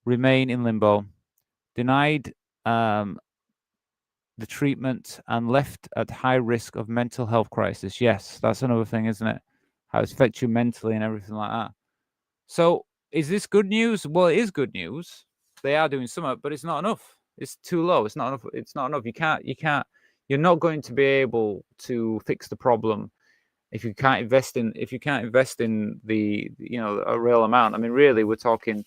remain in limbo, denied the treatment and left at high risk of mental health crisis. Yes, that's another thing, isn't it? How it affects you mentally and everything like that. So is this good news? Well, it is good news. They are doing something, but it's not enough. It's too low. It's not enough. It's not enough. You're not going to be able to fix the problem if you can't invest in the a real amount. I mean, really, we're talking.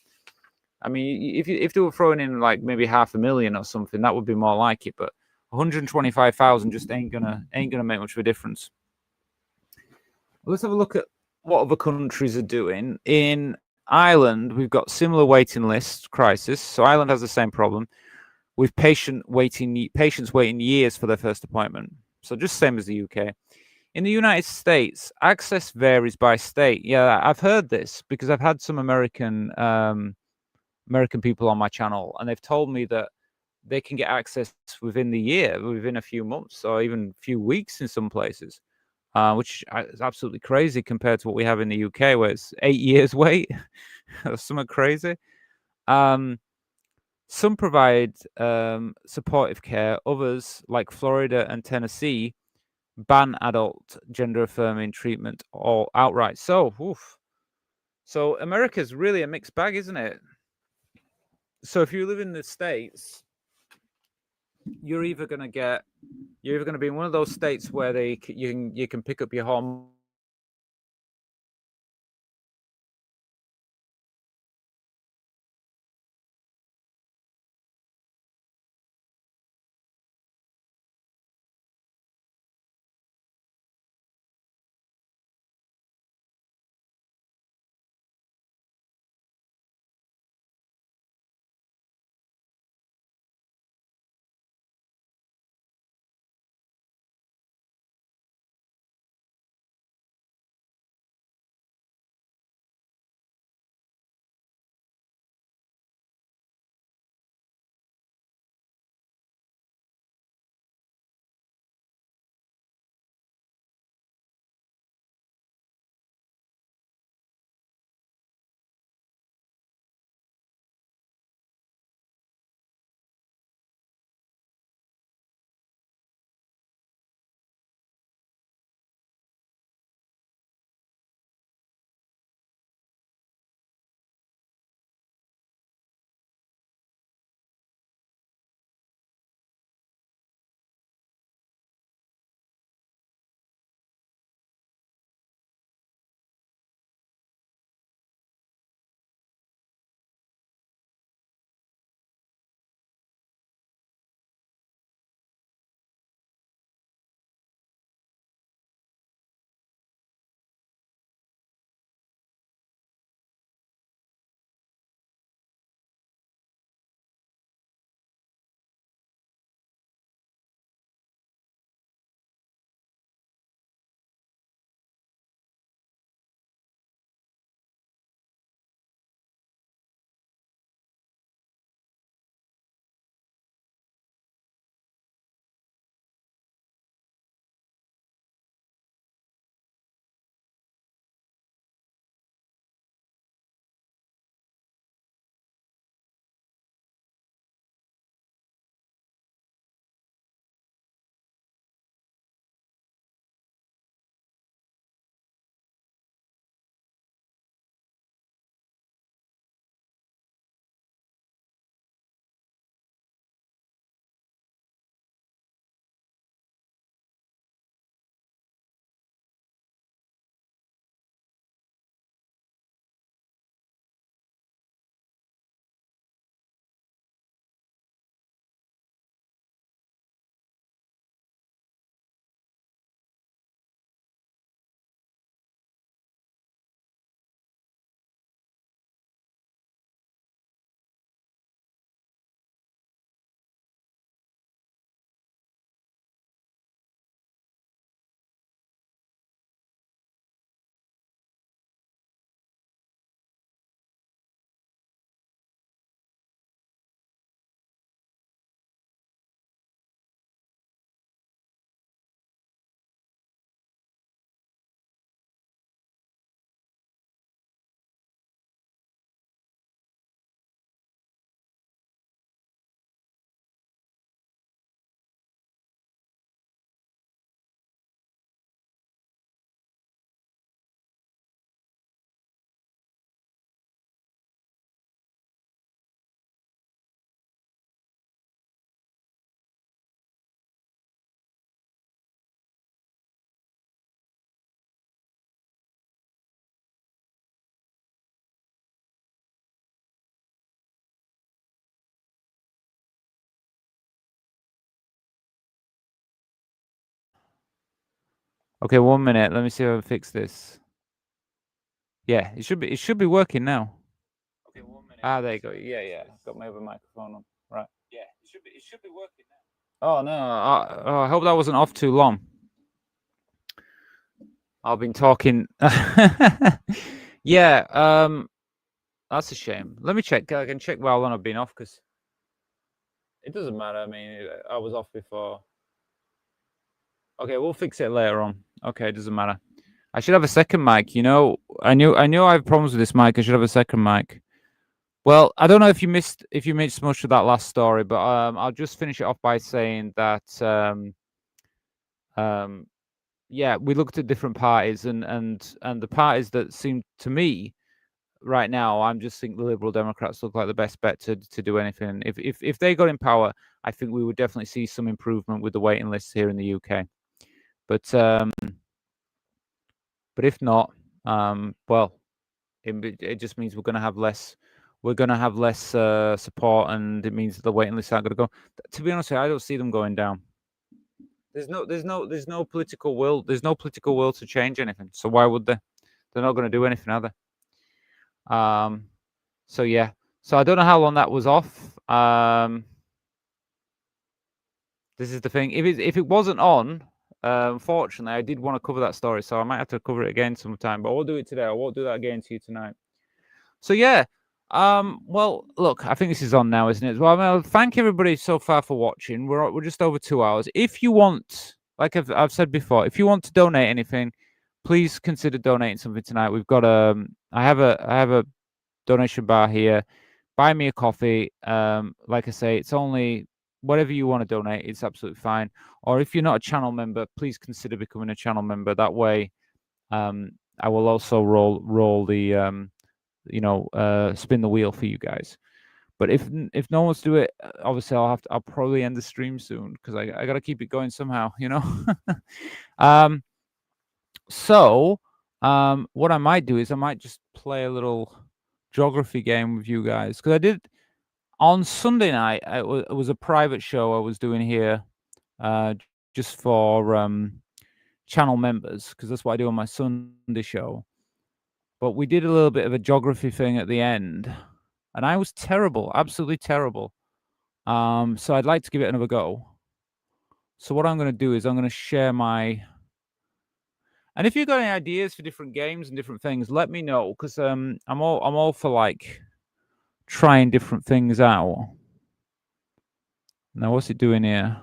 I mean, if they were throwing in like maybe $500,000 or something, that would be more like it. But 125,000 just ain't gonna make much of a difference. Let's have a look at what other countries are doing. In Ireland, we've got similar waiting list crisis. So Ireland has the same problem with patients waiting years for their first appointment. So just same as the UK. In the United States, access varies by state. Yeah, I've heard this because I've had some American people on my channel, and they've told me that they can get access within the year, within a few months, or even a few weeks in some places, which is absolutely crazy compared to what we have in the UK, where it's 8 years wait. That's something crazy. Some provide supportive care. Others, like Florida and Tennessee, ban adult gender affirming treatment or outright. So America's really a mixed bag, isn't it? So if you live in the States, you're either going to be in one of those states where you can pick up your home Okay, 1 minute. Let me see if I can fix this. Yeah, it should be working now. Okay, 1 minute. Ah, there you go. Yeah. Got my other microphone on. Right. Yeah, it should be working now. Oh no! I hope that wasn't off too long. I've been talking. Yeah. That's a shame. Let me check. I can check how long I've been off because it doesn't matter. I mean, I was off before. Okay, we'll fix it later on. Okay, it doesn't matter. I should have a second mic. You know, I knew I have problems with this mic. I should have a second mic. Well, I don't know if you missed much of that last story, but I'll just finish it off by saying that yeah, we looked at different parties and the parties that seem to me right now, I'm just think the Liberal Democrats look like the best bet to do anything. If they got in power, I think we would definitely see some improvement with the waiting lists here in the UK. But if not, well, it just means we're going to have less. We're going to have less support, and it means the waiting lists aren't going to go. To be honest with you, I don't see them going down. There's no political will. There's no political will to change anything. So why would they? They're not going to do anything, are they? So yeah. So I don't know how long that was off. This is the thing. If it wasn't on, unfortunately, I did want to cover that story, so I might have to cover it again sometime. But I will do it today. I won't do that again to you tonight. So yeah. Well, look, I think this is on now, isn't it? Well, I'll thank everybody so far for watching. We're just over 2 hours. If you want, like I've said before, if you want to donate anything, please consider donating something tonight. We've got I have a donation bar here. Buy me a coffee. Like I say, it's only whatever you want to donate. It's absolutely fine. Or if you're not a channel member, please consider becoming a channel member. That way, I will also roll the spin the wheel for you guys. But if no one's do it, obviously I'll probably end the stream soon because I got to keep it going somehow, you know. So what I might do is I might just play a little geography game with you guys because I did on Sunday night. It was a private show I was doing here, just for channel members because that's what I do on my Sunday show. But we did a little bit of a geography thing at the end, and I was terrible, absolutely terrible. So I'd like to give it another go. So what I'm going to do is I'm going to share my. And if you've got any ideas for different games and different things, let me know because I'm all for like trying different things out. Now what's it doing here?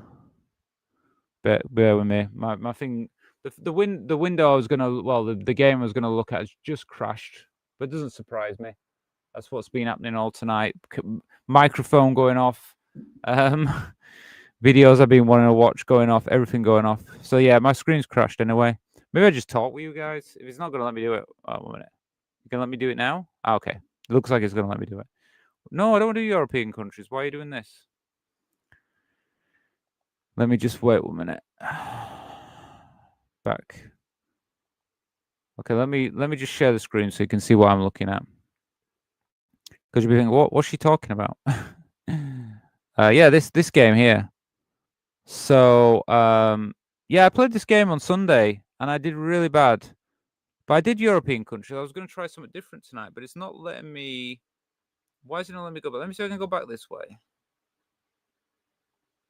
Bear with me. My thing. The window I was gonna the game I was gonna look at has just crashed, but it doesn't surprise me. That's what's been happening all tonight. Microphone going off, videos I've been wanting to watch going off, everything going off. So yeah, my screen's crashed anyway. Maybe I just talk with you guys. If it's not gonna let me do it, 1 minute. You can let me do it now? Okay. It looks like it's gonna let me do it. No, I don't want to do European countries. Why are you doing this? Let me just wait 1 minute. Back. Okay, let me just share the screen so you can see what I'm looking at. Because you'll be thinking, what's she talking about? Yeah, this game here. So yeah, I played this game on Sunday and I did really bad. But I did European countries. I was going to try something different tonight, but it's not letting me. Why is it not letting me go back? Let me see if I can go back this way.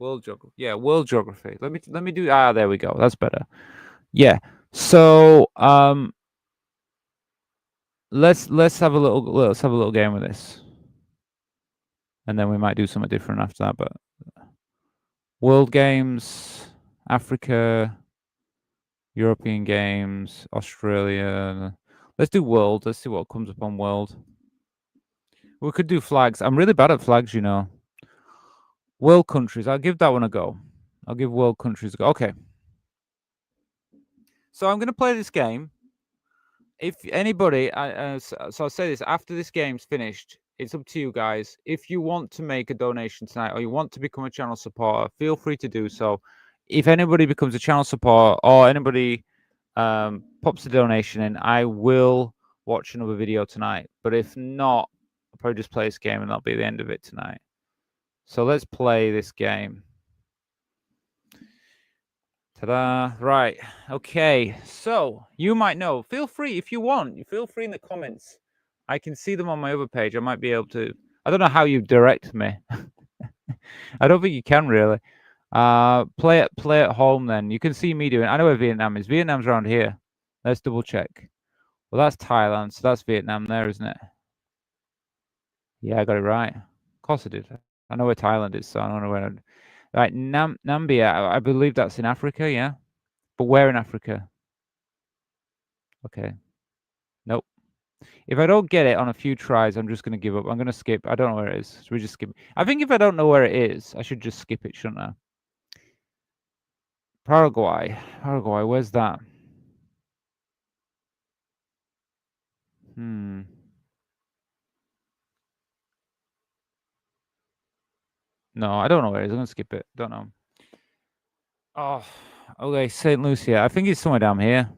World geography. Yeah, world geography. Let me do. There we go. That's better. Yeah. So let's have a little game with this, and then we might do something different after that. But world games, Africa, European games, Australia. Let's do world. Let's see what comes up on world. We could do flags. I'm really bad at flags, you know. World countries. I'll give that one a go. I'll give world countries a go. Okay. So I'm going to play this game. If anybody, so I'll say this, after this game's finished, it's up to you guys. If you want to make a donation tonight or you want to become a channel supporter, feel free to do so. If anybody becomes a channel supporter or anybody pops a donation in, I will watch another video tonight. But if not, I'll probably just play this game and that'll be the end of it tonight. So let's play this game. Ta-da. Right. Okay. So you might know. Feel free if you want. You feel free in the comments. I can see them on my other page. I might be able to. I don't know how you direct me. I don't think you can really. Play at home then. You can see me doing. I know where Vietnam is. Vietnam's around here. Let's double check. Well, that's Thailand, so that's Vietnam there, isn't it? Yeah, I got it right. Of course I did. I know where Thailand is, so I don't know where. Right, Nambia. I believe that's in Africa. Yeah, but where in Africa? Okay. Nope. If I don't get it on a few tries, I'm just gonna give up. I'm gonna skip. I don't know where it is. So we just skip. I think if I don't know where it is, I should just skip it, shouldn't I? Paraguay. Paraguay. Where's that? Hmm. No, I don't know where it is. I'm gonna skip it. Don't know. Oh, okay. St. Lucia. I think it's somewhere down here.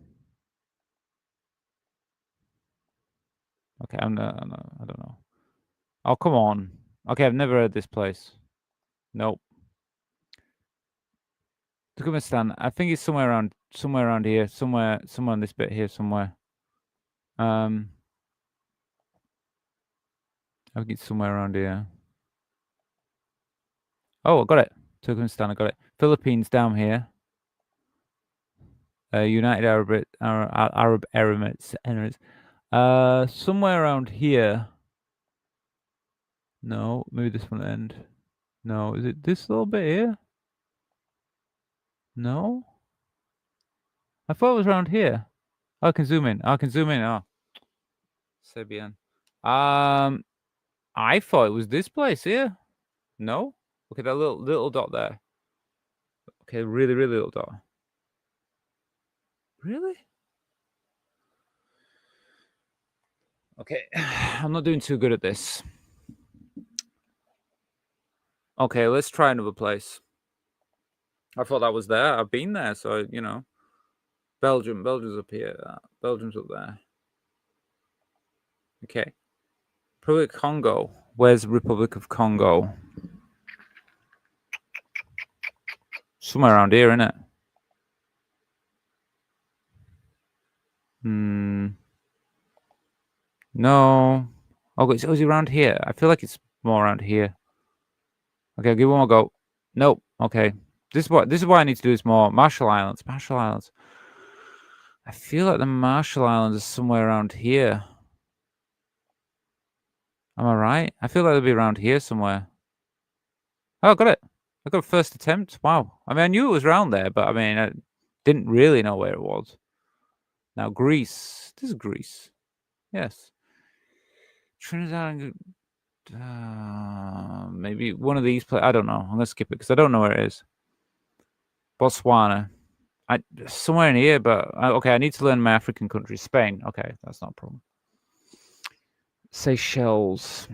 Okay, I don't know. Oh, come on. Okay, I've never heard this place. Nope. Turkmenistan. I think it's somewhere around here. Somewhere on this bit here somewhere. I think it's somewhere around here. Oh, I got it. Turkmenistan, I got it. Philippines down here. United Arab Emirates. Somewhere around here. No, maybe this one end. No, is it this little bit here? No. I thought it was around here. I can zoom in. Oh, Sebian. I thought it was this place here. No. Okay, that little dot there. Okay, really little dot. Really? Okay, I'm not doing too good at this. Okay, let's try another place. I thought that was there. I've been there, so you know. Belgium's up here. Belgium's up there. Okay. Republic of Congo. Where's Republic of Congo? Somewhere around here, isn't it? No. Oh, is it around here? I feel like it's more around here. Okay, I'll give it one more go. Nope. Okay. This is why I need to do this more. Marshall Islands. I feel like the Marshall Islands are somewhere around here. Am I right? I feel like they'll be around here somewhere. Oh, I got it. I got a first attempt. Wow. I mean, I knew it was around there, but I mean, I didn't really know where it was. Now, Greece. This is Greece. Yes. Trinidad and maybe one of these places. I don't know. I'm gonna skip it because I don't know where it is. Botswana. Somewhere in here, but okay. I need to learn my African countries. Spain. Okay, that's not a problem. Seychelles.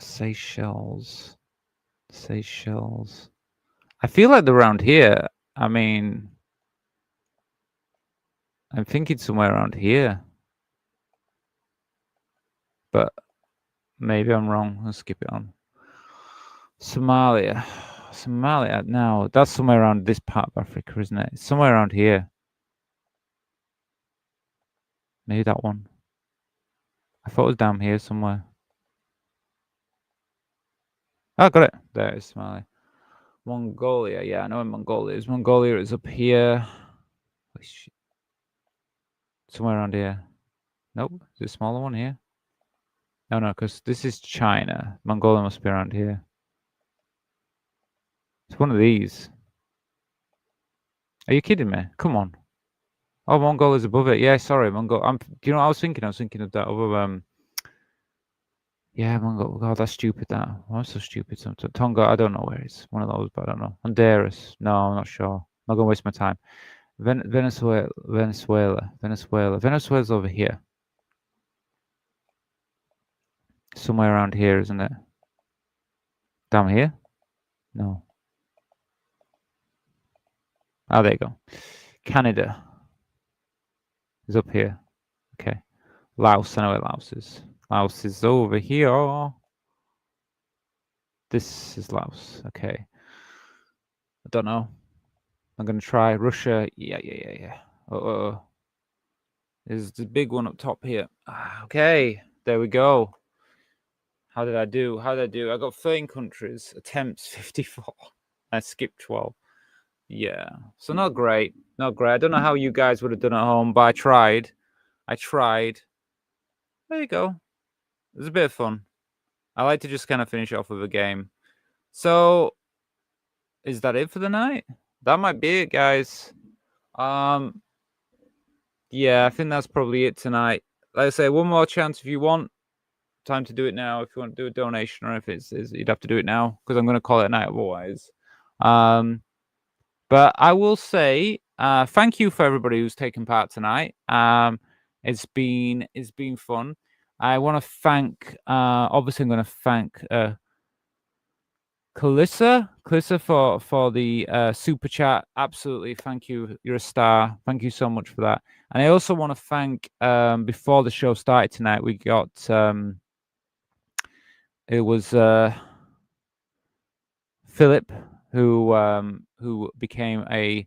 Seychelles. I feel like they're around here. I mean, I'm thinking somewhere around here, but maybe I'm wrong. Let's skip it on. Somalia. No, that's somewhere around this part of Africa, isn't it? It's somewhere around here. Maybe that one. I thought it was down here somewhere. Oh, got it. There it is, Somalia. Mongolia. Yeah, I know where Mongolia is. Mongolia is up here. Oh, shit. Somewhere around here. Nope. Is it a smaller one here? No, because this is China. Mongolia must be around here. It's one of these. Are you kidding me? Come on. Oh, Mongolia's above it. Yeah, sorry, Mongol. Do you know what I was thinking? I was thinking of that other yeah, Mongol. God, that's stupid. That. Why am I so stupid? Tonga. I don't know where it's. One of those, but I don't know. Honduras. No, I'm not sure. I'm not gonna waste my time. Venezuela's over here. Somewhere around here, isn't it? Down here? No. Oh, there you go. Canada is up here. Okay. Laos. I know where Laos is. Laos is over here. This is Laos. Okay. I don't know. I'm gonna try Russia. Yeah. There's the big one up top here. Okay, there we go. How did I do? I got 13 countries. Attempts 54. I skipped 12. Yeah, so not great. I don't know how you guys would have done at home, but I tried. There you go. It was a bit of fun. I like to just kind of finish off with a game. So, is that it for the night? That might be it, guys. Yeah, I think that's probably it tonight. Like I say, one more chance if you want. Time to do it now. If you want to do a donation, or if it's you'd have to do it now because I'm going to call it a night otherwise. But I will say thank you for everybody who's taken part tonight. It's been fun. I want to thank. Obviously, I'm going to thank Calissa for the super chat. Absolutely, thank you. You're a star. Thank you so much for that. And I also want to thank. Before the show started tonight, we got. It was Philip who became a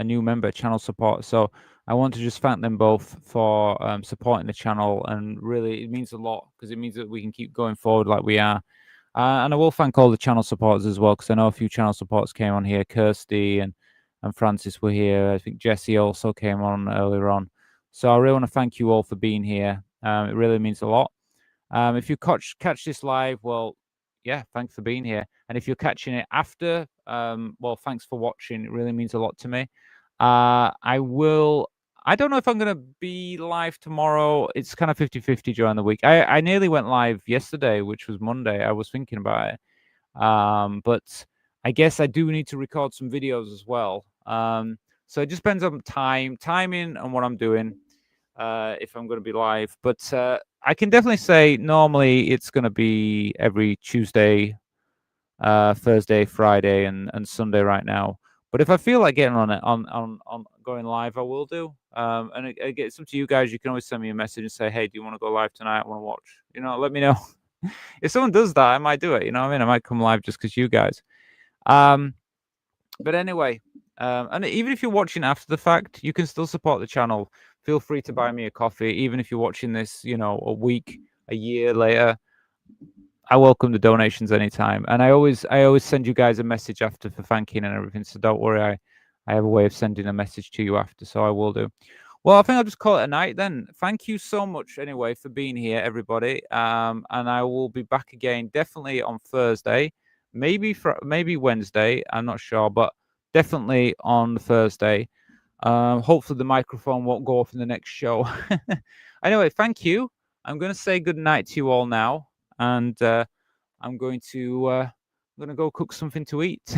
new member, channel support. So I want to just thank them both for supporting the channel, and really it means a lot because it means that we can keep going forward like we are. And I will thank all the channel supporters as well, because I know a few channel supporters came on here. Kirsty and Francis were here. I think Jesse also came on earlier on. So I really want to thank you all for being here. It really means a lot. If you catch this live, well, yeah, thanks for being here. And if you're catching it after, well, thanks for watching. It really means a lot to me. I don't know if I'm going to be live tomorrow. It's kind of 50-50 during the week. I nearly went live yesterday, which was Monday. I was thinking about it. But I guess I do need to record some videos as well. So it just depends on timing and what I'm doing, if I'm going to be live. But I can definitely say normally it's going to be every Tuesday, Thursday, Friday, and Sunday right now. But if I feel like getting on going live, I will do. And it's up to you guys. You can always send me a message and say, hey, do you want to go live tonight? I want to watch. Let me know. If someone does that, I might do it. You know what I mean? I might come live just because you guys. But anyway, and even if you're watching after the fact, you can still support the channel. Feel free to buy me a coffee, even if you're watching this, a week, a year later. I welcome the donations anytime, and I always send you guys a message after for thanking and everything. So don't worry, I have a way of sending a message to you after, so I will do. Well, I think I'll just call it a night then. Thank you so much anyway for being here, everybody. And I will be back again definitely on Thursday, maybe Wednesday. I'm not sure, but definitely on Thursday. Hopefully the microphone won't go off in the next show. Anyway, thank you. I'm going to say good night to you all now, and I'm going to go cook something to eat.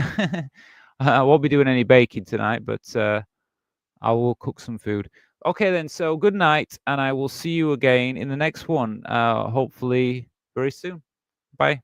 I won't be doing any baking tonight, but I will cook some food. Okay, then. So good night, and I will see you again in the next one. Hopefully very soon. Bye.